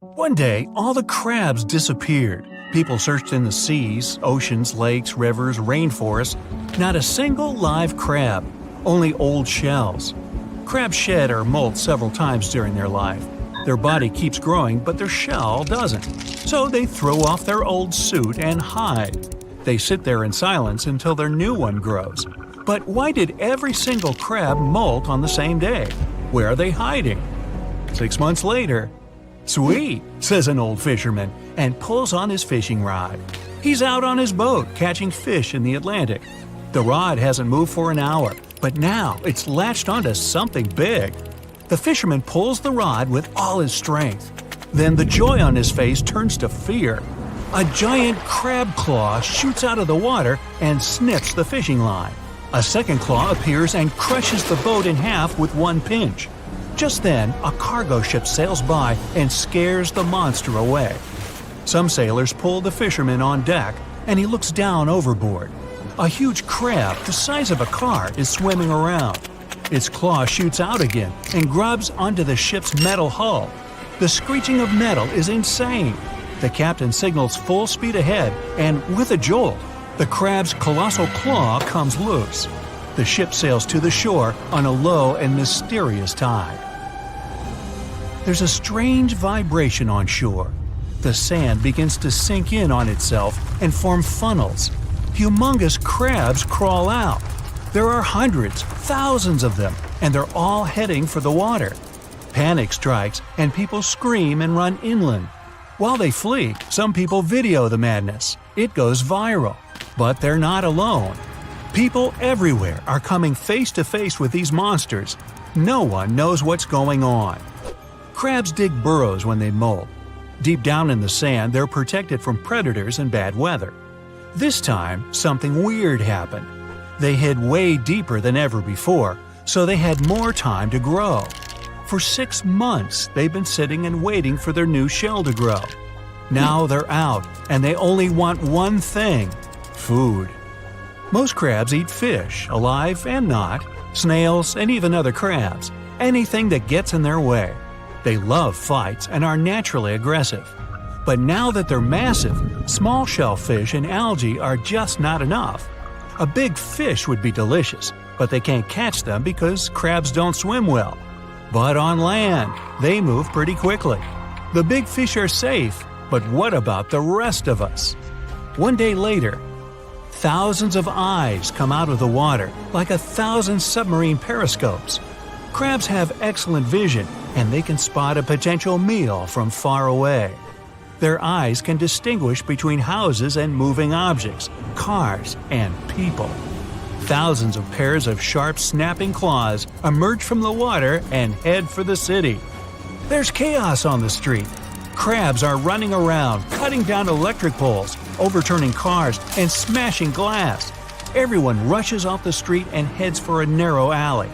One day, all the crabs disappeared. People searched in the seas, oceans, lakes, rivers, rainforests. Not a single live crab, only old shells. Crabs shed or molt several times during their life. Their body keeps growing, but their shell doesn't. So they throw off their old suit and hide. They sit there in silence until their new one grows. But why did every single crab molt on the same day? Where are they hiding? 6 months later, "Sweet," says an old fisherman, and pulls on his fishing rod. He's out on his boat catching fish in the Atlantic. The rod hasn't moved for an hour, but now it's latched onto something big. The fisherman pulls the rod with all his strength. Then the joy on his face turns to fear. A giant crab claw shoots out of the water and snips the fishing line. A second claw appears and crushes the boat in half with one pinch. Just then, a cargo ship sails by and scares the monster away. Some sailors pull the fisherman on deck, and he looks down overboard. A huge crab the size of a car is swimming around. Its claw shoots out again and grabs onto the ship's metal hull. The screeching of metal is insane. The captain signals full speed ahead, and with a jolt, the crab's colossal claw comes loose. The ship sails to the shore on a low and mysterious tide. There's a strange vibration on shore. The sand begins to sink in on itself and form funnels. Humongous crabs crawl out. There are hundreds, thousands of them, and they're all heading for the water. Panic strikes, and people scream and run inland. While they flee, some people video the madness. It goes viral. But they're not alone. People everywhere are coming face to face with these monsters. No one knows what's going on. Crabs dig burrows when they molt. Deep down in the sand, they're protected from predators and bad weather. This time, something weird happened. They hid way deeper than ever before, so they had more time to grow. For 6 months, they've been sitting and waiting for their new shell to grow. Now they're out, and they only want one thing: food. Most crabs eat fish, alive and not, snails, and even other crabs, anything that gets in their way. They love fights and are naturally aggressive. But now that they're massive, small shellfish and algae are just not enough. A big fish would be delicious, but they can't catch them because crabs don't swim well. But on land, they move pretty quickly. The big fish are safe, but what about the rest of us? One day later, thousands of eyes come out of the water, like 1,000 submarine periscopes. Crabs have excellent vision, and they can spot a potential meal from far away. Their eyes can distinguish between houses and moving objects, cars, and people. Thousands of pairs of sharp, snapping claws emerge from the water and head for the city. There's chaos on the street. Crabs are running around, cutting down electric poles, overturning cars, and smashing glass. Everyone rushes off the street and heads for a narrow alley.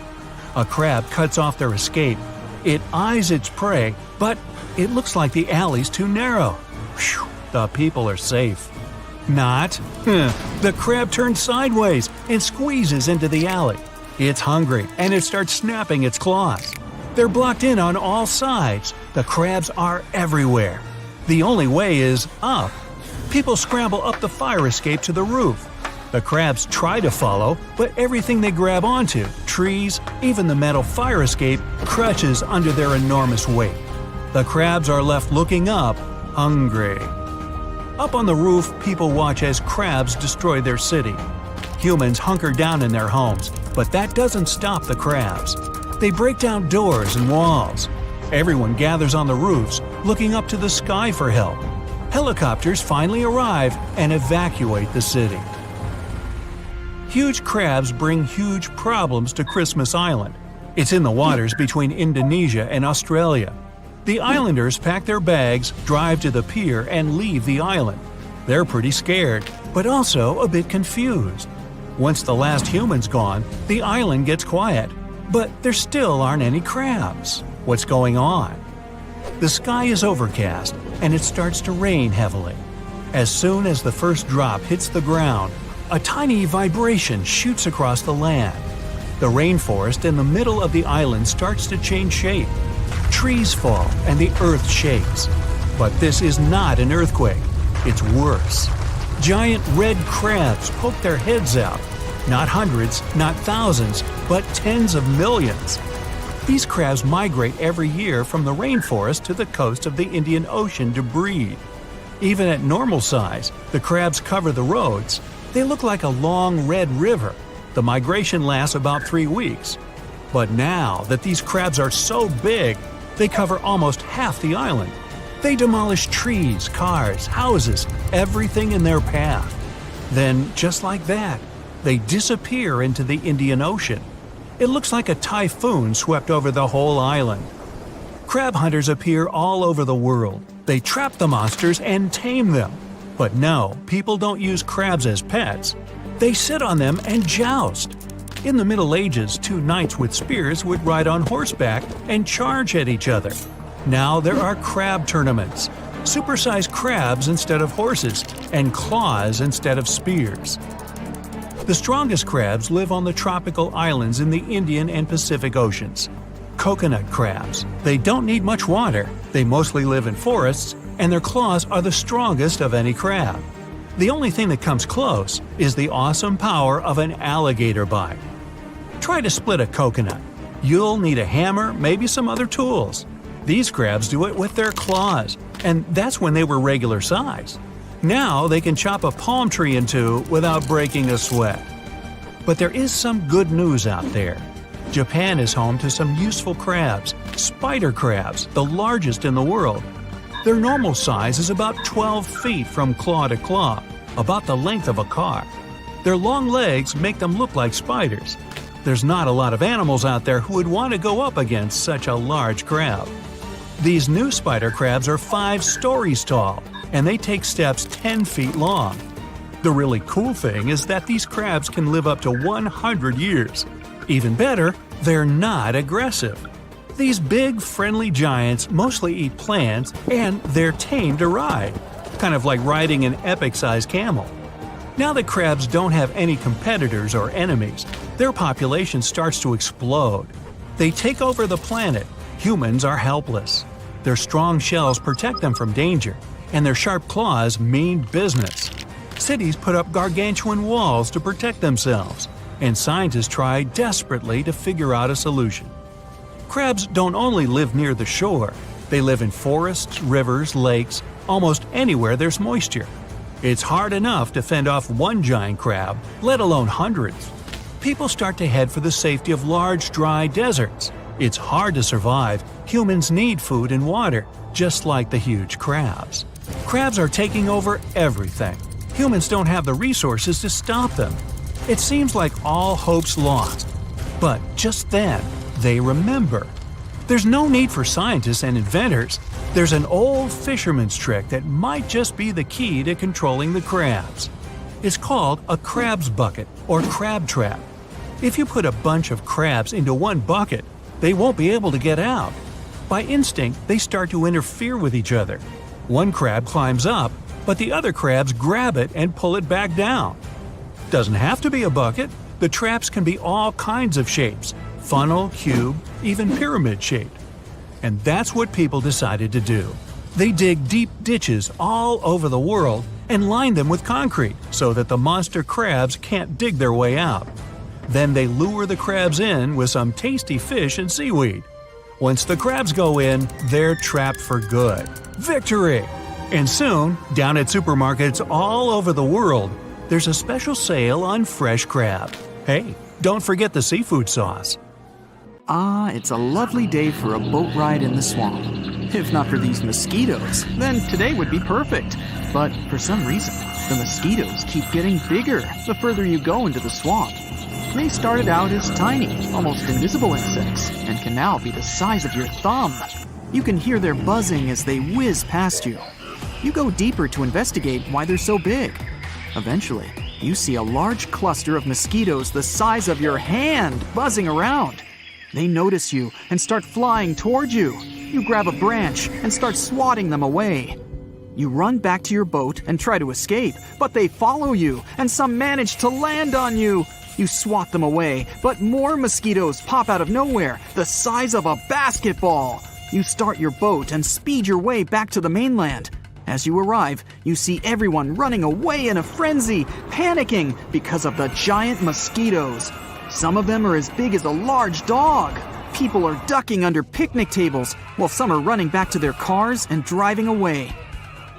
A crab cuts off their escape. It eyes its prey, but it looks like the alley's too narrow. Phew, the people are safe. Not. The crab turns sideways and squeezes into the alley. It's hungry, and it starts snapping its claws. They're blocked in on all sides. The crabs are everywhere. The only way is up. People scramble up the fire escape to the roof. The crabs try to follow, but everything they grab onto, trees, even the metal fire escape, crushes under their enormous weight. The crabs are left looking up, hungry. Up on the roof, people watch as crabs destroy their city. Humans hunker down in their homes, but that doesn't stop the crabs. They break down doors and walls. Everyone gathers on the roofs, looking up to the sky for help. Helicopters finally arrive and evacuate the city. Huge crabs bring huge problems to Christmas Island. It's in the waters between Indonesia and Australia. The islanders pack their bags, drive to the pier, and leave the island. They're pretty scared, but also a bit confused. Once the last human's gone, the island gets quiet. But there still aren't any crabs. What's going on? The sky is overcast, and it starts to rain heavily. As soon as the first drop hits the ground, a tiny vibration shoots across the land. The rainforest in the middle of the island starts to change shape. Trees fall and the earth shakes. But this is not an earthquake. It's worse. Giant red crabs poke their heads out. Not hundreds, not thousands, but tens of millions. These crabs migrate every year from the rainforest to the coast of the Indian Ocean to breed. Even at normal size, the crabs cover the roads. They look like a long red river. The migration lasts about 3 weeks. But now that these crabs are so big, they cover almost half the island. They demolish trees, cars, houses, everything in their path. Then, just like that, they disappear into the Indian Ocean. It looks like a typhoon swept over the whole island. Crab hunters appear all over the world. They trap the monsters and tame them. But no, people don't use crabs as pets. They sit on them and joust. In the Middle Ages, 2 knights with spears would ride on horseback and charge at each other. Now there are crab tournaments. Supersized crabs instead of horses, and claws instead of spears. The strongest crabs live on the tropical islands in the Indian and Pacific Oceans. Coconut crabs. They don't need much water, they mostly live in forests, and their claws are the strongest of any crab. The only thing that comes close is the awesome power of an alligator bite. Try to split a coconut. You'll need a hammer, maybe some other tools. These crabs do it with their claws, and that's when they were regular size. Now they can chop a palm tree in two without breaking a sweat. But there is some good news out there. Japan is home to some useful crabs, spider crabs, the largest in the world. Their normal size is about 12 feet from claw to claw, about the length of a car. Their long legs make them look like spiders. There's not a lot of animals out there who would want to go up against such a large crab. These new spider crabs are 5 stories tall, and they take steps 10 feet long. The really cool thing is that these crabs can live up to 100 years. Even better, they're not aggressive. These big, friendly giants mostly eat plants, and they're tame to ride, kind of like riding an epic-sized camel. Now that crabs don't have any competitors or enemies, their population starts to explode. They take over the planet. Humans are helpless. Their strong shells protect them from danger, and their sharp claws mean business. Cities put up gargantuan walls to protect themselves, and scientists try desperately to figure out a solution. Crabs don't only live near the shore, they live in forests, rivers, lakes, almost anywhere there's moisture. It's hard enough to fend off one giant crab, let alone hundreds. People start to head for the safety of large, dry deserts. It's hard to survive. Humans need food and water, just like the huge crabs. Crabs are taking over everything. Humans don't have the resources to stop them. It seems like all hope's lost. But just then, they remember. There's no need for scientists and inventors. There's an old fisherman's trick that might just be the key to controlling the crabs. It's called a crab's bucket or crab trap. If you put a bunch of crabs into one bucket, they won't be able to get out. By instinct, they start to interfere with each other. One crab climbs up, but the other crabs grab it and pull it back down. Doesn't have to be a bucket. The traps can be all kinds of shapes: funnel, cube, even pyramid shaped. And that's what people decided to do. They dig deep ditches all over the world and line them with concrete so that the monster crabs can't dig their way out. Then they lure the crabs in with some tasty fish and seaweed. Once the crabs go in, they're trapped for good. Victory! And soon, down at supermarkets all over the world, there's a special sale on fresh crab. Hey, don't forget the seafood sauce. Ah, it's a lovely day for a boat ride in the swamp. If not for these mosquitoes, then today would be perfect. But for some reason, the mosquitoes keep getting bigger the further you go into the swamp. They started out as tiny, almost invisible insects, and can now be the size of your thumb. You can hear their buzzing as they whiz past you. You go deeper to investigate why they're so big. Eventually, you see a large cluster of mosquitoes the size of your hand buzzing around. They notice you and start flying toward you. You grab a branch and start swatting them away. You run back to your boat and try to escape, but they follow you, and some manage to land on you. You swat them away, but more mosquitoes pop out of nowhere, the size of a basketball. You start your boat and speed your way back to the mainland. As you arrive, you see everyone running away in a frenzy, panicking because of the giant mosquitoes. Some of them are as big as a large dog. People are ducking under picnic tables, while some are running back to their cars and driving away.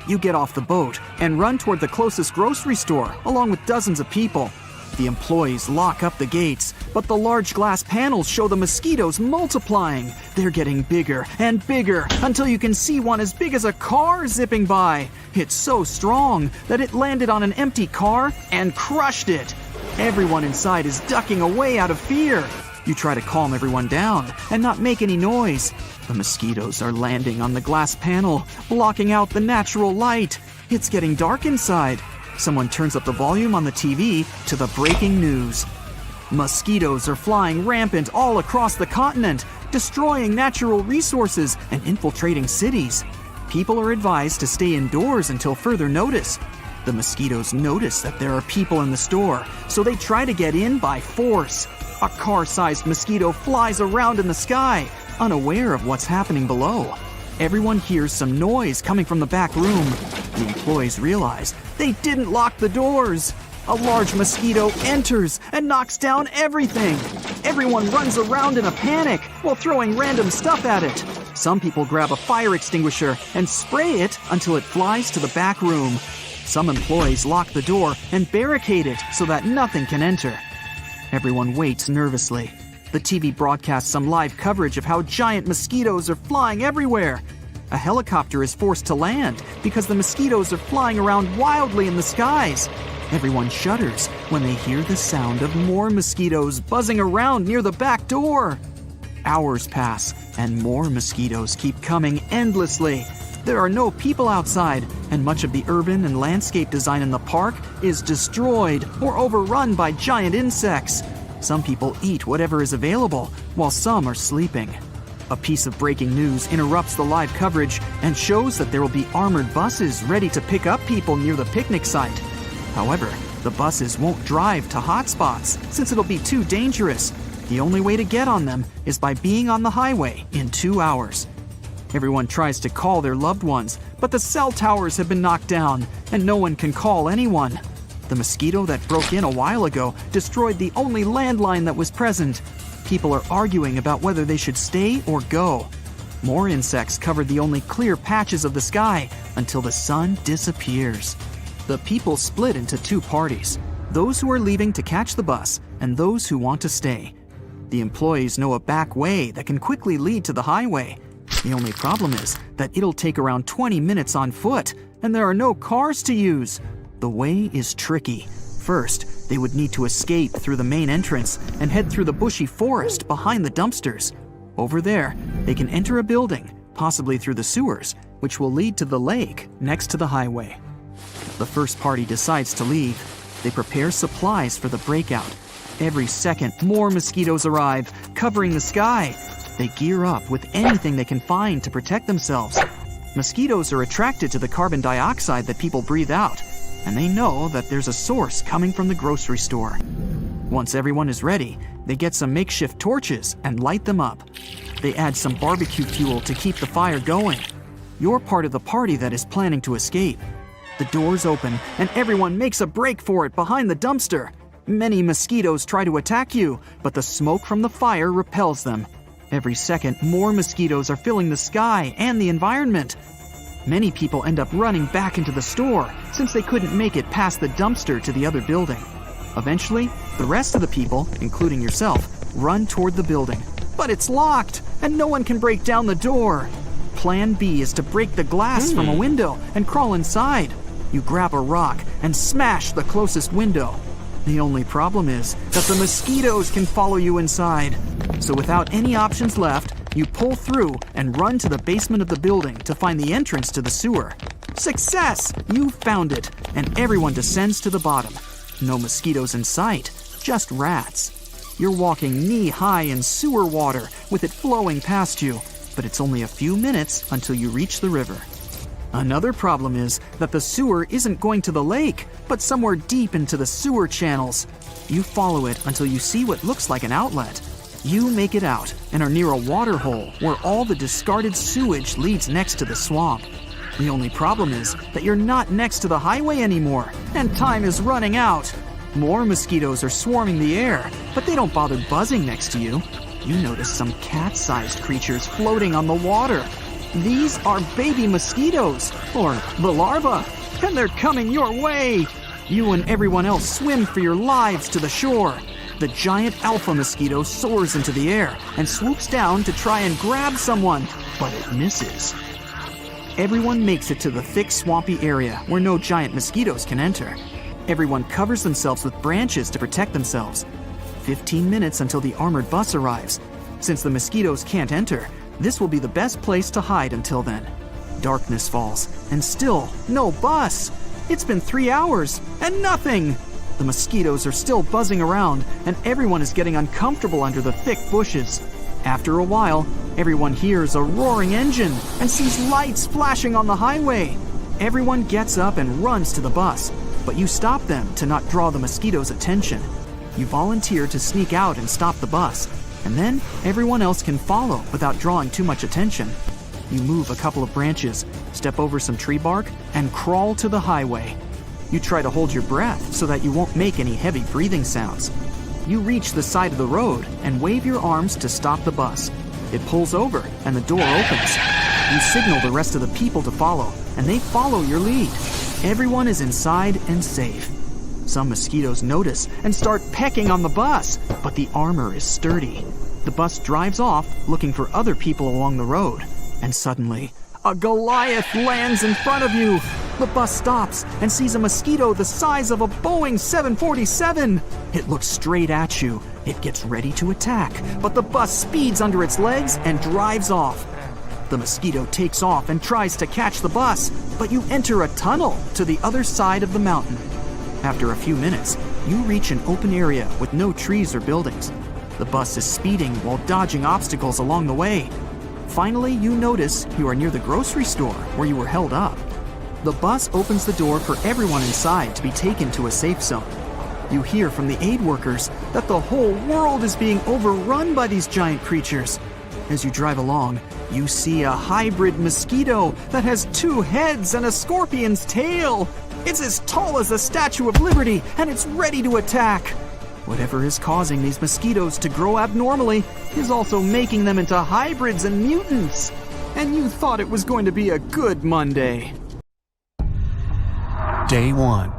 You get off the boat and run toward the closest grocery store, along with dozens of people. The employees lock up the gates, but the large glass panels show the mosquitoes multiplying. They're getting bigger and bigger until you can see one as big as a car zipping by. It's so strong that it landed on an empty car and crushed it. Everyone inside is ducking away out of fear. You try to calm everyone down and not make any noise. The mosquitoes are landing on the glass panel, blocking out the natural light. It's getting dark inside. Someone turns up the volume on the TV to the breaking news. Mosquitoes are flying rampant all across the continent, destroying natural resources and infiltrating cities. People are advised to stay indoors until further notice. The mosquitoes notice that there are people in the store, so they try to get in by force. A car-sized mosquito flies around in the sky, unaware of what's happening below. Everyone hears some noise coming from the back room. The employees realize they didn't lock the doors. A large mosquito enters and knocks down everything. Everyone runs around in a panic while throwing random stuff at it. Some people grab a fire extinguisher and spray it until it flies to the back room. Some employees lock the door and barricade it so that nothing can enter. Everyone waits nervously. The TV broadcasts some live coverage of how giant mosquitoes are flying everywhere. A helicopter is forced to land because the mosquitoes are flying around wildly in the skies. Everyone shudders when they hear the sound of more mosquitoes buzzing around near the back door. Hours pass, and more mosquitoes keep coming endlessly. There are no people outside, and much of the urban and landscape design in the park is destroyed or overrun by giant insects. Some people eat whatever is available, while some are sleeping. A piece of breaking news interrupts the live coverage and shows that there will be armored buses ready to pick up people near the picnic site. However, the buses won't drive to hotspots since it'll be too dangerous. The only way to get on them is by being on the highway in 2 hours. Everyone tries to call their loved ones, but the cell towers have been knocked down and no one can call anyone. The mosquito that broke in a while ago destroyed the only landline that was present. People are arguing about whether they should stay or go. More insects covered the only clear patches of the sky until the sun disappears. The people split into two parties, those who are leaving to catch the bus and those who want to stay. The employees know a back way that can quickly lead to the highway. The only problem is that it'll take around 20 minutes on foot, and there are no cars to use. The way is tricky. First, they would need to escape through the main entrance and head through the bushy forest behind the dumpsters. Over there, they can enter a building, possibly through the sewers, which will lead to the lake next to the highway. The first party decides to leave. They prepare supplies for the breakout. Every second, more mosquitoes arrive, covering the sky. They gear up with anything they can find to protect themselves. Mosquitoes are attracted to the carbon dioxide that people breathe out, and they know that there's a source coming from the grocery store. Once everyone is ready, they get some makeshift torches and light them up. They add some barbecue fuel to keep the fire going. You're part of the party that is planning to escape. The doors open, and everyone makes a break for it behind the dumpster. Many mosquitoes try to attack you, but the smoke from the fire repels them. Every second, more mosquitoes are filling the sky and the environment. Many people end up running back into the store since they couldn't make it past the dumpster to the other building. Eventually, the rest of the people, including yourself, run toward the building. But it's locked, and no one can break down the door. Plan B is to break the glass from a window and crawl inside. You grab a rock and smash the closest window. The only problem is that the mosquitoes can follow you inside. So without any options left, you pull through and run to the basement of the building to find the entrance to the sewer. Success! You found it, and everyone descends to the bottom. No mosquitoes in sight, just rats. You're walking knee-high in sewer water with it flowing past you, but it's only a few minutes until you reach the river. Another problem is that the sewer isn't going to the lake, but somewhere deep into the sewer channels. You follow it until you see what looks like an outlet. You make it out and are near a water hole where all the discarded sewage leads next to the swamp. The only problem is that you're not next to the highway anymore, and time is running out. More mosquitoes are swarming the air, but they don't bother buzzing next to you. You notice some cat-sized creatures floating on the water. These are baby mosquitoes, or the larvae, and they're coming your way. You and everyone else swim for your lives to the shore. The giant alpha mosquito soars into the air and swoops down to try and grab someone, but it misses. Everyone makes it to the thick, swampy area where no giant mosquitoes can enter. Everyone covers themselves with branches to protect themselves. 15 minutes until the armored bus arrives. Since the mosquitoes can't enter, this will be the best place to hide until then. Darkness falls, and still no bus. It's been 3 hours, and nothing. The mosquitoes are still buzzing around, and everyone is getting uncomfortable under the thick bushes. After a while, everyone hears a roaring engine and sees lights flashing on the highway. Everyone gets up and runs to the bus, but you stop them to not draw the mosquitoes' attention. You volunteer to sneak out and stop the bus, and then everyone else can follow without drawing too much attention. You move a couple of branches, step over some tree bark, and crawl to the highway. You try to hold your breath so that you won't make any heavy breathing sounds. You reach the side of the road and wave your arms to stop the bus. It pulls over and the door opens. You signal the rest of the people to follow, and they follow your lead. Everyone is inside and safe. Some mosquitoes notice and start pecking on the bus, but the armor is sturdy. The bus drives off looking for other people along the road. And suddenly, a Goliath lands in front of you. The bus stops and sees a mosquito the size of a Boeing 747. It looks straight at you. It gets ready to attack, but the bus speeds under its legs and drives off. The mosquito takes off and tries to catch the bus, but you enter a tunnel to the other side of the mountain. After a few minutes, you reach an open area with no trees or buildings. The bus is speeding while dodging obstacles along the way. Finally, you notice you are near the grocery store where you were held up. The bus opens the door for everyone inside to be taken to a safe zone. You hear from the aid workers that the whole world is being overrun by these giant creatures. As you drive along, you see a hybrid mosquito that has 2 heads and a scorpion's tail. It's as tall as the Statue of Liberty, and it's ready to attack. Whatever is causing these mosquitoes to grow abnormally is also making them into hybrids and mutants. And you thought it was going to be a good Monday. Day 1.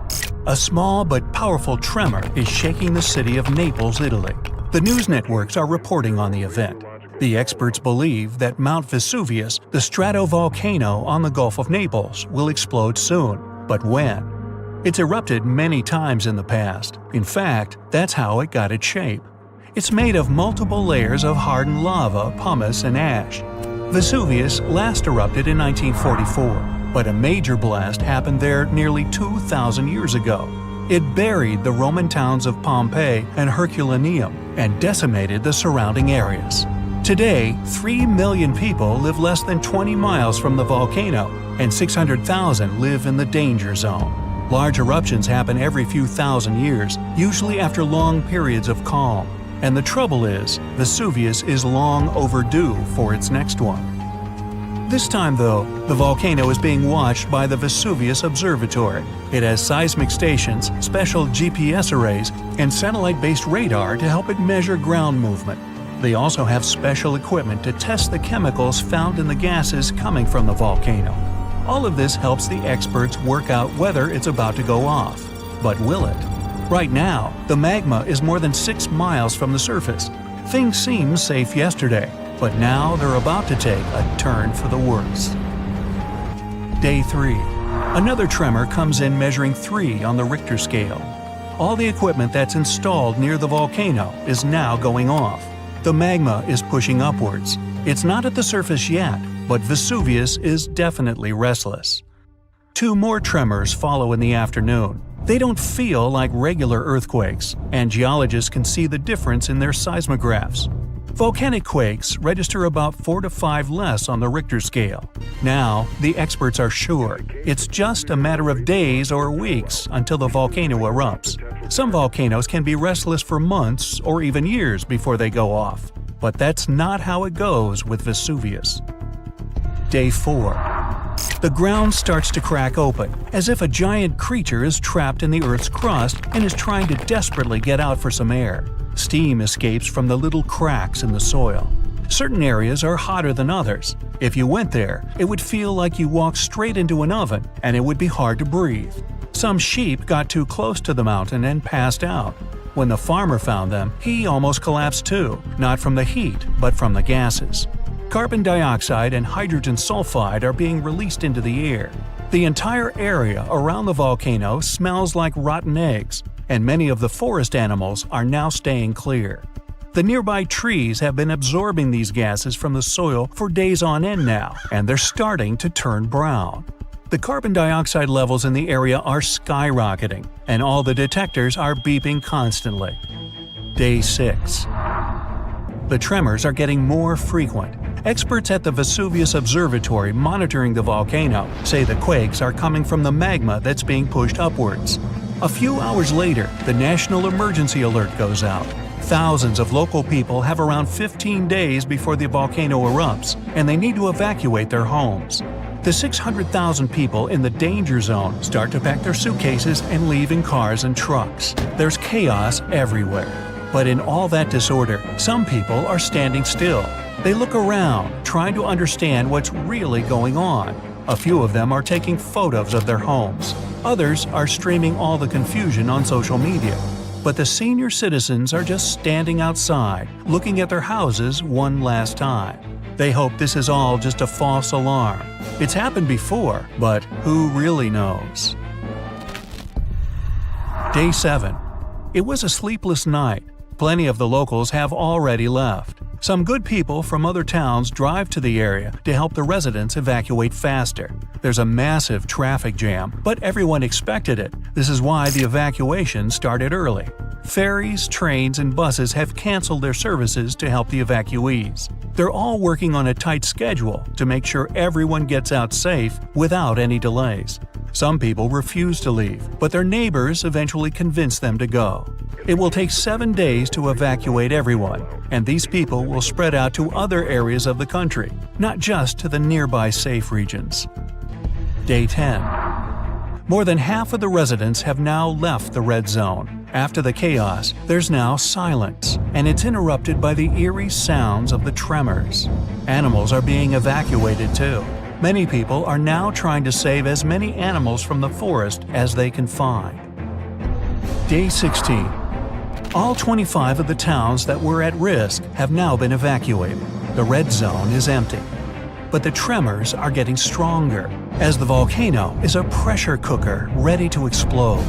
A small but powerful tremor is shaking the city of Naples, Italy. The news networks are reporting on the event. The experts believe that Mount Vesuvius, the stratovolcano on the Gulf of Naples, will explode soon. But when? It's erupted many times in the past. In fact, that's how it got its shape. It's made of multiple layers of hardened lava, pumice, and ash. Vesuvius last erupted in 1944, but a major blast happened there nearly 2,000 years ago. It buried the Roman towns of Pompeii and Herculaneum and decimated the surrounding areas. Today, 3 million people live less than 20 miles from the volcano, and 600,000 live in the danger zone. Large eruptions happen every few thousand years, usually after long periods of calm. And the trouble is, Vesuvius is long overdue for its next one. This time, though, the volcano is being watched by the Vesuvius Observatory. It has seismic stations, special GPS arrays, and satellite-based radar to help it measure ground movement. They also have special equipment to test the chemicals found in the gases coming from the volcano. All of this helps the experts work out whether it's about to go off. But will it? Right now, the magma is more than 6 miles from the surface. Things seemed safe yesterday, but now they're about to take a turn for the worse. Day 3. Another tremor comes in measuring 3 on the Richter scale. All the equipment that's installed near the volcano is now going off. The magma is pushing upwards. It's not at the surface yet, but Vesuvius is definitely restless. 2 more tremors follow in the afternoon. They don't feel like regular earthquakes, and geologists can see the difference in their seismographs. Volcanic quakes register about 4 to 5 less on the Richter scale. Now, the experts are sure it's just a matter of days or weeks until the volcano erupts. Some volcanoes can be restless for months or even years before they go off. But that's not how it goes with Vesuvius. Day 4. The ground starts to crack open, as if a giant creature is trapped in the Earth's crust and is trying to desperately get out for some air. Steam escapes from the little cracks in the soil. Certain areas are hotter than others. If you went there, it would feel like you walked straight into an oven, and it would be hard to breathe. Some sheep got too close to the mountain and passed out. When the farmer found them, he almost collapsed too, not from the heat, but from the gases. Carbon dioxide and hydrogen sulfide are being released into the air. The entire area around the volcano smells like rotten eggs, and many of the forest animals are now staying clear. The nearby trees have been absorbing these gases from the soil for days on end now, and they're starting to turn brown. The carbon dioxide levels in the area are skyrocketing, and all the detectors are beeping constantly. Day 6. The tremors are getting more frequent. Experts at the Vesuvius Observatory monitoring the volcano say the quakes are coming from the magma that's being pushed upwards. A few hours later, the national emergency alert goes out. Thousands of local people have around 15 days before the volcano erupts, and they need to evacuate their homes. The 600,000 people in the danger zone start to pack their suitcases and leave in cars and trucks. There's chaos everywhere. But in all that disorder, some people are standing still. They look around, trying to understand what's really going on. A few of them are taking photos of their homes. Others are streaming all the confusion on social media. But the senior citizens are just standing outside, looking at their houses one last time. They hope this is all just a false alarm. It's happened before, but who really knows? Day 7. It was a sleepless night. Plenty of the locals have already left. Some good people from other towns drive to the area to help the residents evacuate faster. There's a massive traffic jam, but everyone expected it. This is why the evacuation started early. Ferries, trains, and buses have canceled their services to help the evacuees. They're all working on a tight schedule to make sure everyone gets out safe without any delays. Some people refuse to leave, but their neighbors eventually convince them to go. It will take 7 days to evacuate everyone, and these people will spread out to other areas of the country, not just to the nearby safe regions. Day 10. More than half of the residents have now left the red zone. After the chaos, there's now silence, and it's interrupted by the eerie sounds of the tremors. Animals are being evacuated too. Many people are now trying to save as many animals from the forest as they can find. Day 16. All 25 of the towns that were at risk have now been evacuated. The red zone is empty. But the tremors are getting stronger, as the volcano is a pressure cooker ready to explode.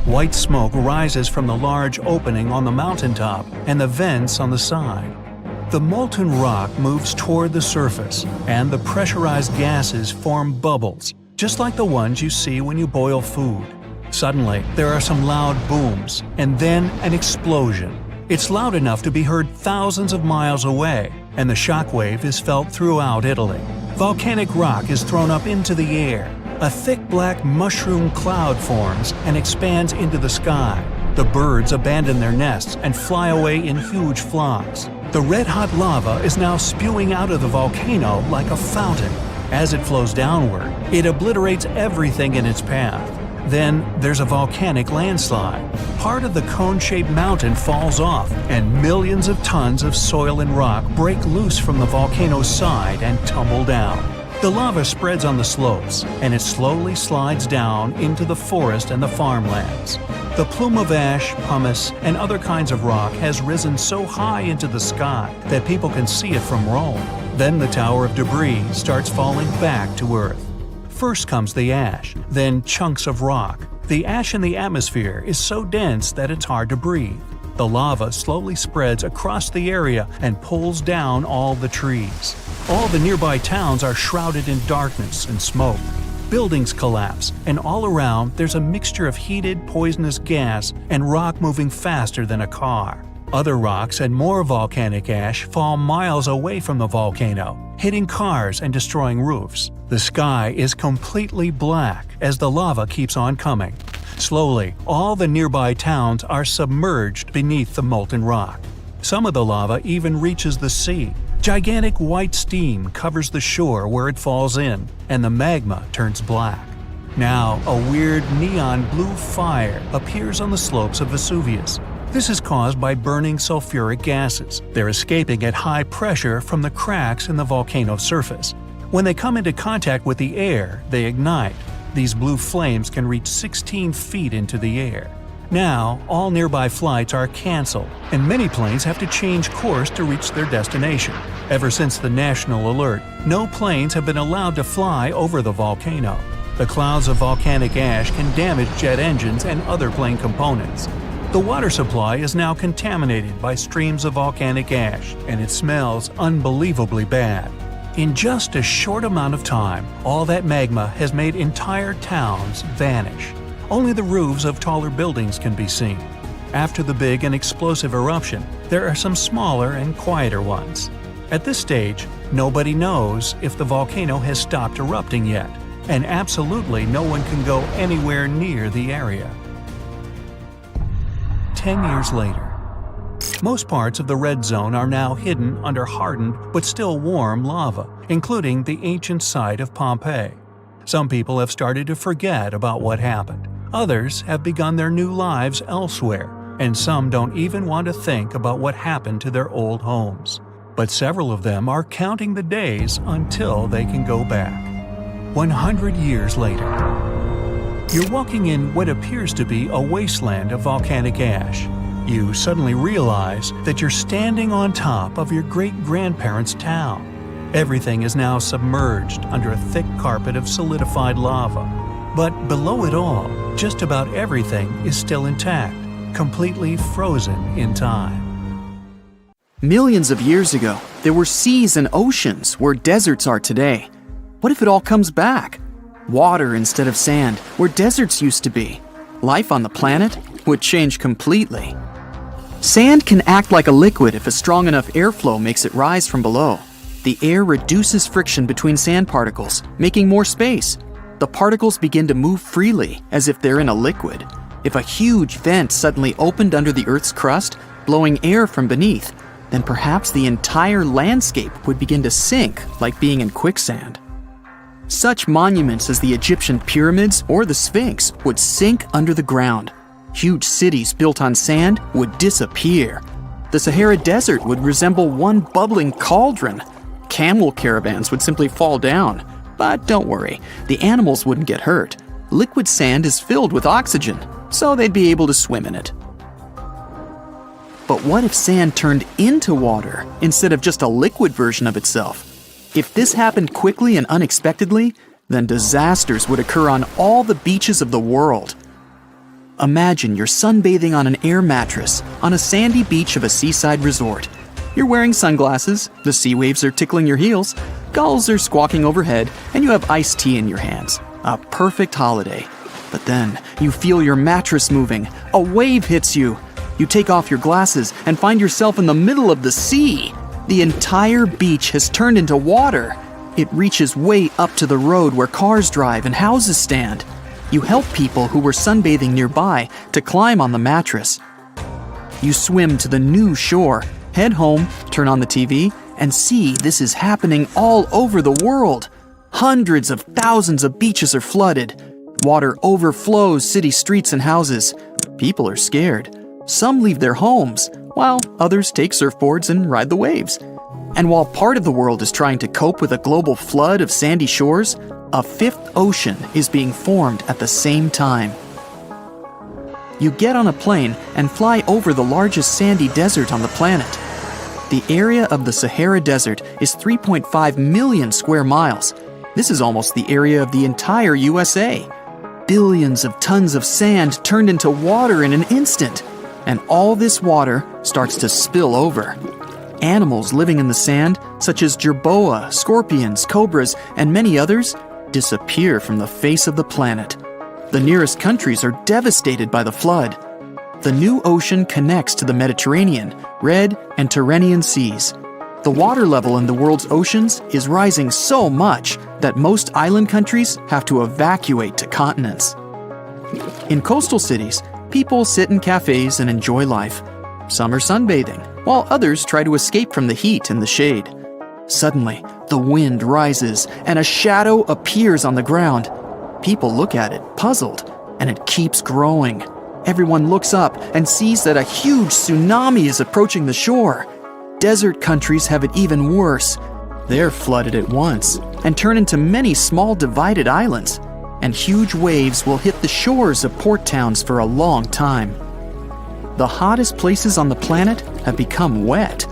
White smoke rises from the large opening on the mountaintop and the vents on the side. The molten rock moves toward the surface, and the pressurized gases form bubbles, just like the ones you see when you boil food. Suddenly, there are some loud booms, and then an explosion. It's loud enough to be heard thousands of miles away, and the shockwave is felt throughout Italy. Volcanic rock is thrown up into the air. A thick black mushroom cloud forms and expands into the sky. The birds abandon their nests and fly away in huge flocks. The red-hot lava is now spewing out of the volcano like a fountain. As it flows downward, it obliterates everything in its path. Then there's a volcanic landslide. Part of the cone-shaped mountain falls off, and millions of tons of soil and rock break loose from the volcano's side and tumble down. The lava spreads on the slopes, and it slowly slides down into the forest and the farmlands. The plume of ash, pumice, and other kinds of rock has risen so high into the sky that people can see it from Rome. Then the tower of debris starts falling back to Earth. First comes the ash, then chunks of rock. The ash in the atmosphere is so dense that it's hard to breathe. The lava slowly spreads across the area and pulls down all the trees. All the nearby towns are shrouded in darkness and smoke. Buildings collapse, and all around there's a mixture of heated, poisonous gas and rock moving faster than a car. Other rocks and more volcanic ash fall miles away from the volcano, hitting cars and destroying roofs. The sky is completely black as the lava keeps on coming. Slowly, all the nearby towns are submerged beneath the molten rock. Some of the lava even reaches the sea. Gigantic white steam covers the shore where it falls in, and the magma turns black. Now, a weird neon blue fire appears on the slopes of Vesuvius. This is caused by burning sulfuric gases. They're escaping at high pressure from the cracks in the volcano's surface. When they come into contact with the air, they ignite. These blue flames can reach 16 feet into the air. Now, all nearby flights are canceled, and many planes have to change course to reach their destination. Ever since the national alert, no planes have been allowed to fly over the volcano. The clouds of volcanic ash can damage jet engines and other plane components. The water supply is now contaminated by streams of volcanic ash, and it smells unbelievably bad. In just a short amount of time, all that magma has made entire towns vanish. Only the roofs of taller buildings can be seen. After the big and explosive eruption, there are some smaller and quieter ones. At this stage, nobody knows if the volcano has stopped erupting yet, and absolutely no one can go anywhere near the area. 10 years later. Most parts of the red zone are now hidden under hardened but still warm lava, including the ancient site of Pompeii. Some people have started to forget about what happened. Others have begun their new lives elsewhere, and some don't even want to think about what happened to their old homes. But several of them are counting the days until they can go back. 100 years later. You're walking in what appears to be a wasteland of volcanic ash. You suddenly realize that you're standing on top of your great-grandparents' town. Everything is now submerged under a thick carpet of solidified lava. But below it all, just about everything is still intact, completely frozen in time. Millions of years ago, there were seas and oceans where deserts are today. What if it all comes back? Water instead of sand, where deserts used to be. Life on the planet would change completely. Sand can act like a liquid if a strong enough airflow makes it rise from below. The air reduces friction between sand particles, making more space. The particles begin to move freely, as if they're in a liquid. If a huge vent suddenly opened under the Earth's crust, blowing air from beneath, then perhaps the entire landscape would begin to sink, like being in quicksand. Such monuments as the Egyptian pyramids or the Sphinx would sink under the ground. Huge cities built on sand would disappear. The Sahara Desert would resemble one bubbling cauldron. Camel caravans would simply fall down. But don't worry, the animals wouldn't get hurt. Liquid sand is filled with oxygen, so they'd be able to swim in it. But what if sand turned into water instead of just a liquid version of itself? If this happened quickly and unexpectedly, then disasters would occur on all the beaches of the world. Imagine you're sunbathing on an air mattress on a sandy beach of a seaside resort. You're wearing sunglasses, the sea waves are tickling your heels, gulls are squawking overhead, and you have iced tea in your hands. A perfect holiday. But then, you feel your mattress moving. A wave hits you. You take off your glasses and find yourself in the middle of the sea. The entire beach has turned into water. It reaches way up to the road where cars drive and houses stand. You help people who were sunbathing nearby to climb on the mattress. You swim to the new shore, head home, turn on the TV, and see this is happening all over the world. Hundreds of thousands of beaches are flooded. Water overflows city streets and houses. People are scared. Some leave their homes, while others take surfboards and ride the waves. And while part of the world is trying to cope with a global flood of sandy shores, a fifth ocean is being formed at the same time. You get on a plane and fly over the largest sandy desert on the planet. The area of the Sahara Desert is 3.5 million square miles. This is almost the area of the entire USA. Billions of tons of sand turned into water in an instant. And all this water starts to spill over. Animals living in the sand, such as jerboa, scorpions, cobras, and many others, disappear from the face of the planet. The nearest countries are devastated by the flood. The new ocean connects to the Mediterranean, Red, and Tyrrhenian seas. The water level in the world's oceans is rising so much that most island countries have to evacuate to continents. In coastal cities, people sit in cafes and enjoy life. Some are sunbathing, while others try to escape from the heat in the shade. Suddenly, the wind rises and a shadow appears on the ground. People look at it, puzzled, and it keeps growing. Everyone looks up and sees that a huge tsunami is approaching the shore. Desert countries have it even worse. They're flooded at once and turn into many small divided islands, and huge waves will hit the shores of port towns for a long time. The hottest places on the planet have become wet.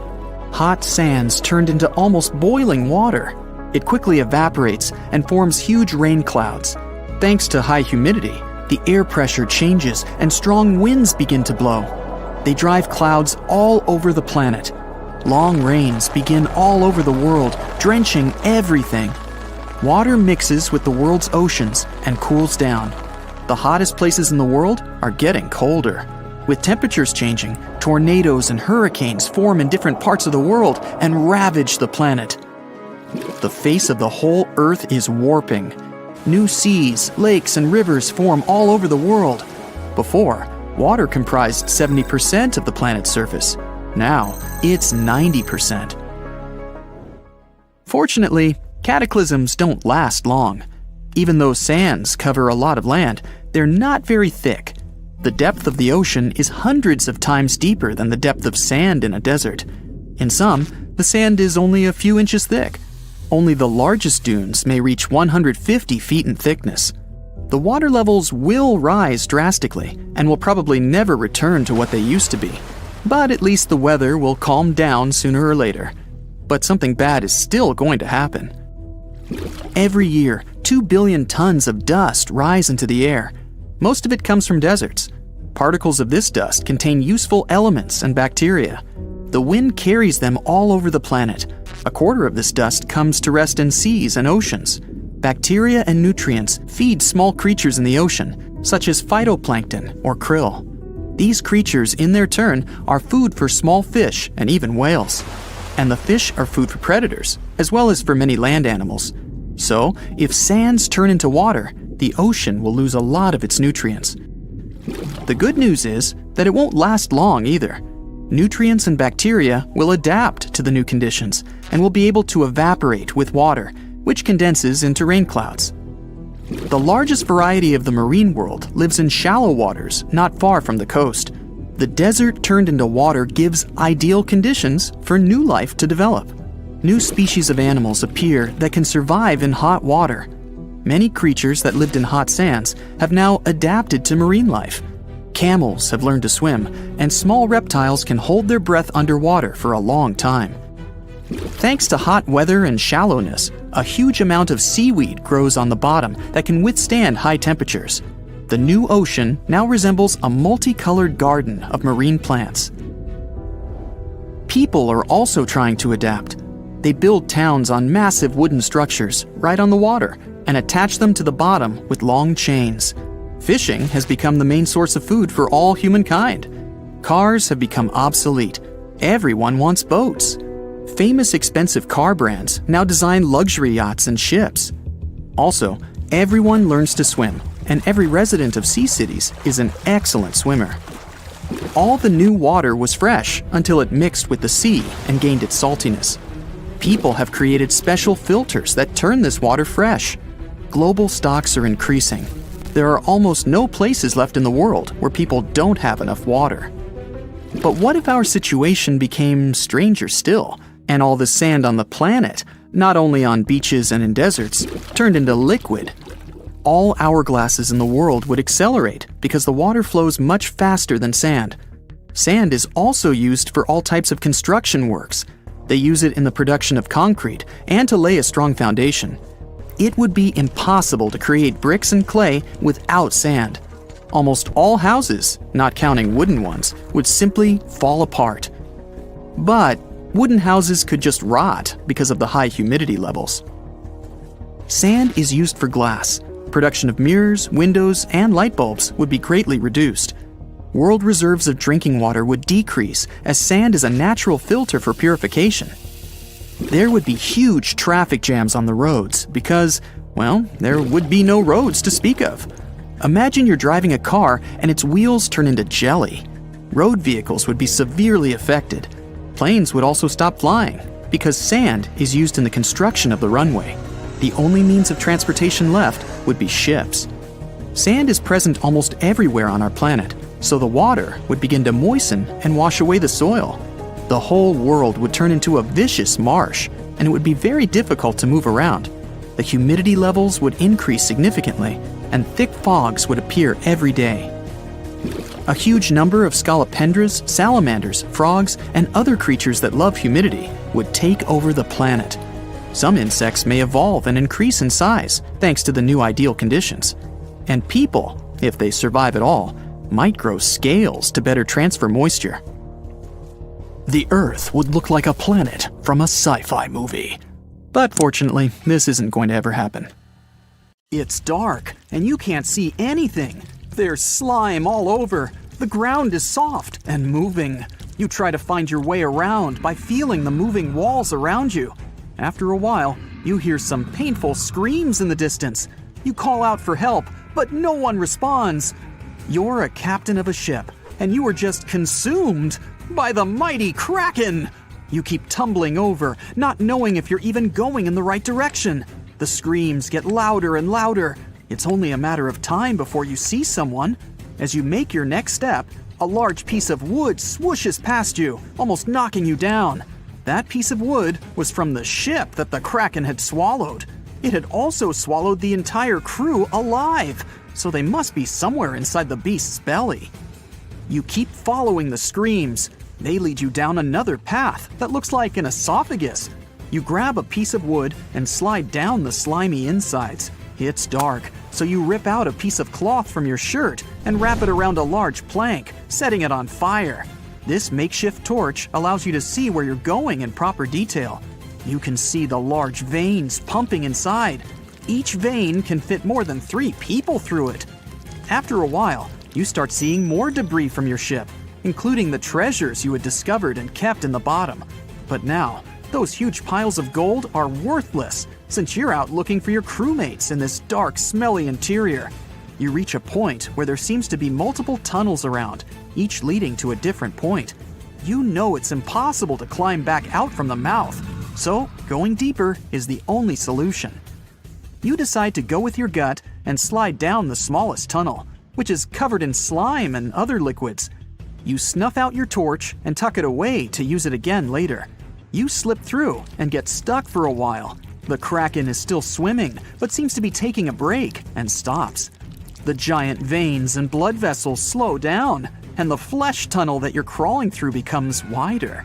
Hot sands turned into almost boiling water. It quickly evaporates and forms huge rain clouds. Thanks to high humidity, the air pressure changes and strong winds begin to blow. They drive clouds all over the planet. Long rains begin all over the world, drenching everything. Water mixes with the world's oceans and cools down. The hottest places in the world are getting colder. With temperatures changing, tornadoes and hurricanes form in different parts of the world and ravage the planet. The face of the whole Earth is warping. New seas, lakes, and rivers form all over the world. Before, water comprised 70% of the planet's surface. Now, it's 90%. Fortunately, cataclysms don't last long. Even though sands cover a lot of land, they're not very thick. The depth of the ocean is hundreds of times deeper than the depth of sand in a desert. In some, the sand is only a few inches thick. Only the largest dunes may reach 150 feet in thickness. The water levels will rise drastically and will probably never return to what they used to be. But at least the weather will calm down sooner or later. But something bad is still going to happen. Every year, 2 billion tons of dust rise into the air. Most of it comes from deserts. Particles of this dust contain useful elements and bacteria. The wind carries them all over the planet. A quarter of this dust comes to rest in seas and oceans. Bacteria and nutrients feed small creatures in the ocean, such as phytoplankton or krill. These creatures, in their turn, are food for small fish and even whales. And the fish are food for predators, as well as for many land animals. So, if sands turn into water, the ocean will lose a lot of its nutrients. The good news is that it won't last long either. Nutrients and bacteria will adapt to the new conditions and will be able to evaporate with water, which condenses into rain clouds. The largest variety of the marine world lives in shallow waters not far from the coast. The desert turned into water gives ideal conditions for new life to develop. New species of animals appear that can survive in hot water. Many creatures that lived in hot sands have now adapted to marine life. Camels have learned to swim, and small reptiles can hold their breath underwater for a long time. Thanks to hot weather and shallowness, a huge amount of seaweed grows on the bottom that can withstand high temperatures. The new ocean now resembles a multicolored garden of marine plants. People are also trying to adapt. They build towns on massive wooden structures right on the water and attach them to the bottom with long chains. Fishing has become the main source of food for all humankind. Cars have become obsolete. Everyone wants boats. Famous expensive car brands now design luxury yachts and ships. Also, everyone learns to swim, and every resident of sea cities is an excellent swimmer. All the new water was fresh until it mixed with the sea and gained its saltiness. People have created special filters that turn this water fresh. Global stocks are increasing. There are almost no places left in the world where people don't have enough water. But what if our situation became stranger still, and all the sand on the planet, not only on beaches and in deserts, turned into liquid? All hourglasses in the world would accelerate because the water flows much faster than sand. Sand is also used for all types of construction works. They use it in the production of concrete and to lay a strong foundation. It would be impossible to create bricks and clay without sand. Almost all houses, not counting wooden ones, would simply fall apart. But wooden houses could just rot because of the high humidity levels. Sand is used for glass. Production of mirrors, windows, and light bulbs would be greatly reduced. World reserves of drinking water would decrease as sand is a natural filter for purification. There would be huge traffic jams on the roads because, well, there would be no roads to speak of. Imagine you're driving a car and its wheels turn into jelly. Road vehicles would be severely affected. Planes would also stop flying because sand is used in the construction of the runway. The only means of transportation left would be ships. Sand is present almost everywhere on our planet, so the water would begin to moisten and wash away the soil. The whole world would turn into a vicious marsh, and it would be very difficult to move around. The humidity levels would increase significantly, and thick fogs would appear every day. A huge number of scolopendras, salamanders, frogs, and other creatures that love humidity would take over the planet. Some insects may evolve and increase in size thanks to the new ideal conditions. And people, if they survive at all, might grow scales to better transfer moisture. The Earth would look like a planet from a sci-fi movie. But fortunately, this isn't going to ever happen. It's dark, and you can't see anything. There's slime all over. The ground is soft and moving. You try to find your way around by feeling the moving walls around you. After a while, you hear some painful screams in the distance. You call out for help, but no one responds. You're a captain of a ship, and you are just consumed by the mighty Kraken. You keep tumbling over, not knowing if you're even going in the right direction. The screams get louder and louder. It's only a matter of time before you see someone. As you make your next step, a large piece of wood swooshes past you, almost knocking you down. That piece of wood was from the ship that the Kraken had swallowed. It had also swallowed the entire crew alive, so they must be somewhere inside the beast's belly. You keep following the screams. They lead you down another path that looks like an esophagus. You grab a piece of wood and slide down the slimy insides. It's dark, so you rip out a piece of cloth from your shirt and wrap it around a large plank, setting it on fire. This makeshift torch allows you to see where you're going in proper detail. You can see the large veins pumping inside. Each vein can fit more than 3 people through it. After a while, you start seeing more debris from your ship, including the treasures you had discovered and kept in the bottom. But now, those huge piles of gold are worthless since you're out looking for your crewmates in this dark, smelly interior. You reach a point where there seems to be multiple tunnels around, each leading to a different point. You know it's impossible to climb back out from the mouth, so going deeper is the only solution. You decide to go with your gut and slide down the smallest tunnel, which is covered in slime and other liquids. You snuff out your torch and tuck it away to use it again later. You slip through and get stuck for a while. The Kraken is still swimming, but seems to be taking a break and stops. The giant veins and blood vessels slow down, and the flesh tunnel that you're crawling through becomes wider.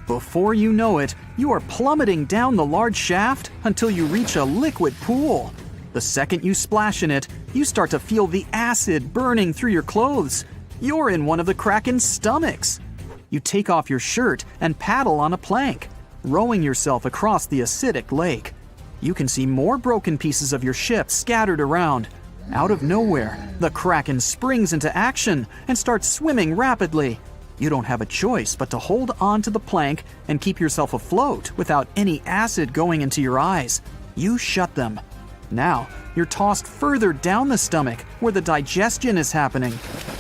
Before you know it, you are plummeting down the large shaft until you reach a liquid pool. The second you splash in it, you start to feel the acid burning through your clothes. You're in one of the Kraken's stomachs. You take off your shirt and paddle on a plank, rowing yourself across the acidic lake. You can see more broken pieces of your ship scattered around. Out of nowhere, the Kraken springs into action and starts swimming rapidly. You don't have a choice but to hold on to the plank and keep yourself afloat without any acid going into your eyes. You shut them. Now, you're tossed further down the stomach where the digestion is happening.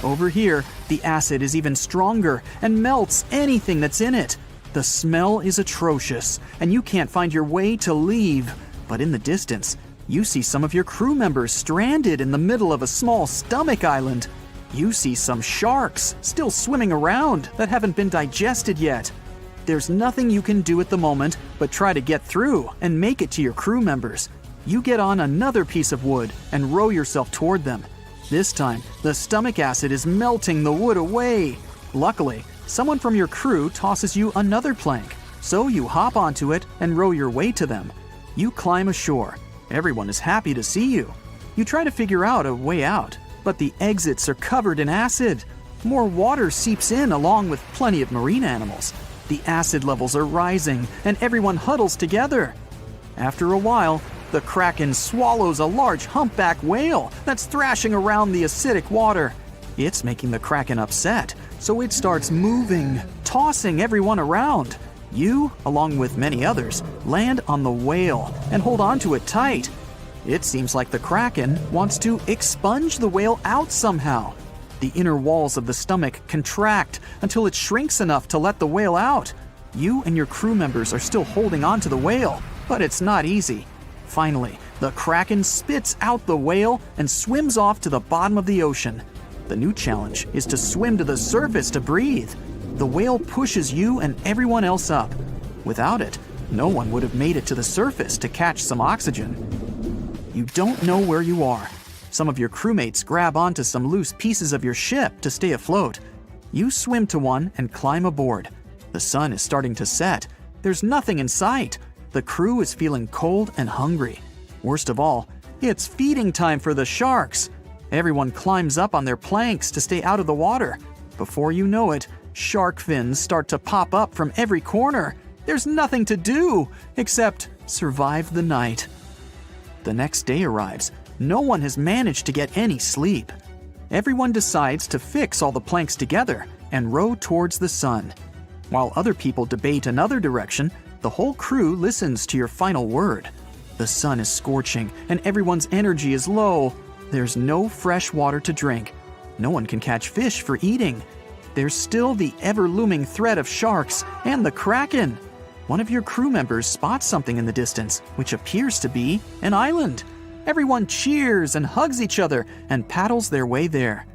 Over here, the acid is even stronger and melts anything that's in it. The smell is atrocious, and you can't find your way to leave. But in the distance, you see some of your crew members stranded in the middle of a small stomach island. You see some sharks still swimming around that haven't been digested yet. There's nothing you can do at the moment but try to get through and make it to your crew members. You get on another piece of wood and row yourself toward them. This time, the stomach acid is melting the wood away. Luckily, someone from your crew tosses you another plank, so you hop onto it and row your way to them. You climb ashore. Everyone is happy to see you. You try to figure out a way out, but the exits are covered in acid. More water seeps in along with plenty of marine animals. The acid levels are rising, and everyone huddles together. After a while, the Kraken swallows a large humpback whale that's thrashing around the acidic water. It's making the Kraken upset, so it starts moving, tossing everyone around. You, along with many others, land on the whale and hold on to it tight. It seems like the Kraken wants to expunge the whale out somehow. The inner walls of the stomach contract until it shrinks enough to let the whale out. You and your crew members are still holding on to the whale, but it's not easy. Finally, the Kraken spits out the whale and swims off to the bottom of the ocean. The new challenge is to swim to the surface to breathe. The whale pushes you and everyone else up. Without it, no one would have made it to the surface to catch some oxygen. You don't know where you are. Some of your crewmates grab onto some loose pieces of your ship to stay afloat. You swim to one and climb aboard. The sun is starting to set. There's nothing in sight. The crew is feeling cold and hungry. Worst of all, it's feeding time for the sharks. Everyone climbs up on their planks to stay out of the water. Before you know it, shark fins start to pop up from every corner. There's nothing to do except survive the night. The next day arrives. No one has managed to get any sleep. Everyone decides to fix all the planks together and row towards the sun. While other people debate another direction, the whole crew listens to your final word. The sun is scorching and everyone's energy is low. There's no fresh water to drink. No one can catch fish for eating. There's still the ever-looming threat of sharks and the Kraken. One of your crew members spots something in the distance, which appears to be an island. Everyone cheers and hugs each other and paddles their way there.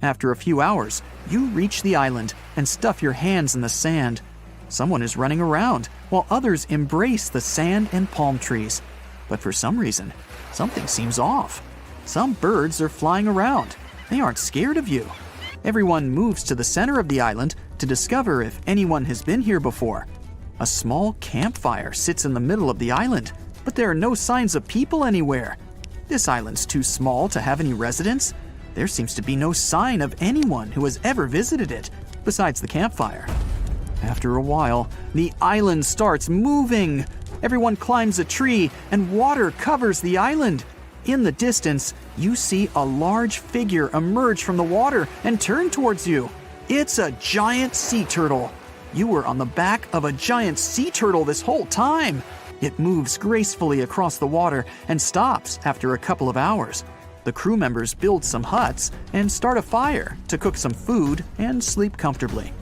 After a few hours, you reach the island and stuff your hands in the sand. Someone is running around, while others embrace the sand and palm trees. But for some reason, something seems off. Some birds are flying around. They aren't scared of you. Everyone moves to the center of the island to discover if anyone has been here before. A small campfire sits in the middle of the island, but there are no signs of people anywhere. This island's too small to have any residents. There seems to be no sign of anyone who has ever visited it, besides the campfire. After a while, the island starts moving. Everyone climbs a tree, and water covers the island. In the distance, you see a large figure emerge from the water and turn towards you. It's a giant sea turtle. You were on the back of a giant sea turtle this whole time. It moves gracefully across the water and stops after a couple of hours. The crew members build some huts and start a fire to cook some food and sleep comfortably.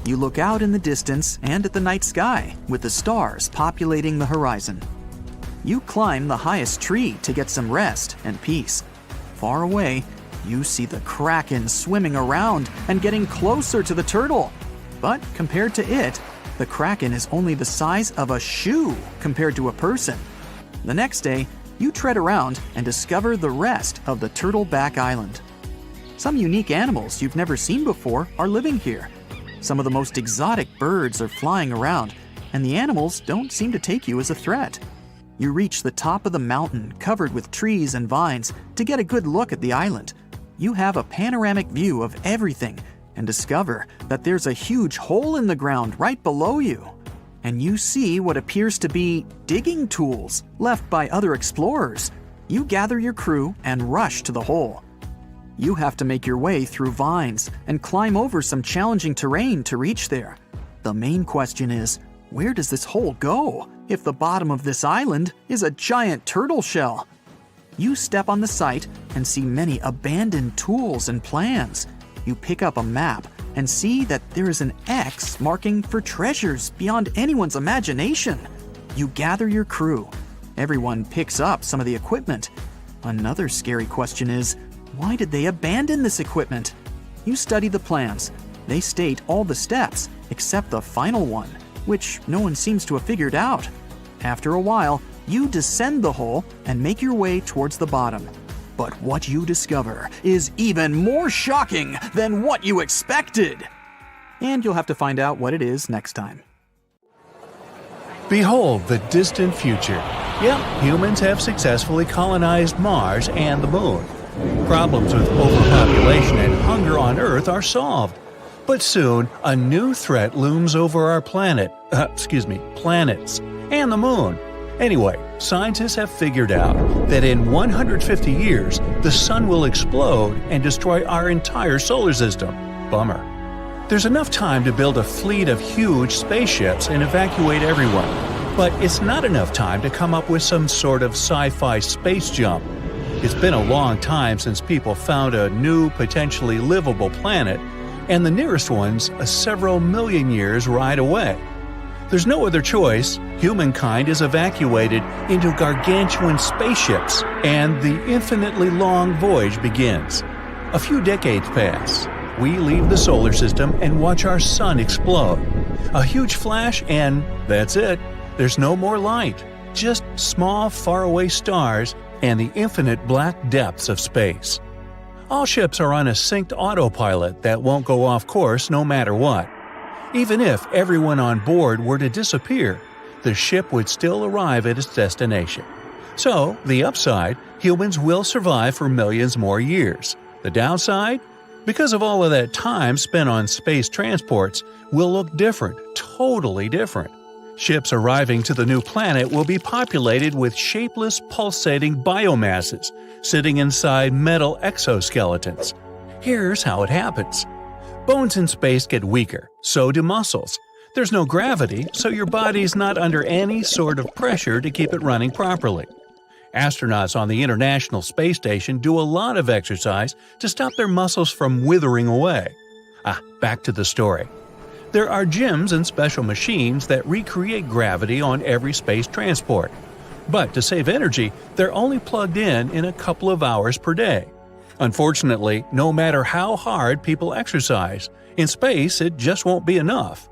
You look out in the distance and at the night sky with the stars populating the horizon. You climb the highest tree to get some rest and peace. Far away, you see the Kraken swimming around and getting closer to the turtle. But compared to it, the Kraken is only the size of a shoe compared to a person. The next day, you tread around and discover the rest of the Turtleback Island. Some unique animals you've never seen before are living here. Some of the most exotic birds are flying around, and the animals don't seem to take you as a threat. You reach the top of the mountain covered with trees and vines to get a good look at the island. You have a panoramic view of everything and discover that there's a huge hole in the ground right below you. And you see what appears to be digging tools left by other explorers. You gather your crew and rush to the hole. You have to make your way through vines and climb over some challenging terrain to reach there. The main question is, where does this hole go if the bottom of this island is a giant turtle shell? You step on the site and see many abandoned tools and plans. You pick up a map and see that there is an X marking for treasures beyond anyone's imagination. You gather your crew. Everyone picks up some of the equipment. Another scary question is, why did they abandon this equipment? You study the plans. They state all the steps except the final one, which no one seems to have figured out. After a while, you descend the hole and make your way towards the bottom. But what you discover is even more shocking than what you expected. And you'll have to find out what it is next time. Behold the distant future. Yep, humans have successfully colonized Mars and the Moon. Problems with overpopulation and hunger on Earth are solved. But soon, a new threat looms over our planets, and the Moon. Anyway, scientists have figured out that in 150 years, the sun will explode and destroy our entire solar system. Bummer. There's enough time to build a fleet of huge spaceships and evacuate everyone. But it's not enough time to come up with some sort of sci-fi space jump. It's been a long time since people found a new, potentially livable planet, and the nearest one's a several million years ride away. There's no other choice. Humankind is evacuated into gargantuan spaceships, and the infinitely long voyage begins. A few decades pass. We leave the solar system and watch our sun explode. A huge flash and that's it. There's no more light. Just small, faraway stars and the infinite black depths of space. All ships are on a synced autopilot that won't go off course no matter what. Even if everyone on board were to disappear, the ship would still arrive at its destination. So, the upside, humans will survive for millions more years. The downside? Because of all of that time spent on space transports, will look different, totally different. Ships arriving to the new planet will be populated with shapeless, pulsating biomasses sitting inside metal exoskeletons. Here's how it happens. Bones in space get weaker, so do muscles. There's no gravity, so your body's not under any sort of pressure to keep it running properly. Astronauts on the International Space Station do a lot of exercise to stop their muscles from withering away. Back to the story. There are gyms and special machines that recreate gravity on every space transport. But to save energy, they're only plugged in a couple of hours per day. Unfortunately, no matter how hard people exercise, in space it just won't be enough.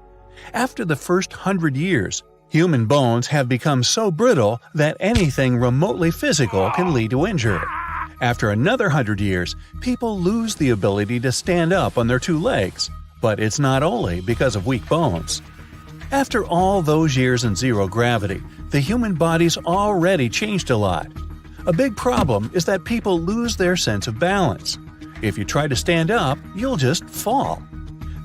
After the first 100 years, human bones have become so brittle that anything remotely physical can lead to injury. After another 100 years, people lose the ability to stand up on their two legs. But it's not only because of weak bones. After all those years in zero gravity, the human body's already changed a lot. A big problem is that people lose their sense of balance. If you try to stand up, you'll just fall.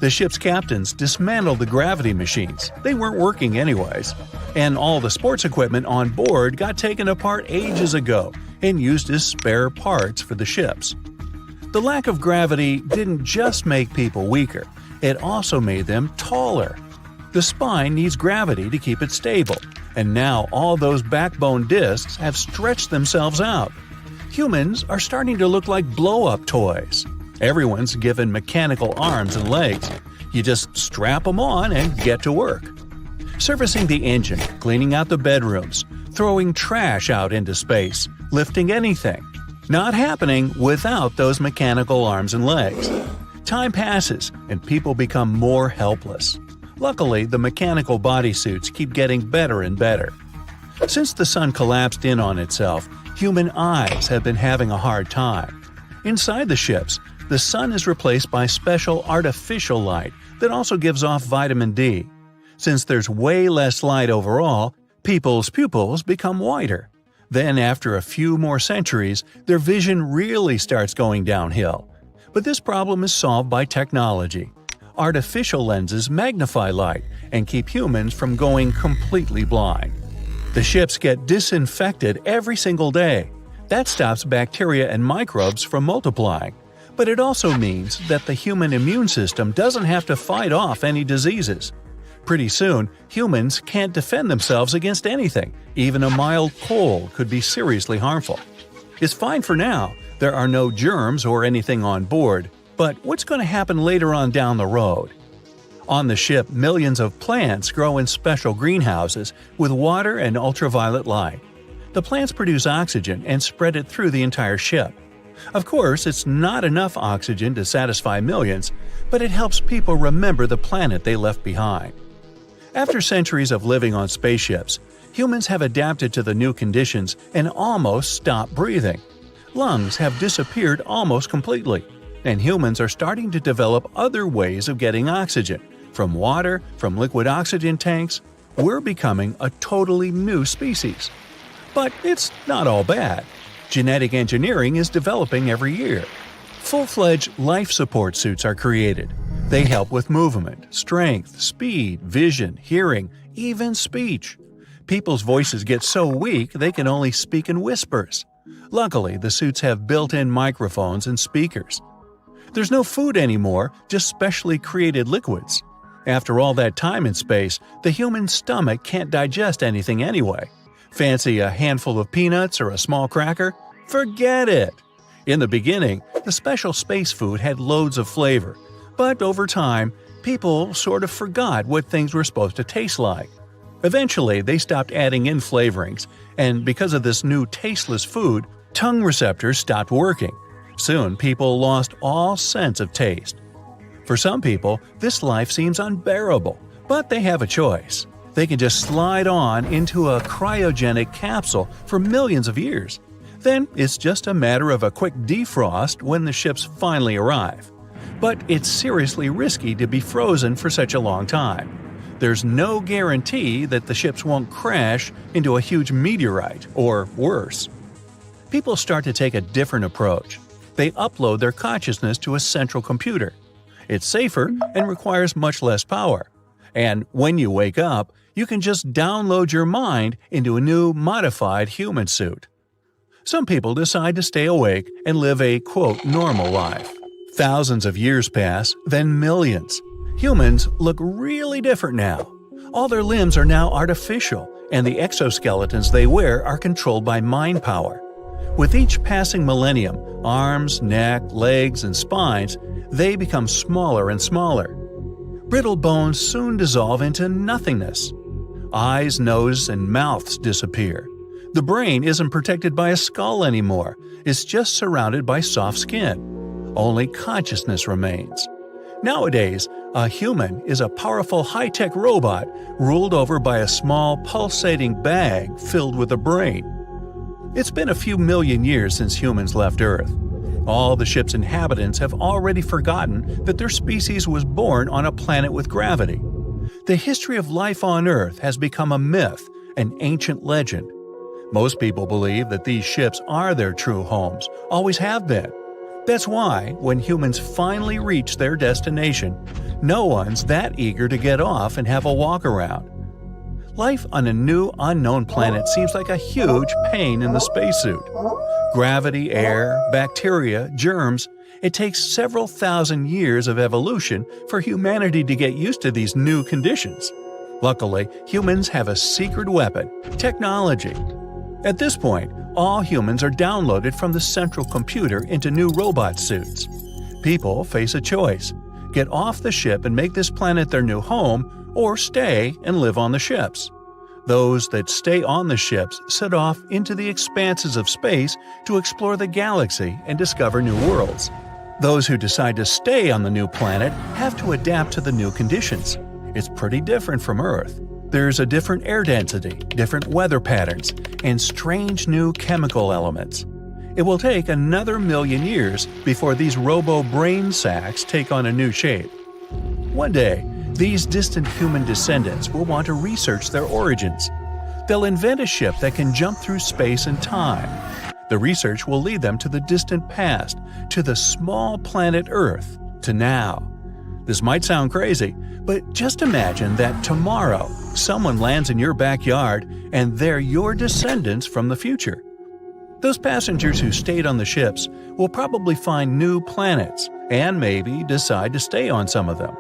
The ship's captains dismantled the gravity machines. They weren't working anyways. And all the sports equipment on board got taken apart ages ago and used as spare parts for the ships. The lack of gravity didn't just make people weaker. It also made them taller. The spine needs gravity to keep it stable, and now all those backbone discs have stretched themselves out. Humans are starting to look like blow-up toys. Everyone's given mechanical arms and legs. You just strap them on and get to work. Servicing the engine, cleaning out the bedrooms, throwing trash out into space, lifting anything. Not happening without those mechanical arms and legs. Time passes, and people become more helpless. Luckily, the mechanical bodysuits keep getting better and better. Since the sun collapsed in on itself, human eyes have been having a hard time. Inside the ships, the sun is replaced by special artificial light that also gives off vitamin D. Since there's way less light overall, people's pupils become whiter. Then, after a few more centuries, their vision really starts going downhill. But this problem is solved by technology. Artificial lenses magnify light and keep humans from going completely blind. The ships get disinfected every single day. That stops bacteria and microbes from multiplying. But it also means that the human immune system doesn't have to fight off any diseases. Pretty soon, humans can't defend themselves against anything. Even a mild cold could be seriously harmful. It's fine for now. There are no germs or anything on board. But what's going to happen later on down the road? On the ship, millions of plants grow in special greenhouses with water and ultraviolet light. The plants produce oxygen and spread it through the entire ship. Of course, it's not enough oxygen to satisfy millions, but it helps people remember the planet they left behind. After centuries of living on spaceships, humans have adapted to the new conditions and almost stopped breathing. Lungs have disappeared almost completely, and humans are starting to develop other ways of getting oxygen. From water, from liquid oxygen tanks, we're becoming a totally new species. But it's not all bad. Genetic engineering is developing every year. Full-fledged life support suits are created. They help with movement, strength, speed, vision, hearing, even speech. People's voices get so weak they can only speak in whispers. Luckily, the suits have built-in microphones and speakers. There's no food anymore, just specially created liquids. After all that time in space, the human stomach can't digest anything anyway. Fancy a handful of peanuts or a small cracker? Forget it! In the beginning, the special space food had loads of flavor, but over time, people sort of forgot what things were supposed to taste like. Eventually, they stopped adding in flavorings, and because of this new tasteless food, tongue receptors stopped working. Soon, people lost all sense of taste. For some people, this life seems unbearable, but they have a choice. They can just slide on into a cryogenic capsule for millions of years. Then it's just a matter of a quick defrost when the ships finally arrive. But it's seriously risky to be frozen for such a long time. There's no guarantee that the ships won't crash into a huge meteorite, or worse. People start to take a different approach. They upload their consciousness to a central computer. It's safer and requires much less power. And when you wake up, you can just download your mind into a new modified human suit. Some people decide to stay awake and live a, quote, normal life. Thousands of years pass, then millions. Humans look really different now. All their limbs are now artificial, and the exoskeletons they wear are controlled by mind power. With each passing millennium, arms, neck, legs, and spines, they become smaller and smaller. Brittle bones soon dissolve into nothingness. Eyes, nose, and mouths disappear. The brain isn't protected by a skull anymore, it's just surrounded by soft skin. Only consciousness remains. Nowadays, a human is a powerful high-tech robot ruled over by a small pulsating bag filled with a brain. It's been a few million years since humans left Earth. All the ship's inhabitants have already forgotten that their species was born on a planet with gravity. The history of life on Earth has become a myth, an ancient legend. Most people believe that these ships are their true homes, always have been. That's why, when humans finally reach their destination, no one's that eager to get off and have a walk around. Life on a new, unknown planet seems like a huge pain in the spacesuit. Gravity, air, bacteria, germs – it takes several thousand years of evolution for humanity to get used to these new conditions. Luckily, humans have a secret weapon – technology. At this point, all humans are downloaded from the central computer into new robot suits. People face a choice – get off the ship and make this planet their new home, or stay and live on the ships. Those that stay on the ships set off into the expanses of space to explore the galaxy and discover new worlds. Those who decide to stay on the new planet have to adapt to the new conditions. It's pretty different from Earth. There's a different air density, different weather patterns, and strange new chemical elements. It will take another million years before these robo-brain sacs take on a new shape. One day, these distant human descendants will want to research their origins. They'll invent a ship that can jump through space and time. The research will lead them to the distant past, to the small planet Earth, to now. This might sound crazy, but just imagine that tomorrow someone lands in your backyard and they're your descendants from the future. Those passengers who stayed on the ships will probably find new planets and maybe decide to stay on some of them.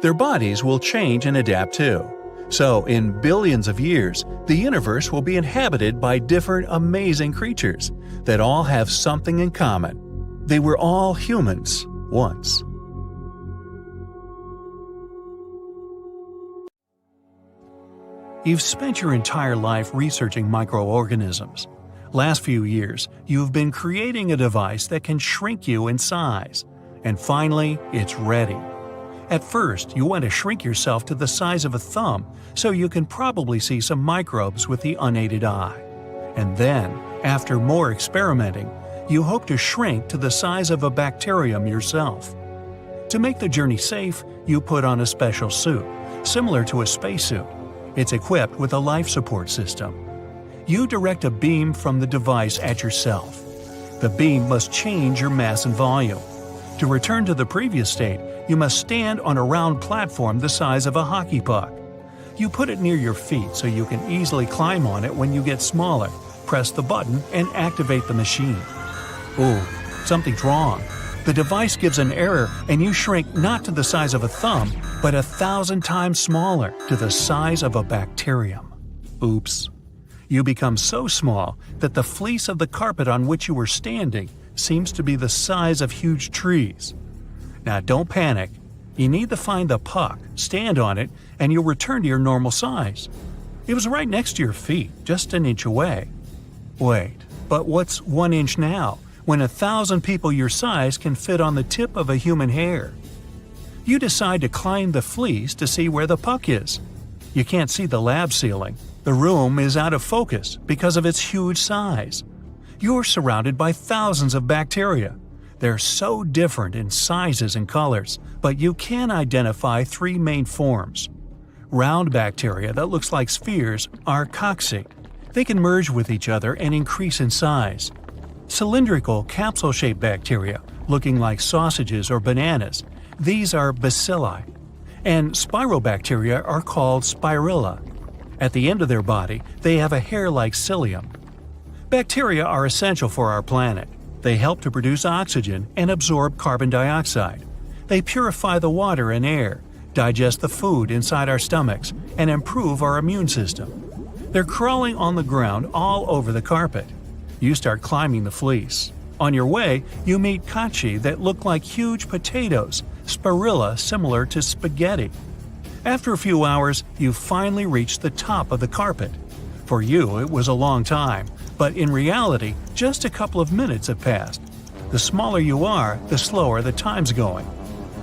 Their bodies will change and adapt too. So, in billions of years, the universe will be inhabited by different amazing creatures that all have something in common. They were all humans once. You've spent your entire life researching microorganisms. Last few years, you've been creating a device that can shrink you in size. And finally, it's ready. At first, you want to shrink yourself to the size of a thumb so you can probably see some microbes with the unaided eye. And then, after more experimenting, you hope to shrink to the size of a bacterium yourself. To make the journey safe, you put on a special suit, similar to a spacesuit. It's equipped with a life support system. You direct a beam from the device at yourself. The beam must change your mass and volume. To return to the previous state, you must stand on a round platform the size of a hockey puck. You put it near your feet so you can easily climb on it when you get smaller. Press the button and activate the machine. Ooh, something's wrong. The device gives an error and you shrink not to the size of a thumb, but 1,000 times smaller, to the size of a bacterium. Oops. You become so small that the fleece of the carpet on which you were standing seems to be the size of huge trees. Now don't panic. You need to find the puck, stand on it, and you'll return to your normal size. It was right next to your feet, just an inch away. Wait, but what's 1 inch now, when 1,000 people your size can fit on the tip of a human hair? You decide to climb the fleece to see where the puck is. You can't see the lab ceiling. The room is out of focus because of its huge size. You're surrounded by thousands of bacteria. They're so different in sizes and colors, but you can identify 3 main forms. Round bacteria that looks like spheres are cocci. They can merge with each other and increase in size. Cylindrical, capsule-shaped bacteria, looking like sausages or bananas, these are bacilli. And spirobacteria are called spirilla. At the end of their body, they have a hair-like cilium. Bacteria are essential for our planet. They help to produce oxygen and absorb carbon dioxide. They purify the water and air, digest the food inside our stomachs, and improve our immune system. They're crawling on the ground all over the carpet. You start climbing the fleece. On your way, you meet cocci that look like huge potatoes, spirilla similar to spaghetti. After a few hours, you finally reach the top of the carpet. For you, it was a long time, but in reality, just a couple of minutes have passed. The smaller you are, the slower the time's going.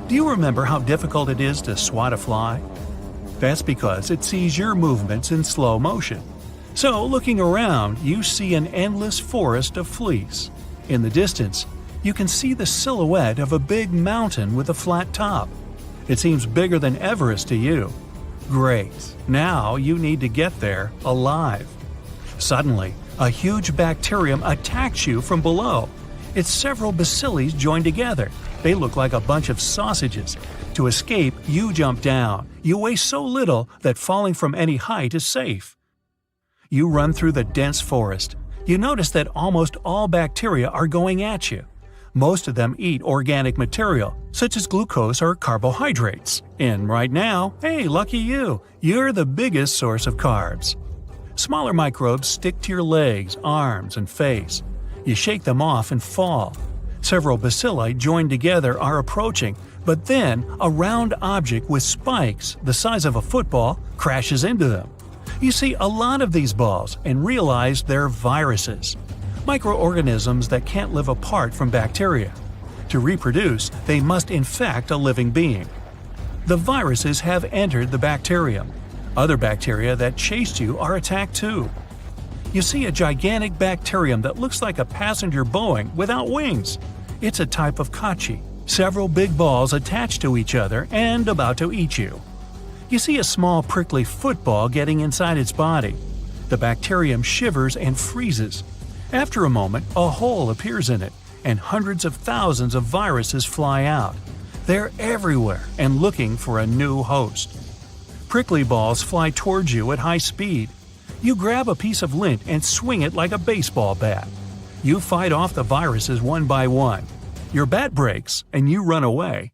Do you remember how difficult it is to swat a fly? That's because it sees your movements in slow motion. So, looking around, you see an endless forest of fleece. In the distance, you can see the silhouette of a big mountain with a flat top. It seems bigger than Everest to you. Great, now you need to get there alive. Suddenly, a huge bacterium attacks you from below. It's several bacilli joined together. They look like a bunch of sausages. To escape, you jump down. You weigh so little that falling from any height is safe. You run through the dense forest. You notice that almost all bacteria are going at you. Most of them eat organic material, such as glucose or carbohydrates. And right now, hey, lucky you, you're the biggest source of carbs. Smaller microbes stick to your legs, arms, and face. You shake them off and fall. Several bacilli joined together are approaching, but then a round object with spikes the size of a football crashes into them. You see a lot of these balls and realize they're viruses. Microorganisms that can't live apart from bacteria. To reproduce, they must infect a living being. The viruses have entered the bacterium. Other bacteria that chased you are attacked too. You see a gigantic bacterium that looks like a passenger Boeing without wings. It's a type of cocci, several big balls attached to each other and about to eat you. You see a small prickly football getting inside its body. The bacterium shivers and freezes. After a moment, a hole appears in it, and hundreds of thousands of viruses fly out. They're everywhere and looking for a new host. Prickly balls fly towards you at high speed. You grab a piece of lint and swing it like a baseball bat. You fight off the viruses one by one. Your bat breaks and you run away.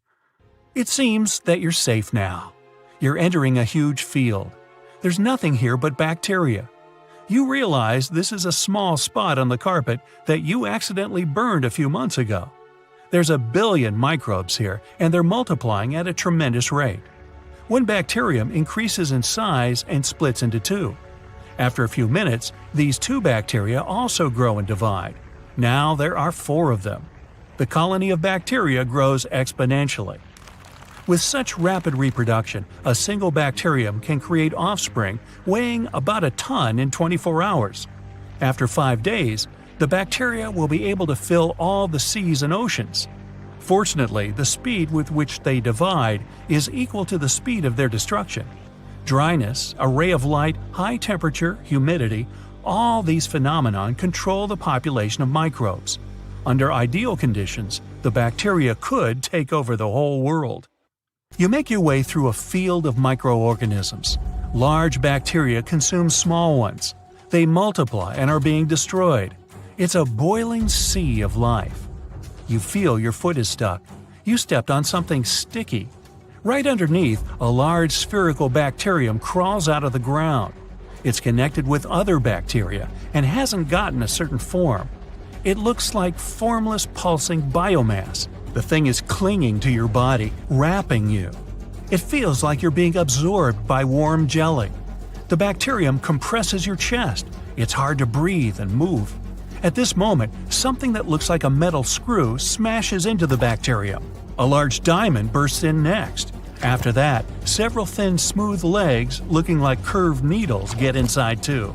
It seems that you're safe now. You're entering a huge field. There's nothing here but bacteria. You realize this is a small spot on the carpet that you accidentally burned a few months ago. There's 1 billion microbes here, and they're multiplying at a tremendous rate. One bacterium increases in size and splits into 2. After a few minutes, these 2 bacteria also grow and divide. Now there are 4 of them. The colony of bacteria grows exponentially. With such rapid reproduction, a single bacterium can create offspring weighing about a ton in 24 hours. After 5 days, the bacteria will be able to fill all the seas and oceans. Fortunately, the speed with which they divide is equal to the speed of their destruction. Dryness, a ray of light, high temperature, humidity, all these phenomena control the population of microbes. Under ideal conditions, the bacteria could take over the whole world. You make your way through a field of microorganisms. Large bacteria consume small ones. They multiply and are being destroyed. It's a boiling sea of life. You feel your foot is stuck. You stepped on something sticky. Right underneath, a large spherical bacterium crawls out of the ground. It's connected with other bacteria and hasn't gotten a certain form. It looks like formless pulsing biomass. The thing is clinging to your body, wrapping you. It feels like you're being absorbed by warm jelly. The bacterium compresses your chest. It's hard to breathe and move. At this moment, something that looks like a metal screw smashes into the bacterium. A large diamond bursts in next. After that, several thin, smooth legs looking like curved needles get inside too.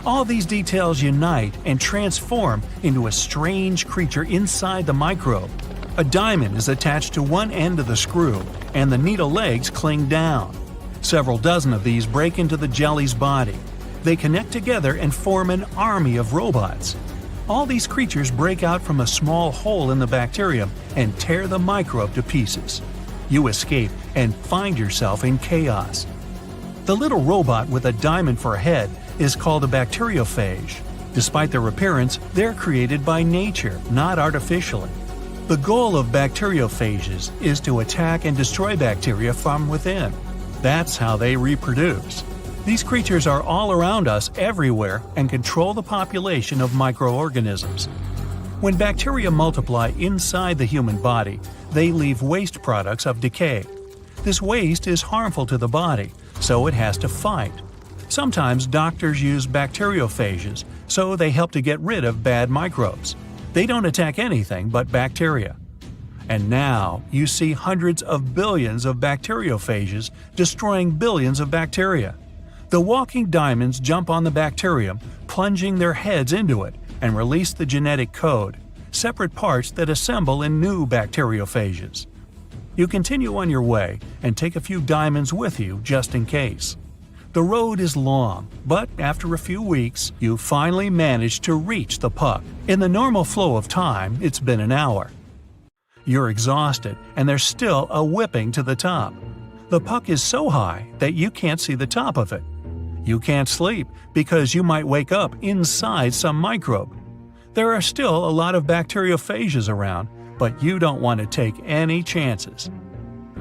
All these details unite and transform into a strange creature inside the microbe. A diamond is attached to one end of the screw, and the needle legs cling down. Several dozen of these break into the jelly's body. They connect together and form an army of robots. All these creatures break out from a small hole in the bacterium and tear the microbe to pieces. You escape and find yourself in chaos. The little robot with a diamond for a head is called a bacteriophage. Despite their appearance, they're created by nature, not artificially. The goal of bacteriophages is to attack and destroy bacteria from within. That's how they reproduce. These creatures are all around us everywhere and control the population of microorganisms. When bacteria multiply inside the human body, they leave waste products of decay. This waste is harmful to the body, so it has to fight. Sometimes doctors use bacteriophages, so they help to get rid of bad microbes. They don't attack anything but bacteria. And now you see hundreds of billions of bacteriophages destroying billions of bacteria. The walking diamonds jump on the bacterium, plunging their heads into it, and release the genetic code, separate parts that assemble in new bacteriophages. You continue on your way and take a few diamonds with you just in case. The road is long, but after a few weeks, you finally manage to reach the puck. In the normal flow of time, it's been an hour. You're exhausted, and there's still a whipping to the top. The puck is so high that you can't see the top of it. You can't sleep because you might wake up inside some microbe. There are still a lot of bacteriophages around, but you don't want to take any chances.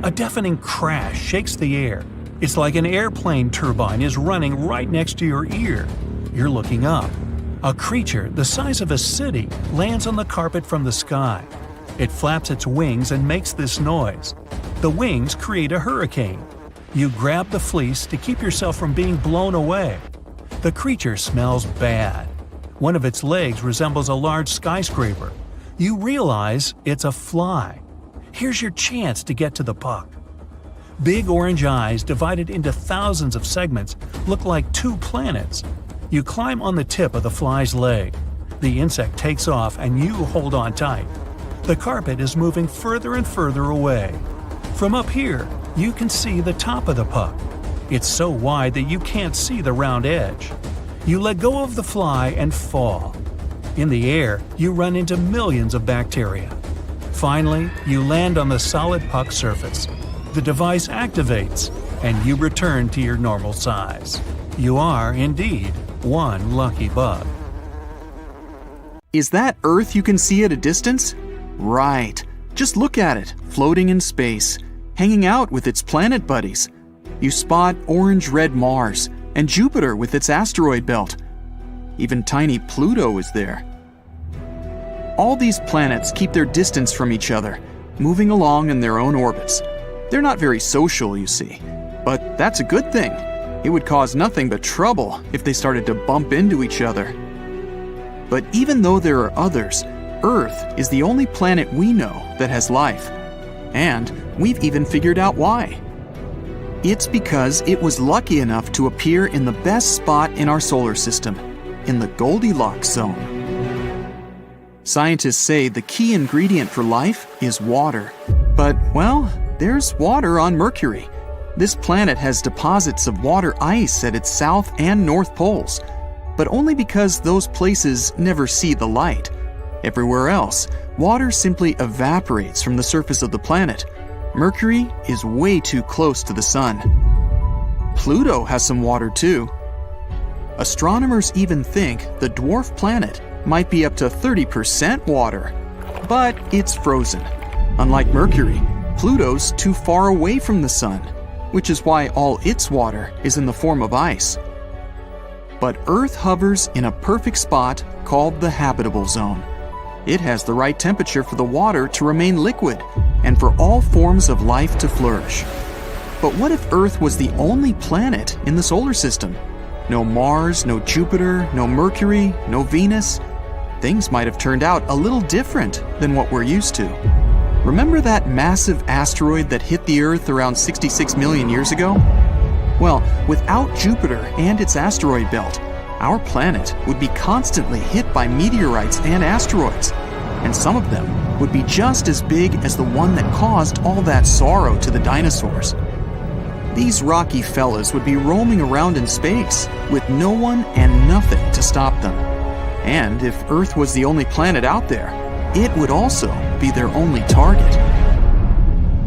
A deafening crash shakes the air. It's like an airplane turbine is running right next to your ear. You're looking up. A creature the size of a city lands on the carpet from the sky. It flaps its wings and makes this noise. The wings create a hurricane. You grab the fleece to keep yourself from being blown away. The creature smells bad. One of its legs resembles a large skyscraper. You realize it's a fly. Here's your chance to get to the puck. Big orange eyes divided into thousands of segments look like two planets. You climb on the tip of the fly's leg. The insect takes off and you hold on tight. The carpet is moving further and further away. From up here, you can see the top of the puck. It's so wide that you can't see the round edge. You let go of the fly and fall. In the air, you run into millions of bacteria. Finally, you land on the solid puck surface. The device activates, and you return to your normal size. You are, indeed, one lucky bug. Is that Earth you can see at a distance? Right. Just look at it, floating in space, hanging out with its planet buddies. You spot orange-red Mars and Jupiter with its asteroid belt. Even tiny Pluto is there. All these planets keep their distance from each other, moving along in their own orbits. They're not very social, you see, but that's a good thing. It would cause nothing but trouble if they started to bump into each other. But even though there are others, Earth is the only planet we know that has life. And we've even figured out why. It's because it was lucky enough to appear in the best spot in our solar system, in the Goldilocks zone. Scientists say the key ingredient for life is water. But, well, there's water on Mercury. This planet has deposits of water ice at its south and north poles, but only because those places never see the light. Everywhere else, water simply evaporates from the surface of the planet. Mercury is way too close to the sun. Pluto has some water too. Astronomers even think the dwarf planet might be up to 30% water. but it's frozen. Unlike Mercury, Pluto's too far away from the sun, which is why all its water is in the form of ice. But Earth hovers in a perfect spot called the habitable zone. It has the right temperature for the water to remain liquid and for all forms of life to flourish. But what if Earth was the only planet in the solar system? No Mars, no Jupiter, no Mercury, no Venus. Things might have turned out a little different than what we're used to. Remember that massive asteroid that hit the Earth around 66 million years ago? Well, without Jupiter and its asteroid belt, our planet would be constantly hit by meteorites and asteroids, and some of them would be just as big as the one that caused all that sorrow to the dinosaurs. These rocky fellas would be roaming around in space with no one and nothing to stop them. And if Earth was the only planet out there, it would also be their only target.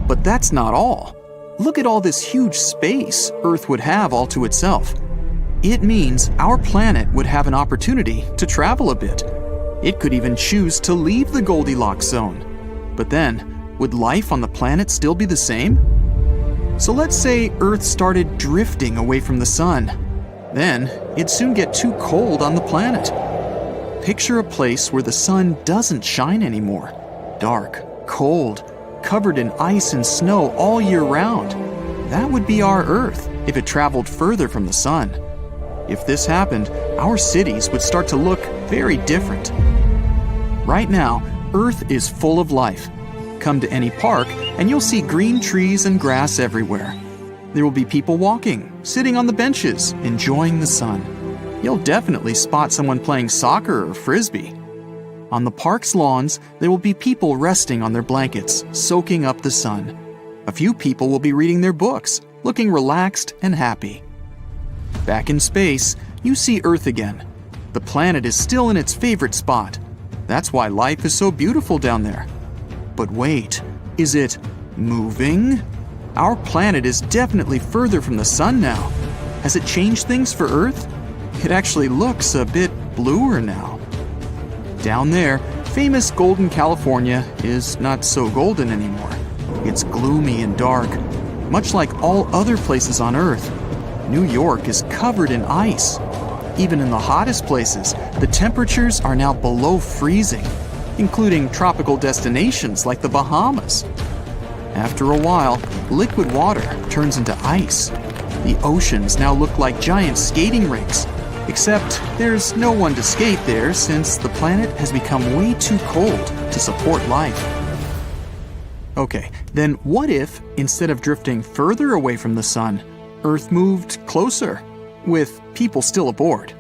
But that's not all. Look at all this huge space Earth would have all to itself. It means our planet would have an opportunity to travel a bit. It could even choose to leave the Goldilocks zone. But then, would life on the planet still be the same? So let's say Earth started drifting away from the sun. Then, it'd soon get too cold on the planet. Picture a place where the sun doesn't shine anymore. Dark, cold, covered in ice and snow all year round. That would be our Earth if it traveled further from the sun. If this happened, our cities would start to look very different. Right now, Earth is full of life. Come to any park and you'll see green trees and grass everywhere. There will be people walking, sitting on the benches, enjoying the sun. You'll definitely spot someone playing soccer or frisbee. On the park's lawns, there will be people resting on their blankets, soaking up the sun. A few people will be reading their books, looking relaxed and happy. Back in space, you see Earth again. The planet is still in its favorite spot. That's why life is so beautiful down there. But wait, is it moving? Our planet is definitely further from the sun now. Has it changed things for Earth? It actually looks a bit bluer now. Down there, famous golden California is not so golden anymore. It's gloomy and dark, much like all other places on Earth. New York is covered in ice. Even in the hottest places, the temperatures are now below freezing, including tropical destinations like the Bahamas. After a while, liquid water turns into ice. The oceans now look like giant skating rinks, except there's no one to skate there since the planet has become way too cold to support life. Okay, then what if, instead of drifting further away from the sun, Earth moved closer, with people still aboard?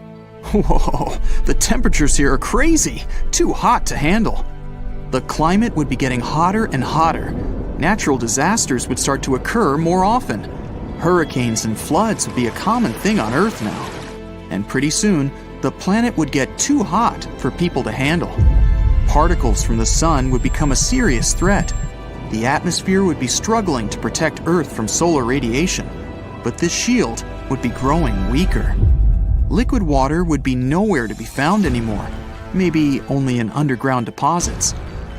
Whoa, the temperatures here are crazy, too hot to handle. The climate would be getting hotter and hotter. Natural disasters would start to occur more often. Hurricanes and floods would be a common thing on Earth now. And pretty soon, the planet would get too hot for people to handle. Particles from the sun would become a serious threat. The atmosphere would be struggling to protect Earth from solar radiation, but this shield would be growing weaker. Liquid water would be nowhere to be found anymore, maybe only in underground deposits.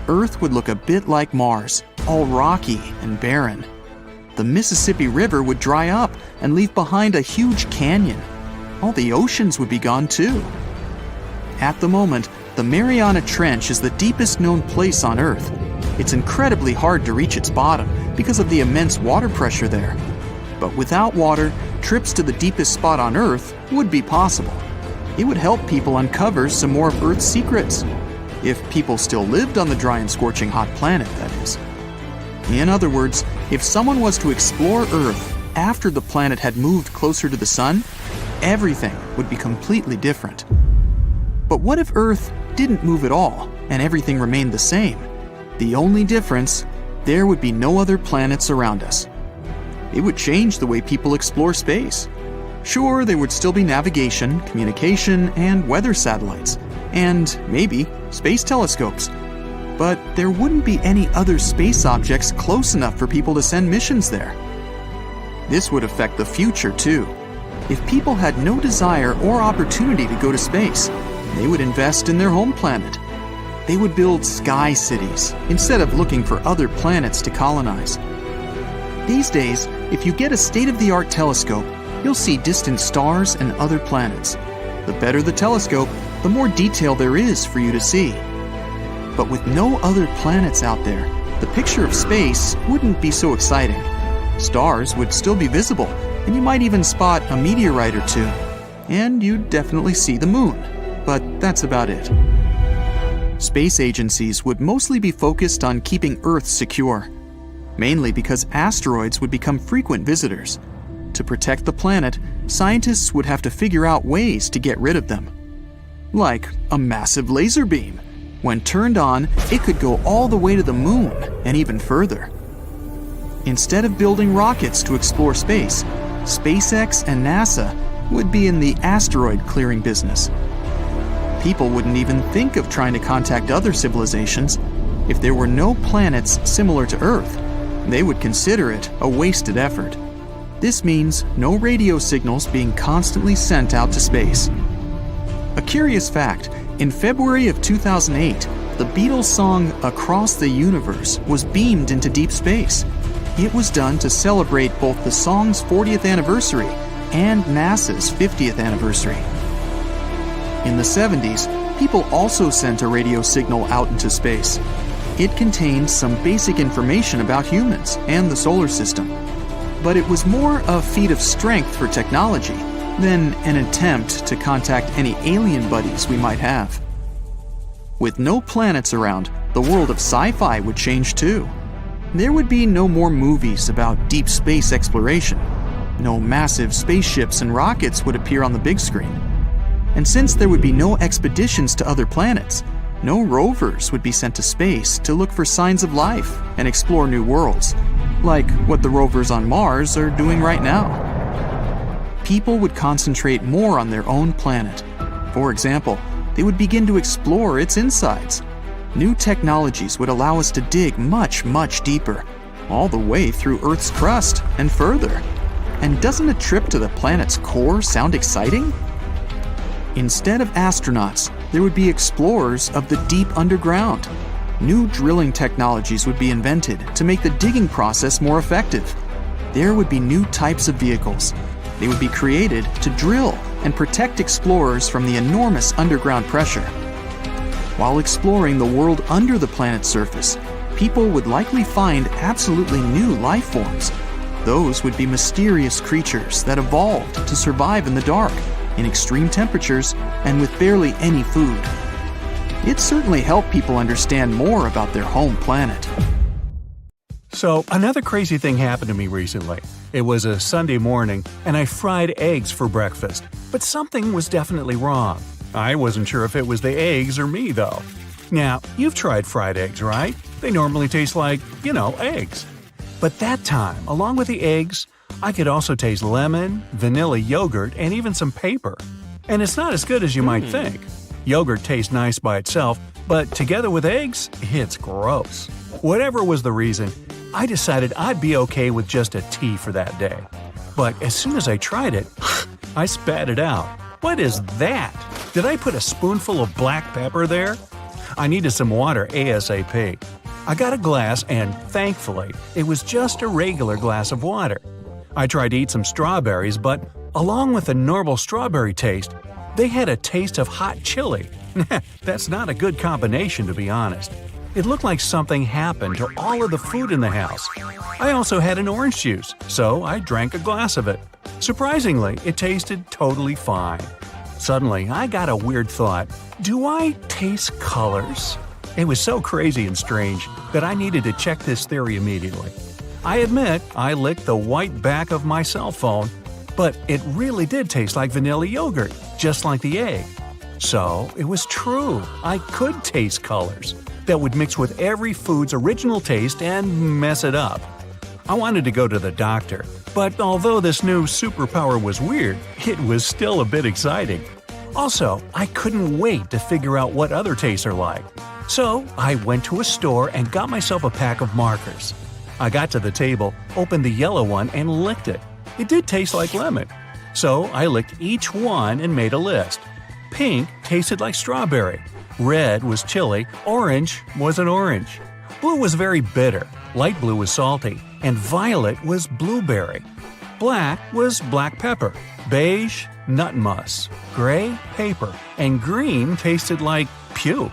Earth would look a bit like Mars, all rocky and barren. The Mississippi River would dry up and leave behind a huge canyon. All the oceans would be gone too. At the moment, the Mariana Trench is the deepest known place on Earth. It's incredibly hard to reach its bottom because of the immense water pressure there. But without water, trips to the deepest spot on Earth would be possible. It would help people uncover some more of Earth's secrets. If people still lived on the dry and scorching hot planet, that is. In other words, if someone was to explore Earth after the planet had moved closer to the sun, everything would be completely different. But what if Earth didn't move at all and everything remained the same? The only difference, there would be no other planets around us. It would change the way people explore space. Sure, there would still be navigation, communication, and weather satellites, and maybe space telescopes. But there wouldn't be any other space objects close enough for people to send missions there. This would affect the future too. If people had no desire or opportunity to go to space, they would invest in their home planet. they would build sky cities instead of looking for other planets to colonize. These days, if you get a state-of-the-art telescope, you'll see distant stars and other planets. The better the telescope, the more detail there is for you to see. But with no other planets out there, the picture of space wouldn't be so exciting. Stars would still be visible, and you might even spot a meteorite or two. And you'd definitely see the moon. But that's about it. Space agencies would mostly be focused on keeping Earth secure, mainly because asteroids would become frequent visitors. To protect the planet, scientists would have to figure out ways to get rid of them. Like a massive laser beam. When turned on, it could go all the way to the moon and even further. Instead of building rockets to explore space, SpaceX and NASA would be in the asteroid clearing business. People wouldn't even think of trying to contact other civilizations. If there were no planets similar to Earth, they would consider it a wasted effort. This means no radio signals being constantly sent out to space. A curious fact, in February of 2008, the Beatles' song Across the Universe was beamed into deep space. It was done to celebrate both the song's 40th anniversary and NASA's 50th anniversary. In the 70s, people also sent a radio signal out into space. It contained some basic information about humans and the solar system. But it was more a feat of strength for technology than an attempt to contact any alien buddies we might have. With no planets around, the world of sci-fi would change too. There would be no more movies about deep space exploration. No massive spaceships and rockets would appear on the big screen. And since there would be no expeditions to other planets, no rovers would be sent to space to look for signs of life and explore new worlds, like what the rovers on Mars are doing right now. People would concentrate more on their own planet. For example, they would begin to explore its insides. New technologies would allow us to dig much, much deeper, all the way through Earth's crust and further. And doesn't a trip to the planet's core sound exciting? Instead of astronauts, there would be explorers of the deep underground. New drilling technologies would be invented to make the digging process more effective. There would be new types of vehicles. They would be created to drill and protect explorers from the enormous underground pressure. While exploring the world under the planet's surface, people would likely find absolutely new life forms. Those would be mysterious creatures that evolved to survive in the dark, in extreme temperatures, and with barely any food. It certainly helped people understand more about their home planet. So, another crazy thing happened to me recently. It was a Sunday morning, and I fried eggs for breakfast. But something was definitely wrong. I wasn't sure if it was the eggs or me, though. Now, you've tried fried eggs, right? They normally taste like, eggs. But that time, along with the eggs, I could also taste lemon, vanilla yogurt, and even some paper. And it's not as good as you might think. Yogurt tastes nice by itself, but together with eggs, it's gross. Whatever was the reason, I decided I'd be okay with just a tea for that day. But as soon as I tried it, I spat it out. What is that? Did I put a spoonful of black pepper there? I needed some water ASAP. I got a glass and, thankfully, it was just a regular glass of water. I tried to eat some strawberries, but along with the normal strawberry taste, they had a taste of hot chili. That's not a good combination, to be honest. It looked like something happened to all of the food in the house. I also had an orange juice, so I drank a glass of it. Surprisingly, it tasted totally fine. Suddenly, I got a weird thought. Do I taste colors? It was so crazy and strange that I needed to check this theory immediately. I admit I licked the white back of my cell phone, but it really did taste like vanilla yogurt, just like the egg. So, it was true. I could taste colors that would mix with every food's original taste and mess it up. I wanted to go to the doctor, but although this new superpower was weird, it was still a bit exciting. Also, I couldn't wait to figure out what other tastes are like. So, I went to a store and got myself a pack of markers. I got to the table, opened the yellow one, and licked it. It did taste like lemon. So, I licked each one and made a list. Pink tasted like strawberry. Red was chili, orange was an orange. Blue was very bitter, light blue was salty, and violet was blueberry. Black was black pepper, beige, nut muss, gray, paper, and green tasted like puke.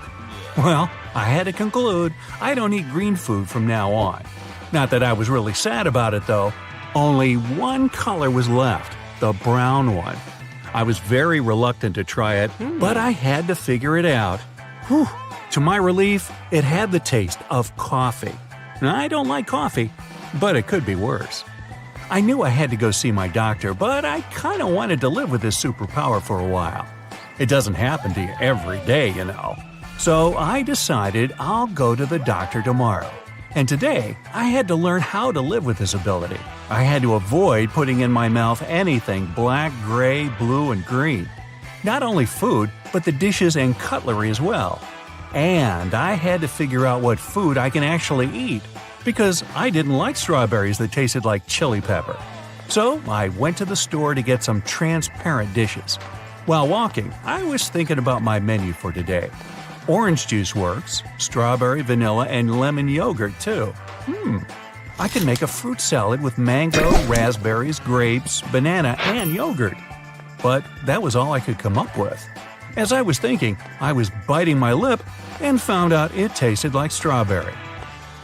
Well, I had to conclude I don't eat green food from now on. Not that I was really sad about it though. Only one color was left, the brown one. I was very reluctant to try it, but I had to figure it out. Whew. To my relief, it had the taste of coffee. I don't like coffee, but it could be worse. I knew I had to go see my doctor, but I kind of wanted to live with this superpower for a while. It doesn't happen to you every day, you know. So I decided I'll go to the doctor tomorrow. And today, I had to learn how to live with this ability. I had to avoid putting in my mouth anything black, gray, blue, and green. Not only food, but the dishes and cutlery as well. And I had to figure out what food I can actually eat, because I didn't like strawberries that tasted like chili pepper. So I went to the store to get some transparent dishes. While walking, I was thinking about my menu for today. Orange juice works, strawberry, vanilla, and lemon yogurt too. I could make a fruit salad with mango, raspberries, grapes, banana, and yogurt. But that was all I could come up with. As I was thinking, I was biting my lip and found out it tasted like strawberry.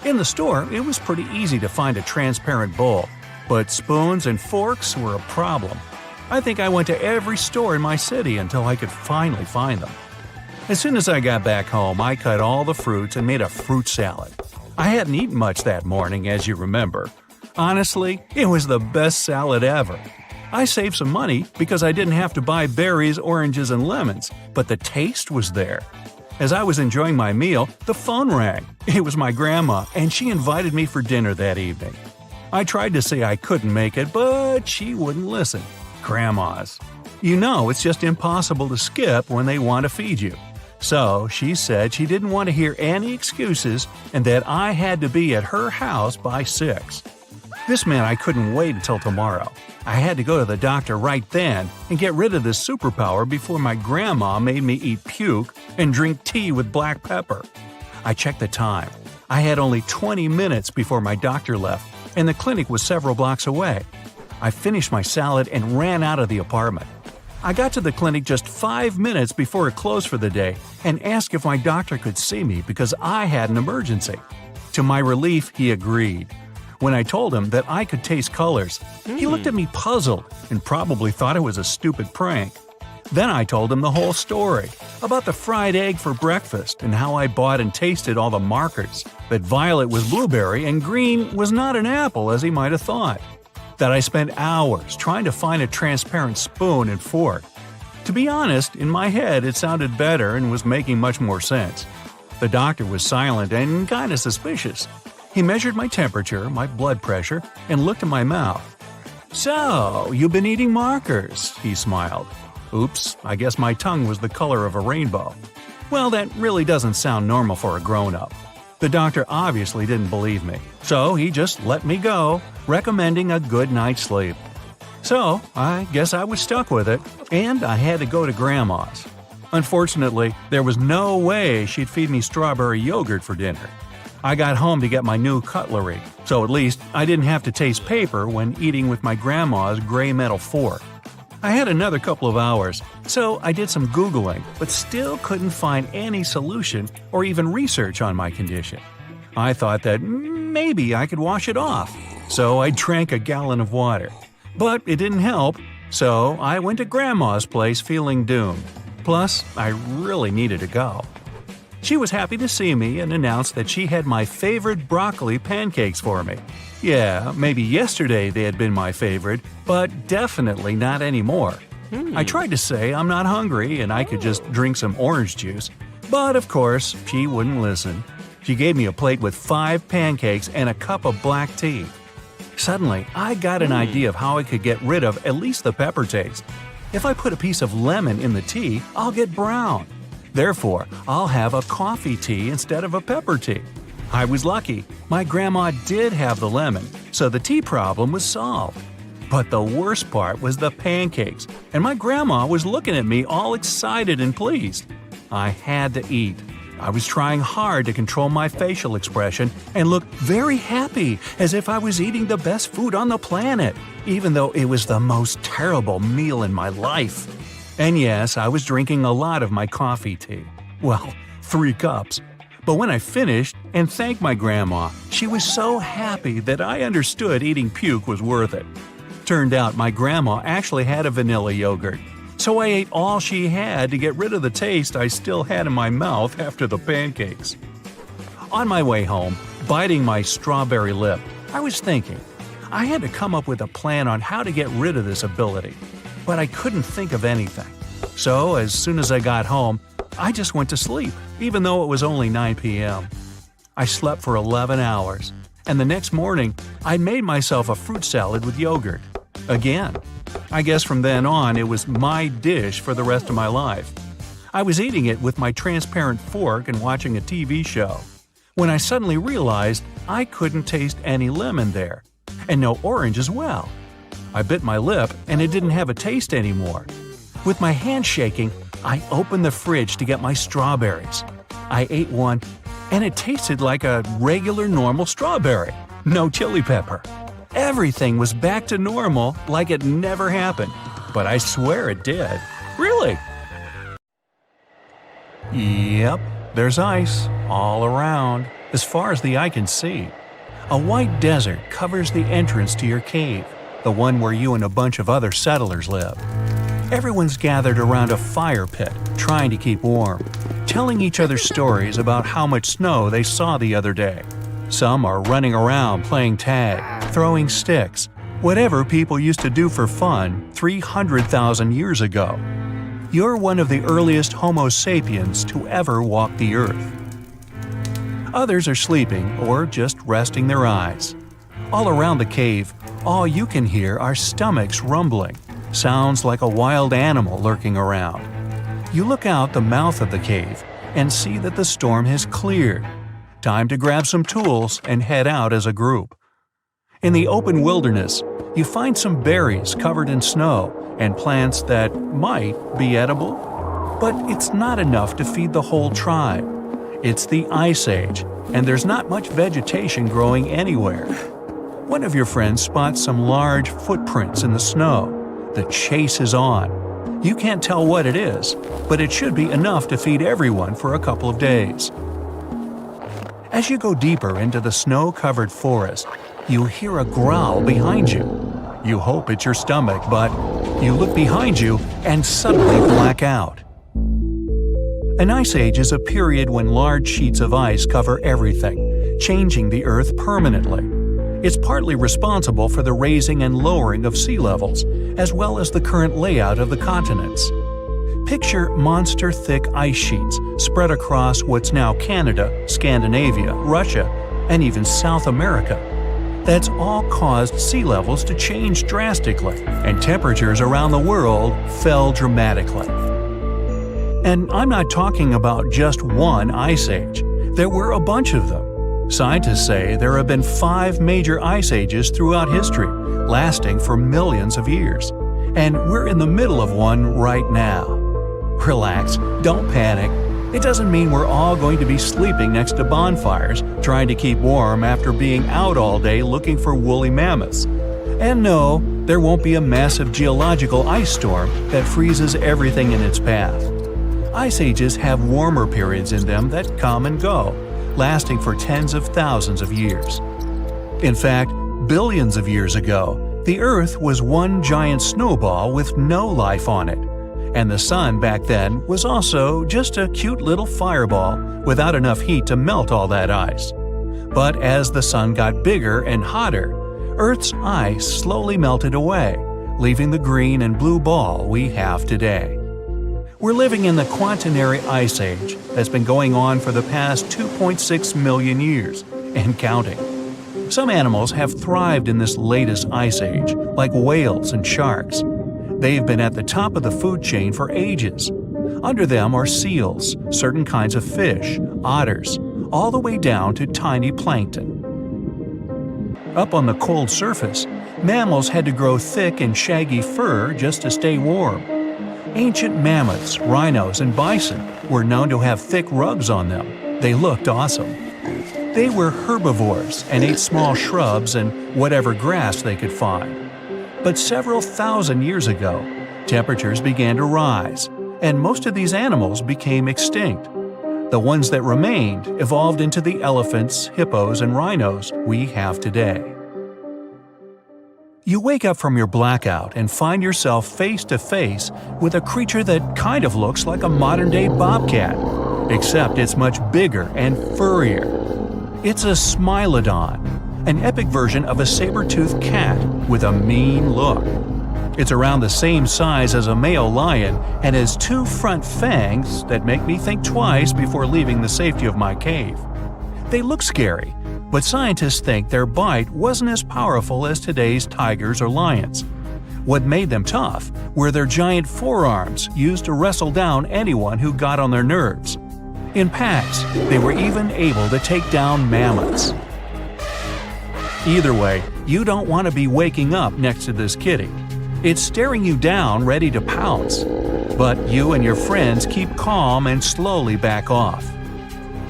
In the store, it was pretty easy to find a transparent bowl, but spoons and forks were a problem. I think I went to every store in my city until I could finally find them. As soon as I got back home, I cut all the fruits and made a fruit salad. I hadn't eaten much that morning, as you remember. Honestly, it was the best salad ever. I saved some money because I didn't have to buy berries, oranges, and lemons, but the taste was there. As I was enjoying my meal, the phone rang. It was my grandma, and she invited me for dinner that evening. I tried to say I couldn't make it, but she wouldn't listen. Grandmas. You know it's just impossible to skip when they want to feed you. So she said she didn't want to hear any excuses and that I had to be at her house by 6. This meant I couldn't wait until tomorrow. I had to go to the doctor right then and get rid of this superpower before my grandma made me eat puke and drink tea with black pepper. I checked the time. I had only 20 minutes before my doctor left, and the clinic was several blocks away. I finished my salad and ran out of the apartment. I got to the clinic just 5 minutes before it closed for the day and asked if my doctor could see me because I had an emergency. To my relief, he agreed. When I told him that I could taste colors, he looked at me puzzled and probably thought it was a stupid prank. Then I told him the whole story about the fried egg for breakfast and how I bought and tasted all the markers, that violet was blueberry and green was not an apple as he might have thought, that I spent hours trying to find a transparent spoon and fork. To be honest, in my head it sounded better and was making much more sense. The doctor was silent and kind of suspicious. He measured my temperature, my blood pressure, and looked at my mouth. "So, you've been eating markers," he smiled. Oops, I guess my tongue was the color of a rainbow. Well, that really doesn't sound normal for a grown-up. The doctor obviously didn't believe me, so he just let me go, recommending a good night's sleep. So, I guess I was stuck with it, and I had to go to Grandma's. Unfortunately, there was no way she'd feed me strawberry yogurt for dinner. I got home to get my new cutlery, so at least I didn't have to taste paper when eating with my grandma's gray metal fork. I had another couple of hours, so I did some Googling, but still couldn't find any solution or even research on my condition. I thought that maybe I could wash it off, so I drank a gallon of water. But it didn't help, so I went to Grandma's place feeling doomed. Plus, I really needed to go. She was happy to see me and announced that she had my favorite broccoli pancakes for me. Yeah, maybe yesterday they had been my favorite, but definitely not anymore. I tried to say I'm not hungry and I could just drink some orange juice, but of course, she wouldn't listen. She gave me a plate with 5 pancakes and a cup of black tea. Suddenly, I got an idea of how I could get rid of at least the pepper taste. If I put a piece of lemon in the tea, I'll get brown. Therefore, I'll have a coffee tea instead of a pepper tea. I was lucky. My grandma did have the lemon, so the tea problem was solved. But the worst part was the pancakes, and my grandma was looking at me all excited and pleased. I had to eat. I was trying hard to control my facial expression and look very happy, as if I was eating the best food on the planet, even though it was the most terrible meal in my life. And yes, I was drinking a lot of my coffee tea. Well, 3 cups. But when I finished and thanked my grandma, she was so happy that I understood eating puke was worth it. Turned out my grandma actually had a vanilla yogurt, so I ate all she had to get rid of the taste I still had in my mouth after the pancakes. On my way home, biting my strawberry lip, I was thinking, I had to come up with a plan on how to get rid of this ability, but I couldn't think of anything. So as soon as I got home, I just went to sleep, even though it was only 9 p.m. I slept for 11 hours, and the next morning, I made myself a fruit salad with yogurt. Again. I guess from then on, it was my dish for the rest of my life. I was eating it with my transparent fork and watching a TV show, when I suddenly realized I couldn't taste any lemon there, and no orange as well. I bit my lip, and it didn't have a taste anymore. With my hand shaking, I opened the fridge to get my strawberries. I ate one, and it tasted like a regular normal strawberry. No chili pepper. Everything was back to normal like it never happened. But I swear it did. Really? Yep, there's ice all around, as far as the eye can see. A white desert covers the entrance to your cave, the one where you and a bunch of other settlers live. Everyone's gathered around a fire pit, trying to keep warm, telling each other stories about how much snow they saw the other day. Some are running around playing tag, throwing sticks, whatever people used to do for fun 300,000 years ago. You're one of the earliest Homo sapiens to ever walk the earth. Others are sleeping or just resting their eyes. All around the cave, all you can hear are stomachs rumbling, sounds like a wild animal lurking around. You look out the mouth of the cave and see that the storm has cleared. Time to grab some tools and head out as a group. In the open wilderness, you find some berries covered in snow and plants that might be edible. But it's not enough to feed the whole tribe. It's the Ice Age, and there's not much vegetation growing anywhere. One of your friends spots some large footprints in the snow. The chase is on. You can't tell what it is, but it should be enough to feed everyone for a couple of days. As you go deeper into the snow-covered forest, you hear a growl behind you. You hope it's your stomach, but you look behind you and suddenly black out. An ice age is a period when large sheets of ice cover everything, changing the Earth permanently. It's partly responsible for the raising and lowering of sea levels, as well as the current layout of the continents. Picture monster-thick ice sheets spread across what's now Canada, Scandinavia, Russia, and even South America. That's all caused sea levels to change drastically, and temperatures around the world fell dramatically. And I'm not talking about just one ice age. There were a bunch of them. Scientists say there have been 5 major ice ages throughout history, lasting for millions of years. And we're in the middle of one right now. Relax, don't panic. It doesn't mean we're all going to be sleeping next to bonfires, trying to keep warm after being out all day looking for woolly mammoths. And no, there won't be a massive geological ice storm that freezes everything in its path. Ice ages have warmer periods in them that come and go, lasting for tens of thousands of years. In fact, billions of years ago, the Earth was one giant snowball with no life on it. And the sun back then was also just a cute little fireball without enough heat to melt all that ice. But as the sun got bigger and hotter, Earth's ice slowly melted away, leaving the green and blue ball we have today. We're living in the Quaternary Ice Age that's been going on for the past 2.6 million years, and counting. Some animals have thrived in this latest ice age, like whales and sharks. They've been at the top of the food chain for ages. Under them are seals, certain kinds of fish, otters, all the way down to tiny plankton. Up on the cold surface, mammals had to grow thick and shaggy fur just to stay warm. Ancient mammoths, rhinos, and bison were known to have thick rugs on them. They looked awesome. They were herbivores and ate small shrubs and whatever grass they could find. But several thousand years ago, temperatures began to rise, and most of these animals became extinct. The ones that remained evolved into the elephants, hippos, and rhinos we have today. You wake up from your blackout and find yourself face to face with a creature that kind of looks like a modern-day bobcat, except it's much bigger and furrier. It's a smilodon, an epic version of a saber-toothed cat with a mean look. It's around the same size as a male lion and has 2 front fangs that make me think twice before leaving the safety of my cave. They look scary, but scientists think their bite wasn't as powerful as today's tigers or lions. What made them tough were their giant forearms used to wrestle down anyone who got on their nerves. In packs, they were even able to take down mammoths. Either way, you don't want to be waking up next to this kitty. It's staring you down, ready to pounce. But you and your friends keep calm and slowly back off.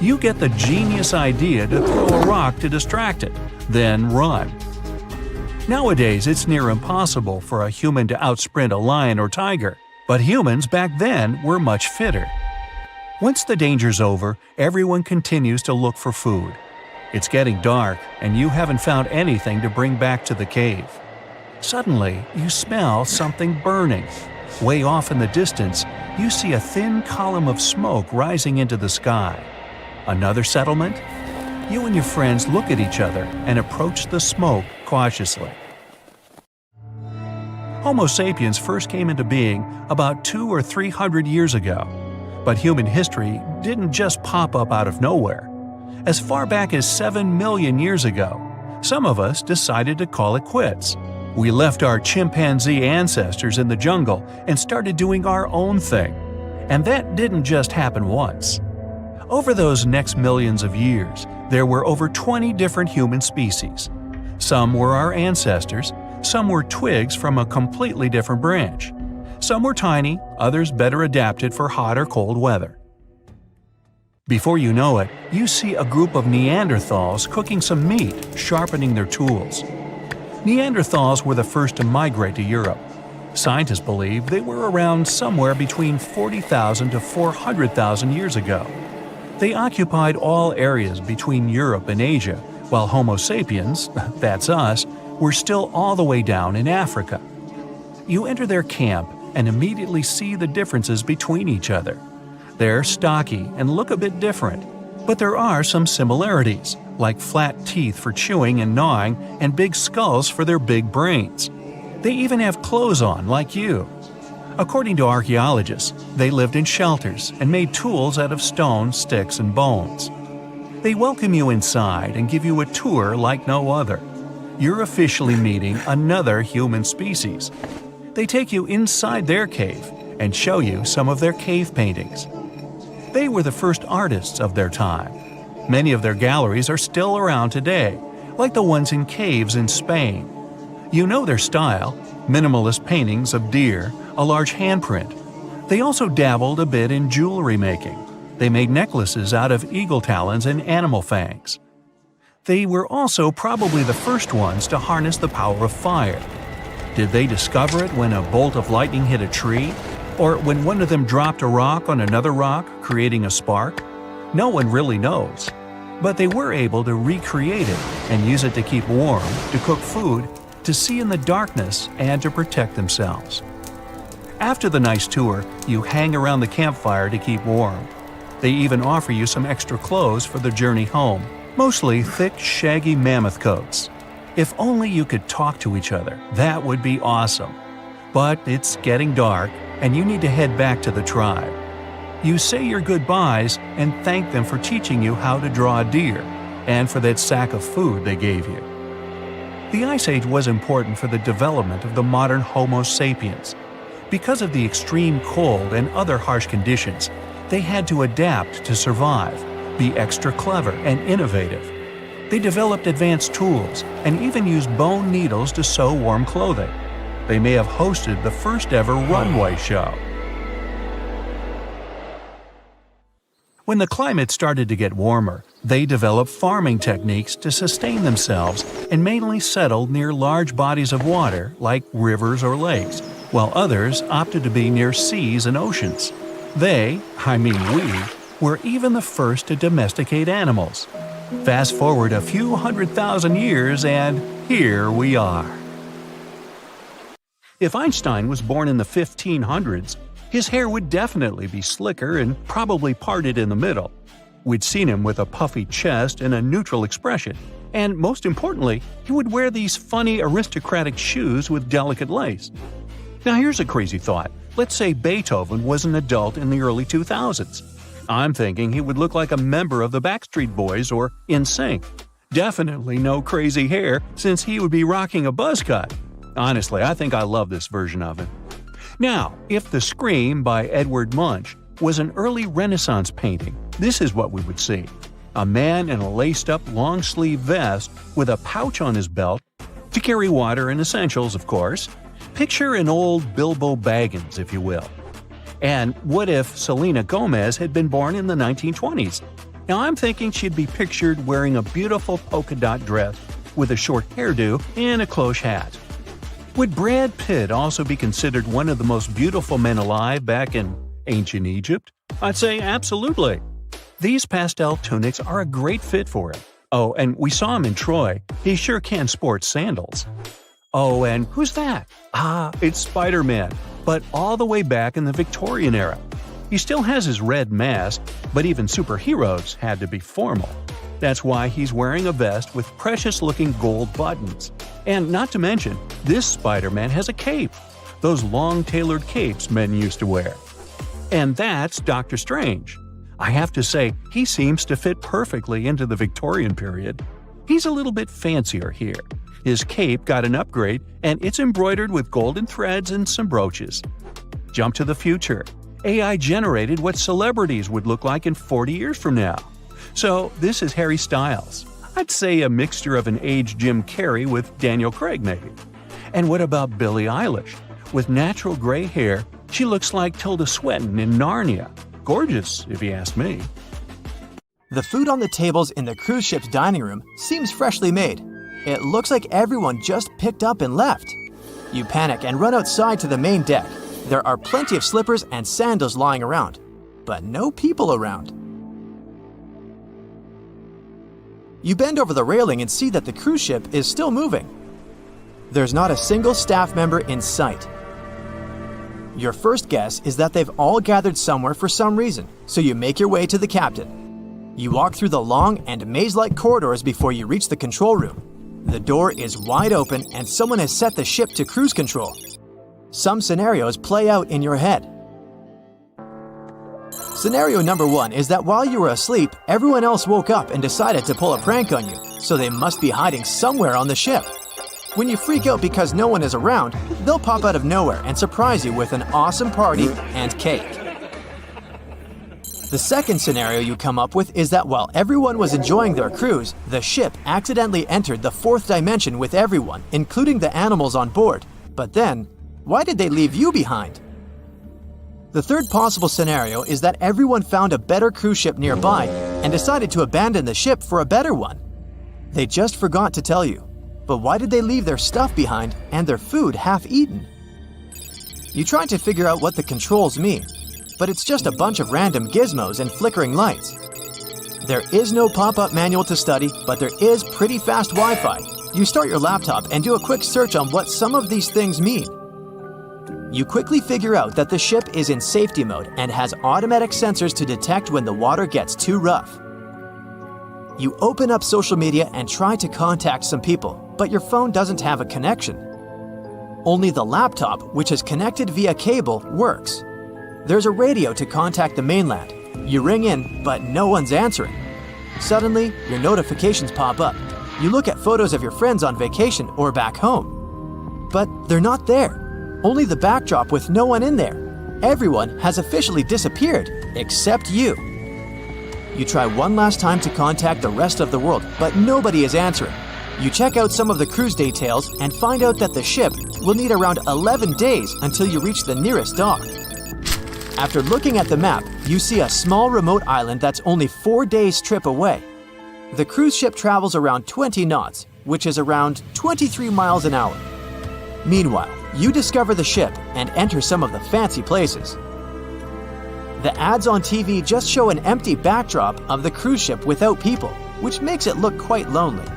You get the genius idea to throw a rock to distract it, then run. Nowadays, it's near impossible for a human to outsprint a lion or tiger, but humans back then were much fitter. Once the danger's over, everyone continues to look for food. It's getting dark, and you haven't found anything to bring back to the cave. Suddenly, you smell something burning. Way off in the distance, you see a thin column of smoke rising into the sky. Another settlement? You and your friends look at each other and approach the smoke cautiously. Homo sapiens first came into being about 200 or 300 years ago. But human history didn't just pop up out of nowhere. As far back as 7 million years ago, some of us decided to call it quits. We left our chimpanzee ancestors in the jungle and started doing our own thing. And that didn't just happen once. Over those next millions of years, there were over 20 different human species. Some were our ancestors, some were twigs from a completely different branch. Some were tiny, others better adapted for hot or cold weather. Before you know it, you see a group of Neanderthals cooking some meat, sharpening their tools. Neanderthals were the first to migrate to Europe. Scientists believe they were around somewhere between 40,000 to 400,000 years ago. They occupied all areas between Europe and Asia, while Homo sapiens, that's us, were still all the way down in Africa. You enter their camp and immediately see the differences between each other. They're stocky and look a bit different, but there are some similarities, like flat teeth for chewing and gnawing and big skulls for their big brains. They even have clothes on, like you. According to archaeologists, they lived in shelters and made tools out of stone, sticks, and bones. They welcome you inside and give you a tour like no other. You're officially meeting another human species. They take you inside their cave and show you some of their cave paintings. They were the first artists of their time. Many of their galleries are still around today, like the ones in caves in Spain. You know their style: minimalist paintings of deer, a large handprint. They also dabbled a bit in jewelry making. They made necklaces out of eagle talons and animal fangs. They were also probably the first ones to harness the power of fire. Did they discover it when a bolt of lightning hit a tree? Or when one of them dropped a rock on another rock, creating a spark? No one really knows. But they were able to recreate it and use it to keep warm, to cook food, to see in the darkness, and to protect themselves. After the nice tour, you hang around the campfire to keep warm. They even offer you some extra clothes for the journey home, mostly thick, shaggy mammoth coats. If only you could talk to each other, that would be awesome. But it's getting dark, and you need to head back to the tribe. You say your goodbyes and thank them for teaching you how to draw a deer, and for that sack of food they gave you. The Ice Age was important for the development of the modern Homo sapiens. Because of the extreme cold and other harsh conditions, they had to adapt to survive, be extra clever and innovative. They developed advanced tools and even used bone needles to sew warm clothing. They may have hosted the first ever runway show. When the climate started to get warmer, they developed farming techniques to sustain themselves and mainly settled near large bodies of water like rivers or lakes, while others opted to be near seas and oceans. They, we, were even the first to domesticate animals. Fast forward a few 100,000 years and here we are. If Einstein was born in the 1500s, his hair would definitely be slicker and probably parted in the middle. We'd seen him with a puffy chest and a neutral expression, and most importantly, he would wear these funny aristocratic shoes with delicate lace. Now here's a crazy thought. Let's say Beethoven was an adult in the early 2000s. I'm thinking he would look like a member of the Backstreet Boys or NSYNC. Definitely no crazy hair, since he would be rocking a buzz cut. Honestly, I think I love this version of him. Now, if The Scream by Edward Munch was an early Renaissance painting, this is what we would see. A man in a laced-up long-sleeve vest with a pouch on his belt to carry water and essentials, of course. Picture an old Bilbo Baggins, if you will. And what if Selena Gomez had been born in the 1920s? Now I'm thinking she'd be pictured wearing a beautiful polka dot dress with a short hairdo and a cloche hat. Would Brad Pitt also be considered one of the most beautiful men alive back in ancient Egypt? I'd say absolutely. These pastel tunics are a great fit for him. Oh, and we saw him in Troy. He sure can sport sandals. Oh, and who's that? It's Spider-Man, but all the way back in the Victorian era. He still has his red mask, but even superheroes had to be formal. That's why he's wearing a vest with precious-looking gold buttons. And not to mention, this Spider-Man has a cape. Those long-tailored capes men used to wear. And that's Doctor Strange. I have to say, he seems to fit perfectly into the Victorian period. He's a little bit fancier here. His cape got an upgrade, and it's embroidered with golden threads and some brooches. Jump to the future. AI generated what celebrities would look like in 40 years from now. So this is Harry Styles. I'd say a mixture of an aged Jim Carrey with Daniel Craig maybe. And what about Billie Eilish? With natural gray hair, she looks like Tilda Swinton in Narnia. Gorgeous, if you ask me. The food on the tables in the cruise ship's dining room seems freshly made. It looks like everyone just picked up and left. You panic and run outside to the main deck. There are plenty of slippers and sandals lying around, but no people around. You bend over the railing and see that the cruise ship is still moving. There's not a single staff member in sight. Your first guess is that they've all gathered somewhere for some reason, so you make your way to the captain. You walk through the long and maze-like corridors before you reach the control room. The door is wide open and someone has set the ship to cruise control. Some scenarios play out in your head. Scenario number 1 is that while you were asleep, everyone else woke up and decided to pull a prank on you, so they must be hiding somewhere on the ship. When you freak out because no one is around, they'll pop out of nowhere and surprise you with an awesome party and cake. The second scenario you come up with is that while everyone was enjoying their cruise, the ship accidentally entered the 4th dimension with everyone, including the animals on board. But then, why did they leave you behind? The third possible scenario is that everyone found a better cruise ship nearby and decided to abandon the ship for a better one. They just forgot to tell you. But why did they leave their stuff behind and their food half-eaten? You try to figure out what the controls mean, but it's just a bunch of random gizmos and flickering lights. There is no pop-up manual to study, but there is pretty fast Wi-Fi. You start your laptop and do a quick search on what some of these things mean. You quickly figure out that the ship is in safety mode and has automatic sensors to detect when the water gets too rough. You open up social media and try to contact some people, but your phone doesn't have a connection. Only the laptop, which is connected via cable, works. There's a radio to contact the mainland. You ring in, but no one's answering. Suddenly, your notifications pop up. You look at photos of your friends on vacation or back home. But they're not there. Only the backdrop with no one in there. Everyone has officially disappeared, except you. You try one last time to contact the rest of the world, but nobody is answering. You check out some of the cruise details and find out that the ship will need around 11 days until you reach the nearest dock. After looking at the map, you see a small remote island that's only 4 days' trip away. The cruise ship travels around 20 knots, which is around 23 miles an hour. Meanwhile, you discover the ship and enter some of the fancy places. The ads on TV just show an empty backdrop of the cruise ship without people, which makes it look quite lonely.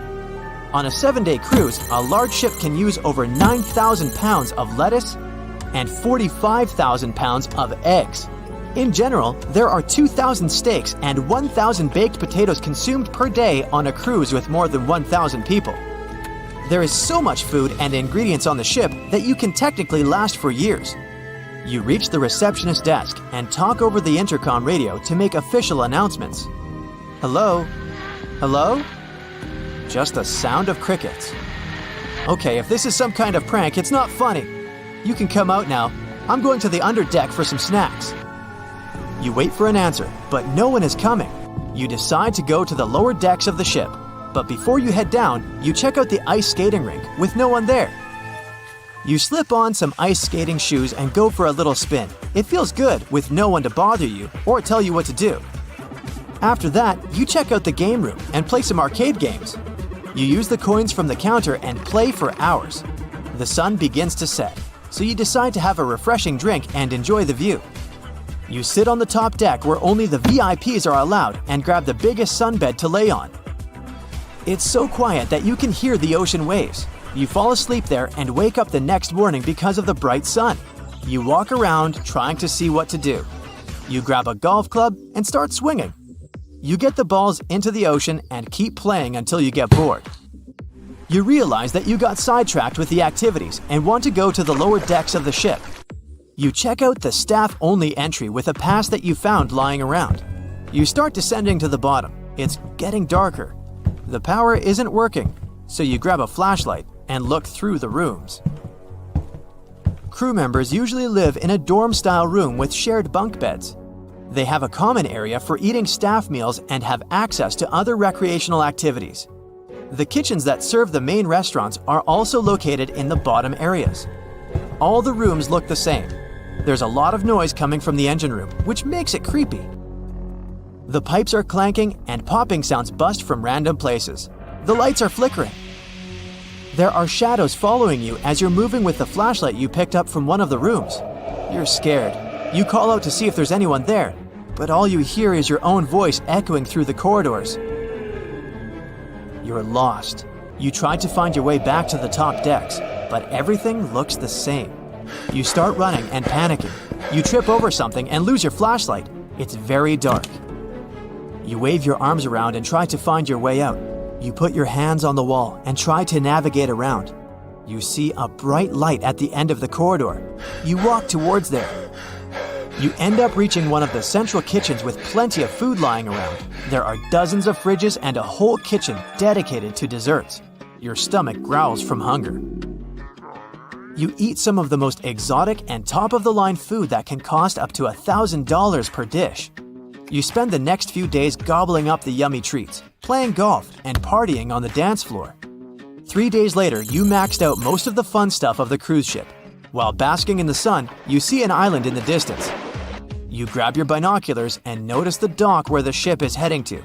On a 7-day cruise, a large ship can use over 9,000 pounds of lettuce and 45,000 pounds of eggs. In general, there are 2,000 steaks and 1,000 baked potatoes consumed per day on a cruise with more than 1,000 people. There is so much food and ingredients on the ship that you can technically last for years. You reach the receptionist desk and talk over the intercom radio to make official announcements. Hello? Hello? Just the sound of crickets. Okay, if this is some kind of prank, it's not funny. You can come out now. I'm going to the underdeck for some snacks. You wait for an answer, but no one is coming. You decide to go to the lower decks of the ship, but before you head down, you check out the ice skating rink with no one there. You slip on some ice skating shoes and go for a little spin. It feels good with no one to bother you or tell you what to do. After that, you check out the game room and play some arcade games. You use the coins from the counter and play for hours. The sun begins to set, so you decide to have a refreshing drink and enjoy the view. You sit on the top deck where only the VIPs are allowed and grab the biggest sunbed to lay on. It's so quiet that you can hear the ocean waves. You fall asleep there and wake up the next morning because of the bright sun. You walk around trying to see what to do. You grab a golf club and start swinging. You get the balls into the ocean and keep playing until you get bored. You realize that you got sidetracked with the activities and want to go to the lower decks of the ship. You check out the staff-only entry with a pass that you found lying around. You start descending to the bottom. It's getting darker. The power isn't working, so you grab a flashlight and look through the rooms. Crew members usually live in a dorm-style room with shared bunk beds. They have a common area for eating staff meals and have access to other recreational activities. The kitchens that serve the main restaurants are also located in the bottom areas. All the rooms look the same. There's a lot of noise coming from the engine room, which makes it creepy. The pipes are clanking and popping sounds bust from random places. The lights are flickering. There are shadows following you as you're moving with the flashlight you picked up from one of the rooms. You're scared. You call out to see if there's anyone there, but all you hear is your own voice echoing through the corridors. You're lost. You try to find your way back to the top decks, but everything looks the same. You start running and panicking. You trip over something and lose your flashlight. It's very dark. You wave your arms around and try to find your way out. You put your hands on the wall and try to navigate around. You see a bright light at the end of the corridor. You walk towards there. You end up reaching one of the central kitchens with plenty of food lying around. There are dozens of fridges and a whole kitchen dedicated to desserts. Your stomach growls from hunger. You eat some of the most exotic and top-of-the-line food that can cost up to $1,000 per dish. You spend the next few days gobbling up the yummy treats, playing golf, and partying on the dance floor. 3 days later, you maxed out most of the fun stuff of the cruise ship. While basking in the sun, you see an island in the distance. You grab your binoculars and notice the dock where the ship is heading to.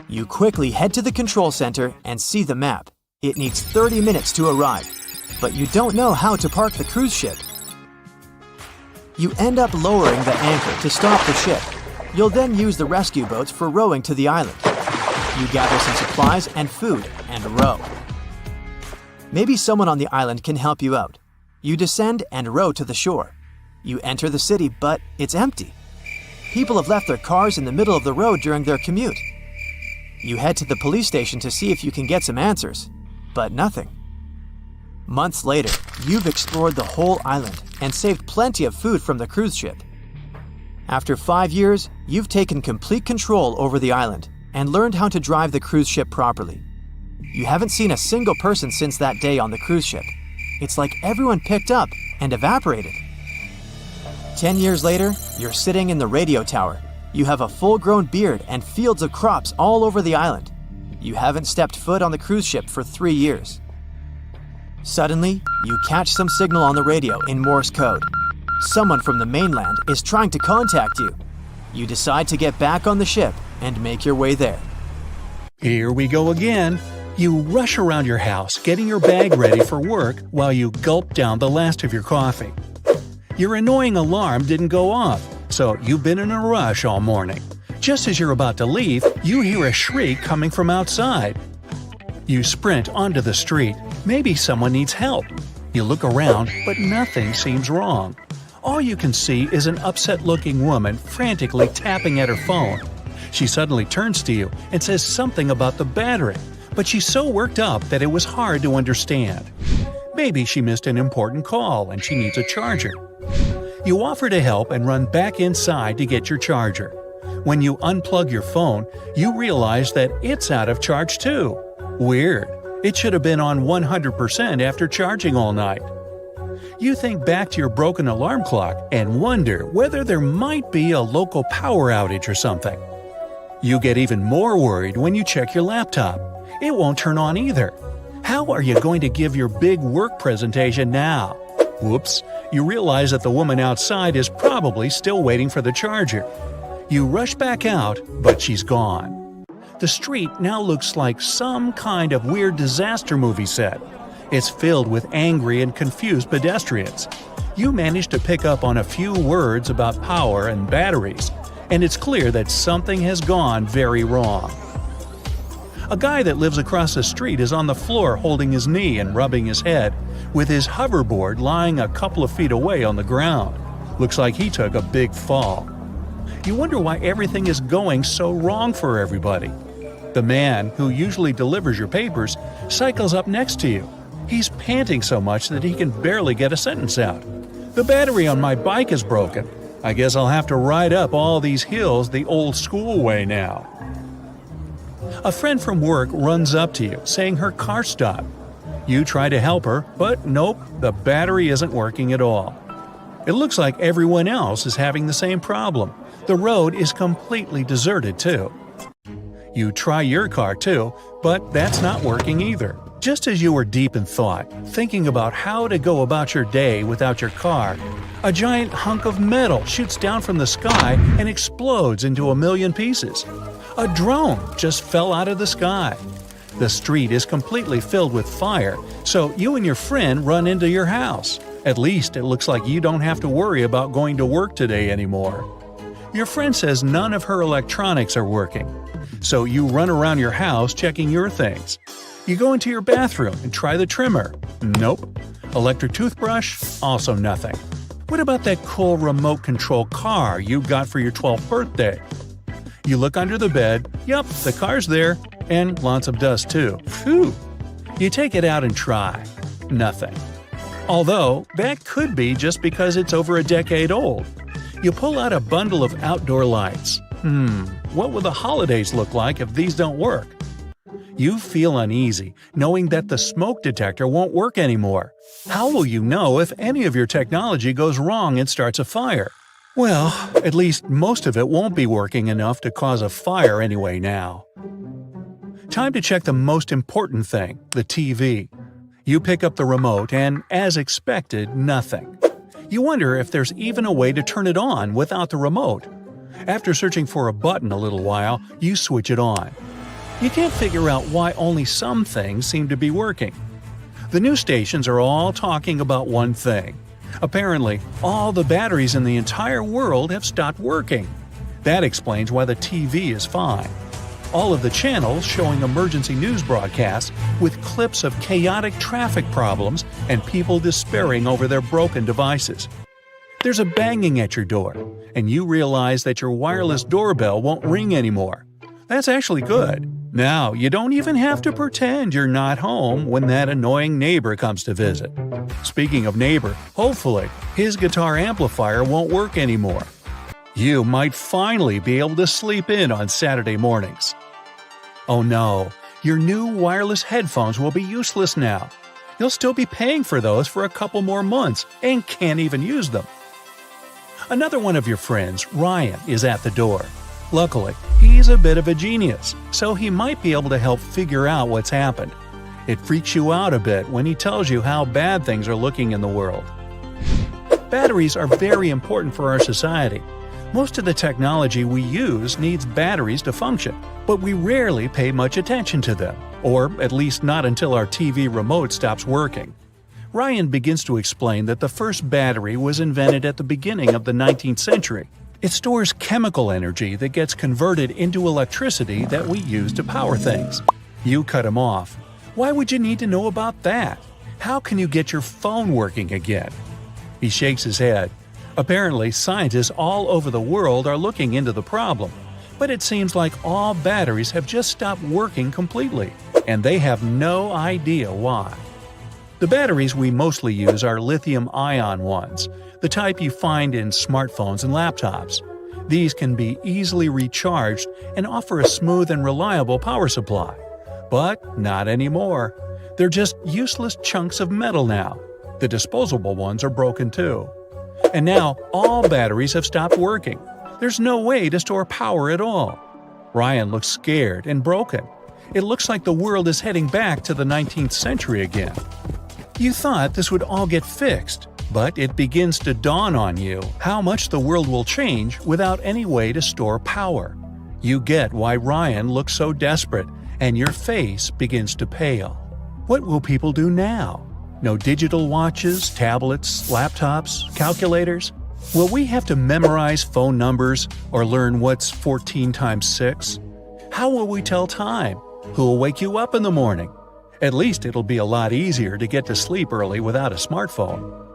You quickly head to the control center and see the map. It needs 30 minutes to arrive, but you don't know how to park the cruise ship. You end up lowering the anchor to stop the ship. You'll then use the rescue boats for rowing to the island. You gather some supplies and food and row. Maybe someone on the island can help you out. You descend and row to the shore. You enter the city, but it's empty. People have left their cars in the middle of the road during their commute. You head to the police station to see if you can get some answers, but nothing. Months later, you've explored the whole island and saved plenty of food from the cruise ship. After 5 years, you've taken complete control over the island and learned how to drive the cruise ship properly. You haven't seen a single person since that day on the cruise ship. It's like everyone picked up and evaporated. 10 years later, you're sitting in the radio tower. You have a full-grown beard and fields of crops all over the island. You haven't stepped foot on the cruise ship for 3 years. Suddenly, you catch some signal on the radio in Morse code. Someone from the mainland is trying to contact you. You decide to get back on the ship and make your way there. Here we go again. You rush around your house, getting your bag ready for work while you gulp down the last of your coffee. Your annoying alarm didn't go off, so you've been in a rush all morning. Just as you're about to leave, you hear a shriek coming from outside. You sprint onto the street. Maybe someone needs help. You look around, but nothing seems wrong. All you can see is an upset-looking woman frantically tapping at her phone. She suddenly turns to you and says something about the battery, but she's so worked up that it was hard to understand. Maybe she missed an important call and she needs a charger. You offer to help and run back inside to get your charger. When you unplug your phone, you realize that it's out of charge too. Weird. It should have been on 100% after charging all night. You think back to your broken alarm clock and wonder whether there might be a local power outage or something. You get even more worried when you check your laptop. It won't turn on either. How are you going to give your big work presentation now? Whoops, you realize that the woman outside is probably still waiting for the charger. You rush back out, but she's gone. The street now looks like some kind of weird disaster movie set. It's filled with angry and confused pedestrians. You manage to pick up on a few words about power and batteries, and it's clear that something has gone very wrong. A guy that lives across the street is on the floor holding his knee and rubbing his head, with his hoverboard lying a couple of feet away on the ground. Looks like he took a big fall. You wonder why everything is going so wrong for everybody. The man, who usually delivers your papers, cycles up next to you. He's panting so much that he can barely get a sentence out. The battery on my bike is broken. I guess I'll have to ride up all these hills the old school way now. A friend from work runs up to you, saying her car stopped. You try to help her, but nope, the battery isn't working at all. It looks like everyone else is having the same problem. The road is completely deserted too. You try your car too, but that's not working either. Just as you were deep in thought, thinking about how to go about your day without your car, a giant hunk of metal shoots down from the sky and explodes into a million pieces. A drone just fell out of the sky. The street is completely filled with fire, so you and your friend run into your house. At least it looks like you don't have to worry about going to work today anymore. Your friend says none of her electronics are working, so you run around your house checking your things. You go into your bathroom and try the trimmer. Nope. Electric toothbrush? Also nothing. What about that cool remote control car you got for your 12th birthday? You look under the bed. Yup, the car's there. And lots of dust too. Phew! You take it out and try. Nothing. Although, that could be just because it's over a decade old. You pull out a bundle of outdoor lights. What will the holidays look like if these don't work? You feel uneasy, knowing that the smoke detector won't work anymore. How will you know if any of your technology goes wrong and starts a fire? Well, at least most of it won't be working enough to cause a fire anyway now. Time to check the most important thing, the TV. You pick up the remote and, as expected, nothing. You wonder if there's even a way to turn it on without the remote. After searching for a button a little while, you switch it on. You can't figure out why only some things seem to be working. The news stations are all talking about one thing. Apparently, all the batteries in the entire world have stopped working. That explains why the TV is fine. All of the channels showing emergency news broadcasts with clips of chaotic traffic problems and people despairing over their broken devices. There's a banging at your door, and you realize that your wireless doorbell won't ring anymore. That's actually good. Now, you don't even have to pretend you're not home when that annoying neighbor comes to visit. Speaking of neighbor, hopefully, his guitar amplifier won't work anymore. You might finally be able to sleep in on Saturday mornings. Oh no, your new wireless headphones will be useless now. You'll still be paying for those for a couple more months and can't even use them. Another one of your friends, Ryan, is at the door. Luckily, he's a bit of a genius, so he might be able to help figure out what's happened. It freaks you out a bit when he tells you how bad things are looking in the world. Batteries are very important for our society. Most of the technology we use needs batteries to function, but we rarely pay much attention to them, or at least not until our TV remote stops working. Ryan begins to explain that the first battery was invented at the beginning of the 19th century. It stores chemical energy that gets converted into electricity that we use to power things. You cut him off. Why would you need to know about that? How can you get your phone working again? He shakes his head. Apparently, scientists all over the world are looking into the problem, but it seems like all batteries have just stopped working completely, and they have no idea why. The batteries we mostly use are lithium-ion ones, the type you find in smartphones and laptops. These can be easily recharged and offer a smooth and reliable power supply. But not anymore. They're just useless chunks of metal now. The disposable ones are broken too. And now, all batteries have stopped working. There's no way to store power at all. Ryan looks scared and broken. It looks like the world is heading back to the 19th century again. You thought this would all get fixed, but it begins to dawn on you how much the world will change without any way to store power. You get why Ryan looks so desperate, and your face begins to pale. What will people do now? No digital watches, tablets, laptops, calculators? Will we have to memorize phone numbers or learn what's 14 times 6? How will we tell time? Who will wake you up in the morning? At least it'll be a lot easier to get to sleep early without a smartphone.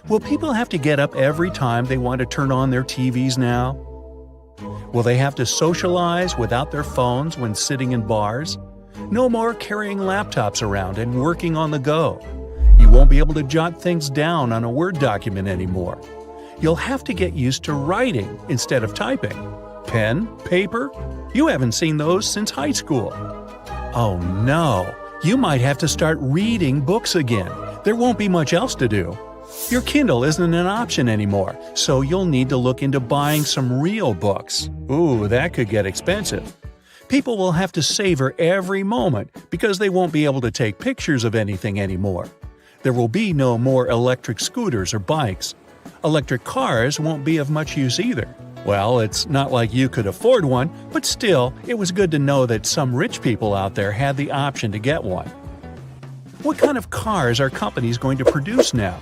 Will people have to get up every time they want to turn on their TVs now? Will they have to socialize without their phones when sitting in bars? No more carrying laptops around and working on the go. You won't be able to jot things down on a Word document anymore. You'll have to get used to writing instead of typing. Pen, paper? You haven't seen those since high school. Oh no, you might have to start reading books again. There won't be much else to do. Your Kindle isn't an option anymore, so you'll need to look into buying some real books. Ooh, that could get expensive. People will have to savor every moment because they won't be able to take pictures of anything anymore. There will be no more electric scooters or bikes. Electric cars won't be of much use either. Well, it's not like you could afford one, but still, it was good to know that some rich people out there had the option to get one. What kind of cars are companies going to produce now?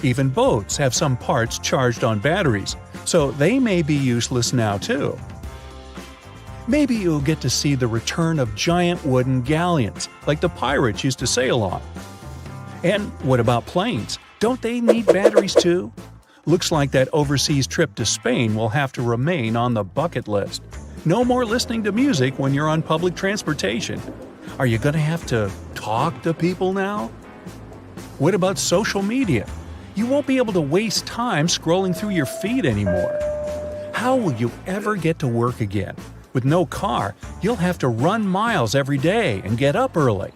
Even boats have some parts charged on batteries, so they may be useless now too. Maybe you'll get to see the return of giant wooden galleons, like the pirates used to sail on. And what about planes? Don't they need batteries too? Looks like that overseas trip to Spain will have to remain on the bucket list. No more listening to music when you're on public transportation. Are you going to have to talk to people now? What about social media? You won't be able to waste time scrolling through your feed anymore. How will you ever get to work again? With no car, you'll have to run miles every day and get up early.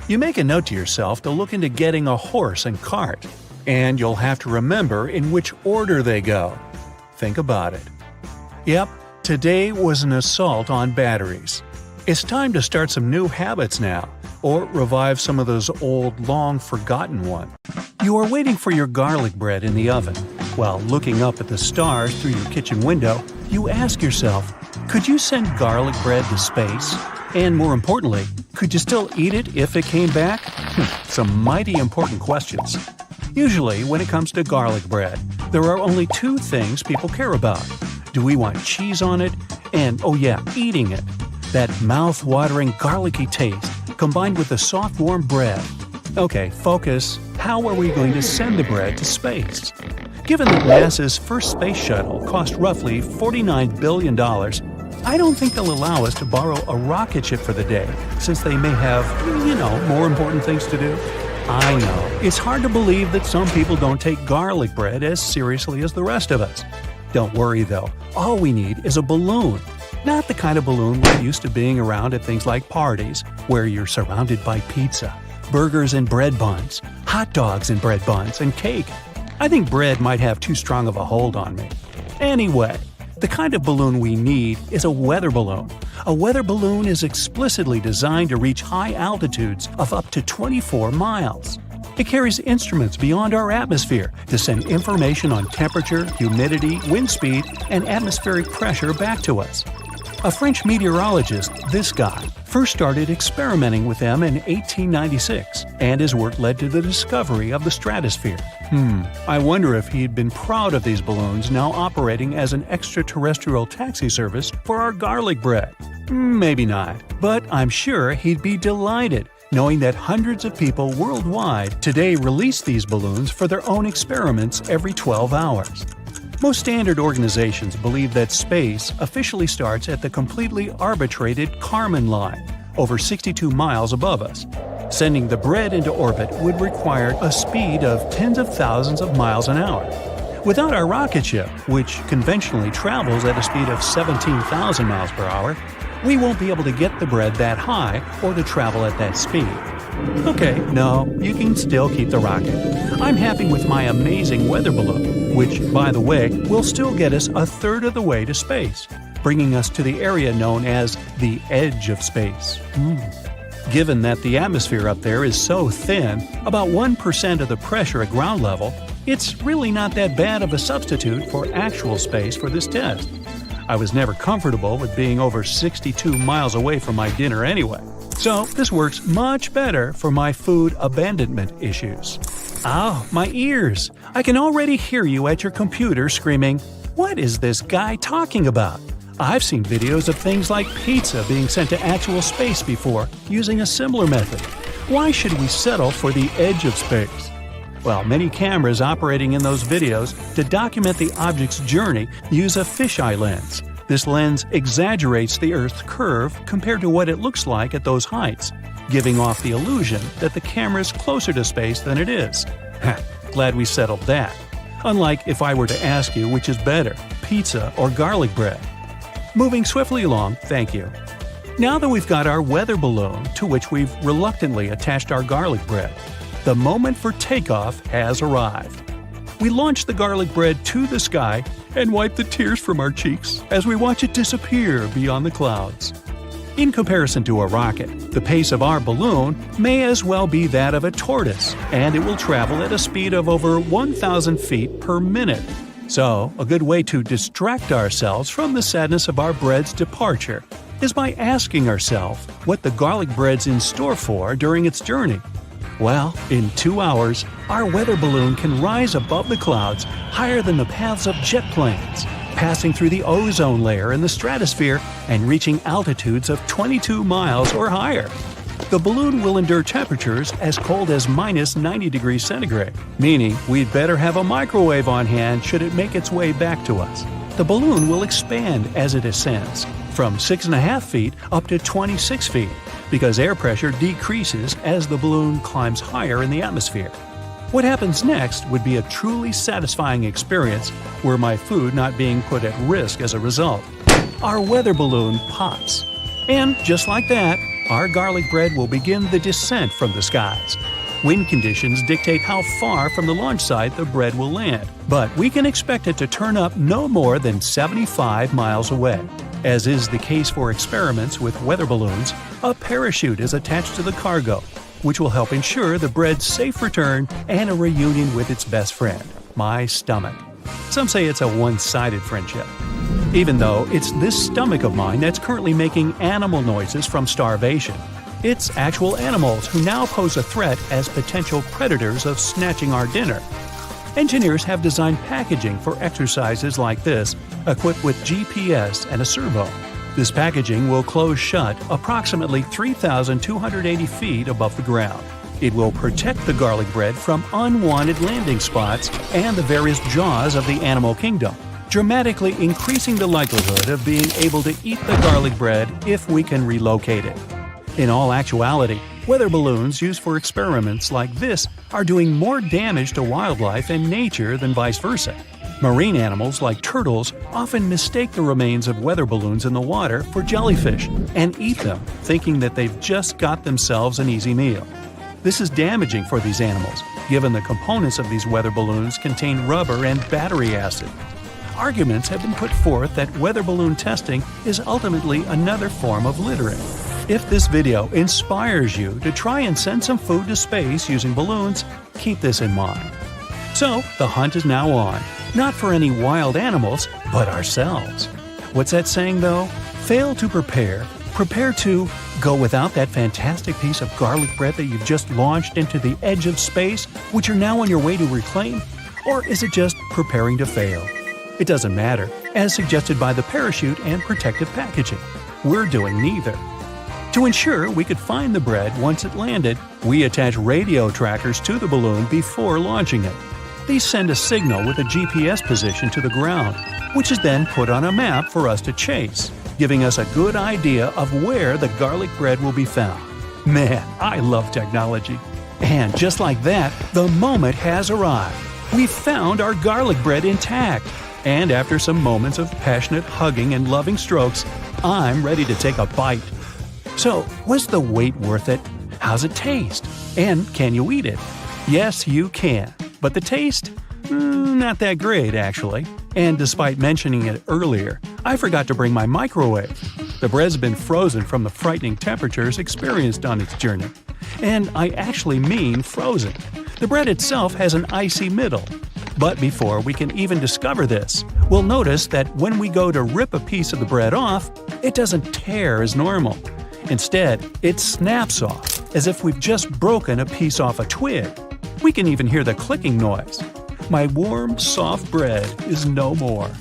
You make a note to yourself to look into getting a horse and cart, and you'll have to remember in which order they go. Think about it. Yep, today was an assault on batteries. It's time to start some new habits now, or revive some of those old, long-forgotten ones. You are waiting for your garlic bread in the oven. While looking up at the stars through your kitchen window, you ask yourself, could you send garlic bread to space? And more importantly, could you still eat it if it came back? Some mighty important questions. Usually, when it comes to garlic bread, there are only two things people care about. Do we want cheese on it? And, oh yeah, eating it. That mouth-watering garlicky taste, combined with the soft, warm bread. Okay, focus. How are we going to send the bread to space? Given that NASA's first space shuttle cost roughly $49 billion, I don't think they'll allow us to borrow a rocket ship for the day, since they may have, more important things to do. I know, it's hard to believe that some people don't take garlic bread as seriously as the rest of us. Don't worry though, all we need is a balloon. Not the kind of balloon we're used to being around at things like parties, where you're surrounded by pizza, burgers and bread buns, hot dogs and bread buns, and cake. I think bread might have too strong of a hold on me. Anyway, the kind of balloon we need is a weather balloon. A weather balloon is explicitly designed to reach high altitudes of up to 24 miles. It carries instruments beyond our atmosphere to send information on temperature, humidity, wind speed, and atmospheric pressure back to us. A French meteorologist, this guy, first started experimenting with them in 1896, and his work led to the discovery of the stratosphere. I wonder if he'd been proud of these balloons now operating as an extraterrestrial taxi service for our garlic bread. Maybe not, but I'm sure he'd be delighted knowing that hundreds of people worldwide today release these balloons for their own experiments every 12 hours. Most standard organizations believe that space officially starts at the completely arbitrated Kármán line, over 62 miles above us. Sending the bread into orbit would require a speed of tens of thousands of miles an hour. Without our rocket ship, which conventionally travels at a speed of 17,000 miles per hour, we won't be able to get the bread that high or to travel at that speed. Okay, no, you can still keep the rocket. I'm happy with my amazing weather balloon, which, by the way, will still get us a third of the way to space, bringing us to the area known as the edge of space. Given that the atmosphere up there is so thin, about 1% of the pressure at ground level, it's really not that bad of a substitute for actual space for this test. I was never comfortable with being over 62 miles away from my dinner anyway, so this works much better for my food abandonment issues. Oh, my ears! I can already hear you at your computer screaming, "What is this guy talking about?" I've seen videos of things like pizza being sent to actual space before, using a similar method. Why should we settle for the edge of space? Well, many cameras operating in those videos to document the object's journey use a fisheye lens. This lens exaggerates the Earth's curve compared to what it looks like at those heights, giving off the illusion that the camera is closer to space than it is. Glad we settled that. Unlike if I were to ask you which is better, pizza or garlic bread. Moving swiftly along, thank you. Now that we've got our weather balloon, to which we've reluctantly attached our garlic bread, the moment for takeoff has arrived. We launch the garlic bread to the sky and wipe the tears from our cheeks as we watch it disappear beyond the clouds. In comparison to a rocket, the pace of our balloon may as well be that of a tortoise, and it will travel at a speed of over 1,000 feet per minute. So, a good way to distract ourselves from the sadness of our bread's departure is by asking ourselves what the garlic bread's in store for during its journey. Well, in 2 hours, our weather balloon can rise above the clouds higher than the paths of jet planes, passing through the ozone layer in the stratosphere and reaching altitudes of 22 miles or higher. The balloon will endure temperatures as cold as minus 90 degrees centigrade, meaning we'd better have a microwave on hand should it make its way back to us. The balloon will expand as it ascends, from 6.5 feet up to 26 feet, because air pressure decreases as the balloon climbs higher in the atmosphere. What happens next would be a truly satisfying experience were my food not being put at risk as a result. Our weather balloon pops. And just like that, our garlic bread will begin the descent from the skies. Wind conditions dictate how far from the launch site the bread will land, but we can expect it to turn up no more than 75 miles away. As is the case for experiments with weather balloons, a parachute is attached to the cargo, which will help ensure the bread's safe return and a reunion with its best friend, my stomach. Some say it's a one-sided friendship. Even though it's this stomach of mine that's currently making animal noises from starvation. It's actual animals who now pose a threat as potential predators of snatching our dinner. Engineers have designed packaging for exercises like this, equipped with GPS and a servo. This packaging will close shut approximately 3,280 feet above the ground. It will protect the garlic bread from unwanted landing spots and the various jaws of the animal kingdom, dramatically increasing the likelihood of being able to eat the garlic bread if we can relocate it. In all actuality, weather balloons used for experiments like this are doing more damage to wildlife and nature than vice versa. Marine animals like turtles often mistake the remains of weather balloons in the water for jellyfish and eat them, thinking that they've just got themselves an easy meal. This is damaging for these animals, given the components of these weather balloons contain rubber and battery acid. Arguments have been put forth that weather balloon testing is ultimately another form of littering. If this video inspires you to try and send some food to space using balloons, keep this in mind. So, the hunt is now on, not for any wild animals, but ourselves. What's that saying though? Fail to prepare, prepare to go without that fantastic piece of garlic bread that you've just launched into the edge of space, which you're now on your way to reclaim? Or is it just preparing to fail? It doesn't matter, as suggested by the parachute and protective packaging. We're doing neither. To ensure we could find the bread once it landed, we attach radio trackers to the balloon before launching it. These send a signal with a GPS position to the ground, which is then put on a map for us to chase, giving us a good idea of where the garlic bread will be found. Man, I love technology. And just like that, the moment has arrived. We found our garlic bread intact. And after some moments of passionate hugging and loving strokes, I'm ready to take a bite. So, was the wait worth it? How's it taste? And can you eat it? Yes, you can. But the taste? Not that great, actually. And despite mentioning it earlier, I forgot to bring my microwave. The bread's been frozen from the frightening temperatures experienced on its journey. And I actually mean frozen. The bread itself has an icy middle. But before we can even discover this, we'll notice that when we go to rip a piece of the bread off, it doesn't tear as normal. Instead, it snaps off, as if we've just broken a piece off a twig. We can even hear the clicking noise. My warm, soft bread is no more.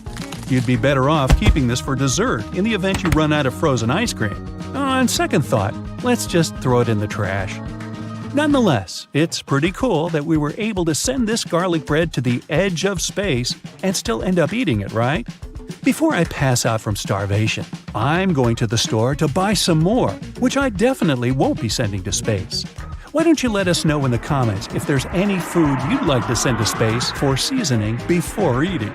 You'd be better off keeping this for dessert in the event you run out of frozen ice cream. On second thought, let's just throw it in the trash. Nonetheless, it's pretty cool that we were able to send this garlic bread to the edge of space and still end up eating it, right? Before I pass out from starvation, I'm going to the store to buy some more, which I definitely won't be sending to space. Why don't you let us know in the comments if there's any food you'd like to send to space for seasoning before eating?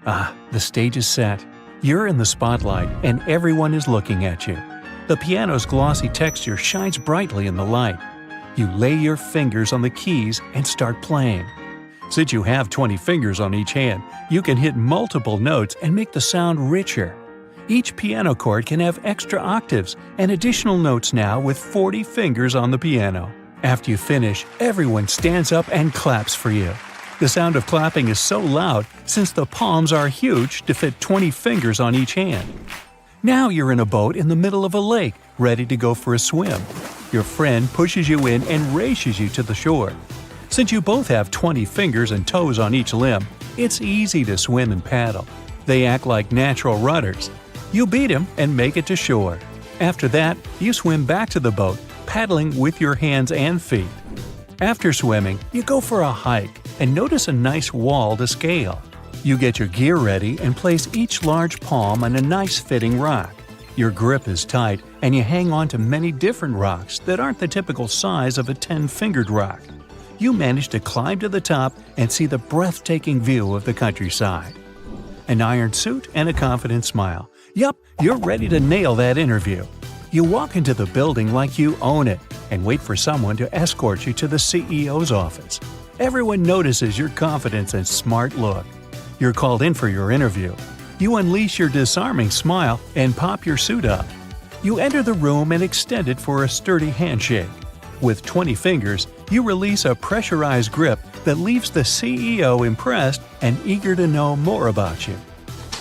The stage is set. You're in the spotlight and everyone is looking at you. The piano's glossy texture shines brightly in the light. You lay your fingers on the keys and start playing. Since you have 20 fingers on each hand, you can hit multiple notes and make the sound richer. Each piano chord can have extra octaves and additional notes now with 40 fingers on the piano. After you finish, everyone stands up and claps for you. The sound of clapping is so loud since the palms are huge to fit 20 fingers on each hand. Now you're in a boat in the middle of a lake, ready to go for a swim. Your friend pushes you in and races you to the shore. Since you both have 20 fingers and toes on each limb, it's easy to swim and paddle. They act like natural rudders. You beat him and make it to shore. After that, you swim back to the boat, paddling with your hands and feet. After swimming, you go for a hike and notice a nice wall to scale. You get your gear ready and place each large palm on a nice fitting rock. Your grip is tight and you hang on to many different rocks that aren't the typical size of a 10-fingered rock. You manage to climb to the top and see the breathtaking view of the countryside. An iron suit and a confident smile. Yup, you're ready to nail that interview. You walk into the building like you own it and wait for someone to escort you to the CEO's office. Everyone notices your confidence and smart look. You're called in for your interview. You unleash your disarming smile and pop your suit up. You enter the room and extend it for a sturdy handshake. With 20 fingers, you release a pressurized grip that leaves the CEO impressed and eager to know more about you.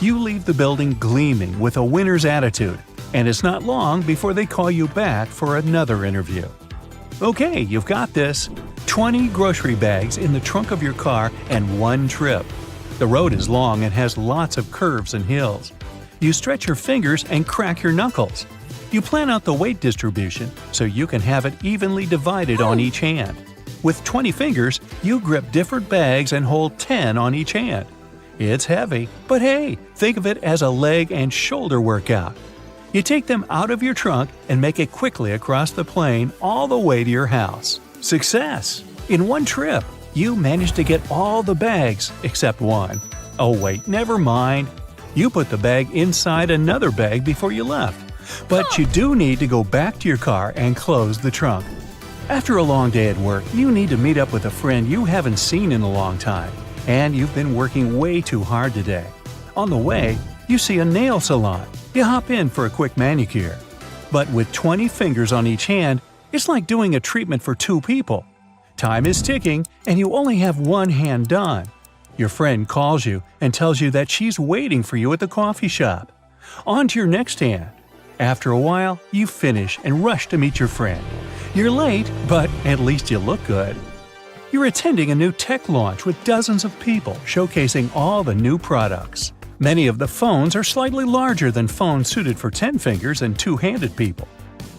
You leave the building gleaming with a winner's attitude, and it's not long before they call you back for another interview. Okay, you've got this. 20 grocery bags in the trunk of your car and one trip. The road is long and has lots of curves and hills. You stretch your fingers and crack your knuckles. You plan out the weight distribution so you can have it evenly divided on each hand. With 20 fingers, you grip different bags and hold 10 on each hand. It's heavy, but hey, think of it as a leg and shoulder workout. You take them out of your trunk and make it quickly across the plain all the way to your house. Success! In one trip, you managed to get all the bags except one. Oh wait, never mind. You put the bag inside another bag before you left. But you do need to go back to your car and close the trunk. After a long day at work, you need to meet up with a friend you haven't seen in a long time, and you've been working way too hard today. On the way, you see a nail salon. You hop in for a quick manicure. But with 20 fingers on each hand, it's like doing a treatment for 2 people. Time is ticking, and you only have one hand done. Your friend calls you and tells you that she's waiting for you at the coffee shop. On to your next hand. After a while, you finish and rush to meet your friend. You're late, but at least you look good. You're attending a new tech launch with dozens of people showcasing all the new products. Many of the phones are slightly larger than phones suited for 10 fingers and 2-handed people.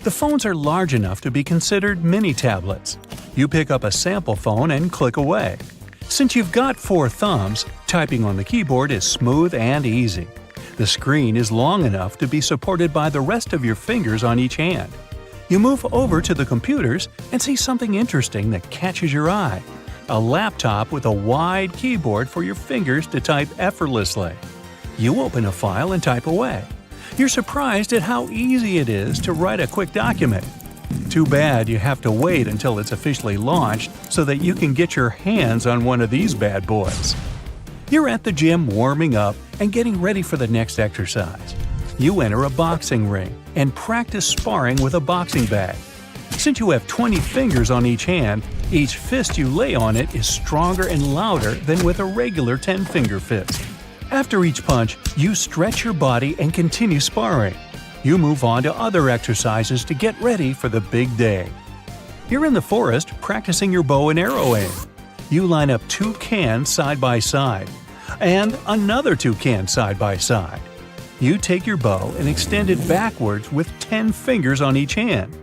The phones are large enough to be considered mini tablets. You pick up a sample phone and click away. Since you've got 4 thumbs, typing on the keyboard is smooth and easy. The screen is long enough to be supported by the rest of your fingers on each hand. You move over to the computers and see something interesting that catches your eye. A laptop with a wide keyboard for your fingers to type effortlessly. You open a file and type away. You're surprised at how easy it is to write a quick document. Too bad you have to wait until it's officially launched so that you can get your hands on one of these bad boys. You're at the gym warming up and getting ready for the next exercise. You enter a boxing ring and practice sparring with a boxing bag. Since you have 20 fingers on each hand, each fist you lay on it is stronger and louder than with a regular 10-finger fist. After each punch, you stretch your body and continue sparring. You move on to other exercises to get ready for the big day. You're in the forest practicing your bow and arrow aim. You line up 2 cans side by side, and another 2 cans side by side. You take your bow and extend it backwards with 10 fingers on each hand.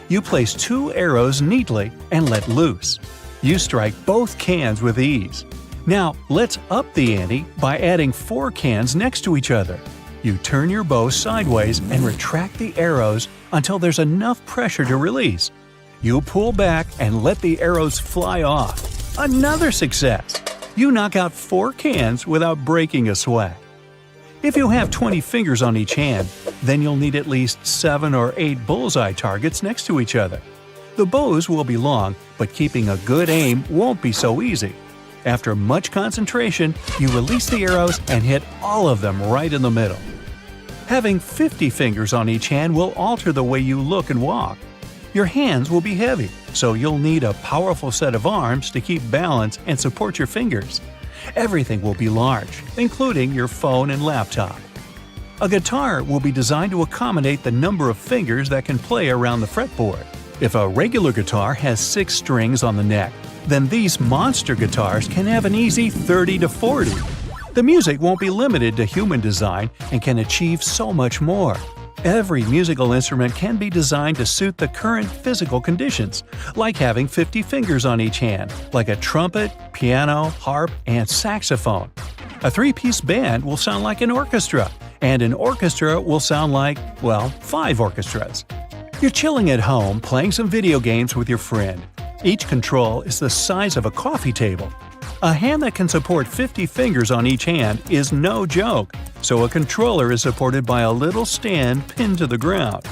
You place 2 arrows neatly and let loose. You strike both cans with ease. Now, let's up the ante by adding 4 cans next to each other. You turn your bow sideways and retract the arrows until there's enough pressure to release. You pull back and let the arrows fly off. Another success! You knock out 4 cans without breaking a sweat. If you have 20 fingers on each hand, then you'll need at least 7 or 8 bullseye targets next to each other. The bows will be long, but keeping a good aim won't be so easy. After much concentration, you release the arrows and hit all of them right in the middle. Having 50 fingers on each hand will alter the way you look and walk. Your hands will be heavy, so you'll need a powerful set of arms to keep balance and support your fingers. Everything will be large, including your phone and laptop. A guitar will be designed to accommodate the number of fingers that can play around the fretboard. If a regular guitar has 6 strings on the neck, then these monster guitars can have an easy 30 to 40. The music won't be limited to human design and can achieve so much more. Every musical instrument can be designed to suit the current physical conditions, like having 50 fingers on each hand, like a trumpet, piano, harp, and saxophone. A 3-piece band will sound like an orchestra, and an orchestra will sound like, well, 5 orchestras. You're chilling at home playing some video games with your friend. Each control is the size of a coffee table. A hand that can support 50 fingers on each hand is no joke, so a controller is supported by a little stand pinned to the ground.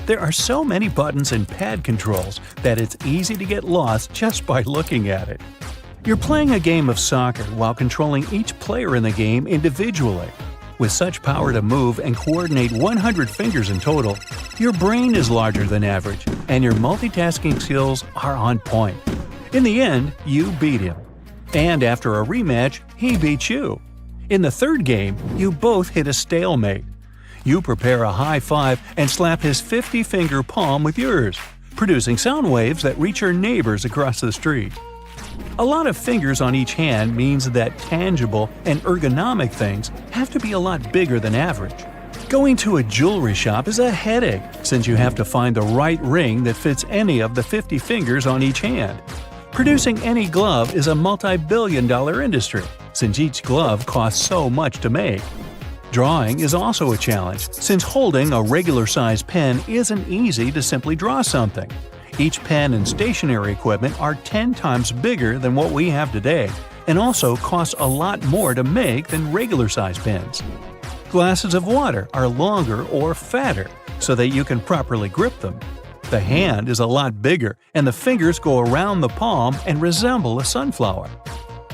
There are so many buttons and pad controls that it's easy to get lost just by looking at it. You're playing a game of soccer while controlling each player in the game individually. With such power to move and coordinate 100 fingers in total, your brain is larger than average, and your multitasking skills are on point. In the end, you beat him. And after a rematch, he beats you. In the third game, you both hit a stalemate. You prepare a high five and slap his 50-finger palm with yours, producing sound waves that reach your neighbors across the street. A lot of fingers on each hand means that tangible and ergonomic things have to be a lot bigger than average. Going to a jewelry shop is a headache since you have to find the right ring that fits any of the 50 fingers on each hand. Producing any glove is a multi-billion-dollar industry, since each glove costs so much to make. Drawing is also a challenge, since holding a regular-sized pen isn't easy to simply draw something. Each pen and stationery equipment are 10 times bigger than what we have today, and also cost a lot more to make than regular-sized pens. Glasses of water are longer or fatter, so that you can properly grip them. The hand is a lot bigger, and the fingers go around the palm and resemble a sunflower.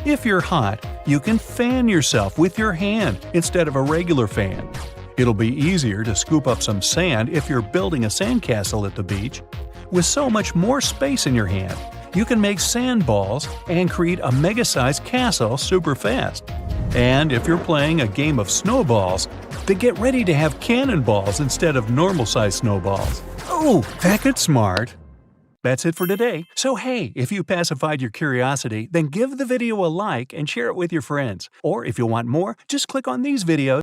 If you're hot, you can fan yourself with your hand instead of a regular fan. It'll be easier to scoop up some sand if you're building a sandcastle at the beach. With so much more space in your hand, you can make sand balls and create a mega-sized castle super fast. And if you're playing a game of snowballs, then get ready to have cannonballs instead of normal-sized snowballs. Oh, that gets smart! That's it for today. So hey, if you pacified your curiosity, then give the video a like and share it with your friends. Or if you want more, just click on these videos